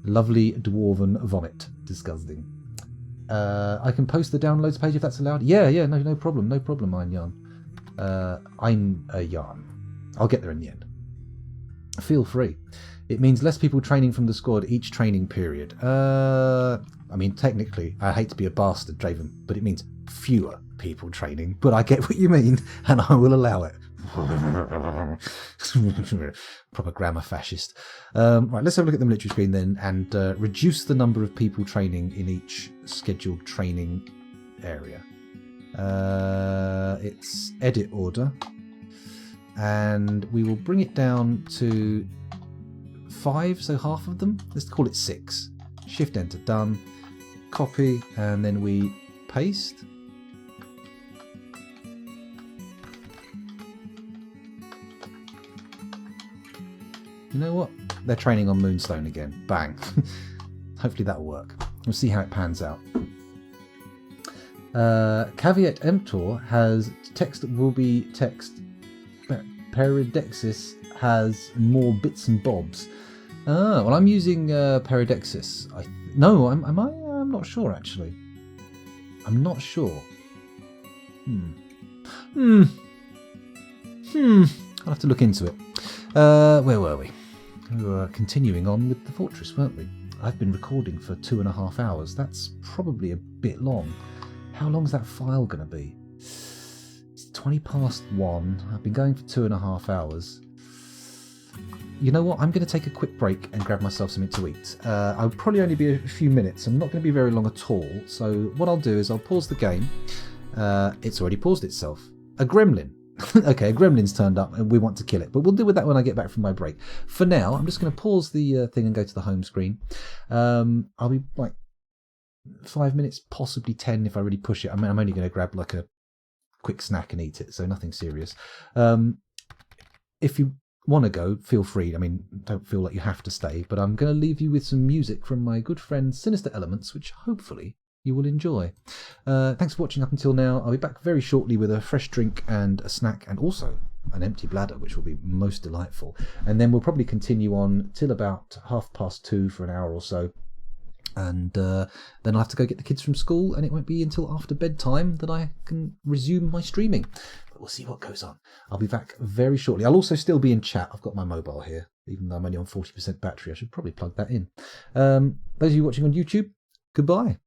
Lovely dwarven vomit. Disgusting. I can post the downloads page if that's allowed. Yeah, no problem, Ein Yarn. Ein Yarn. I'll get there in the end. Feel free. It means less people training from the squad each training period. I mean, technically, I hate to be a bastard, Draven, but it means fewer people training. But I get what you mean, and I will allow it. Proper grammar fascist. Right, let's have a look at the military screen then and reduce the number of people training in each scheduled training area. It's edit order, and we will bring it down to 5, so half of them. Let's call it 6. Shift enter, done. Copy, and then we paste. You know what? They're training on Moonstone again. Bang. Hopefully that'll work. We'll see how it pans out. Caveat emptor has text that will be text. Peridexis has more bits and bobs. Well, I'm using Peridexis. No, am I? I'm not sure actually. I'm not sure. I'll have to look into it. Where were we? We were continuing on with the fortress, weren't we? I've been recording for 2.5 hours. That's probably a bit long. How long's that file going to be? It's 20 past 1. I've been going for 2.5 hours. You know what? I'm going to take a quick break and grab myself something to eat. I'll probably only be a few minutes. I'm not going to be very long at all. So what I'll do is I'll pause the game. It's already paused itself. A gremlin. Okay, a gremlin's turned up and we want to kill it, but we'll deal with that when I get back from my break. For now, I'm just going to pause the thing and go to the home screen. I'll be like 5 minutes, possibly 10 if I really push it. I mean, I'm only going to grab like a quick snack and eat it, so nothing serious. If you want to go, feel free. I mean, don't feel like you have to stay, but I'm going to leave you with some music from my good friend Sinister Elements, which hopefully you will enjoy. Thanks for watching up until now. I'll be back very shortly with a fresh drink and a snack, and also an empty bladder, which will be most delightful. And then we'll probably continue on till about 2:30 for an hour or so. And then I'll have to go get the kids from school, and it won't be until after bedtime that I can resume my streaming. But we'll see what goes on. I'll be back very shortly. I'll also still be in chat. I've got my mobile here, even though I'm only on 40% battery. I should probably plug that in. Those of you watching on YouTube, goodbye.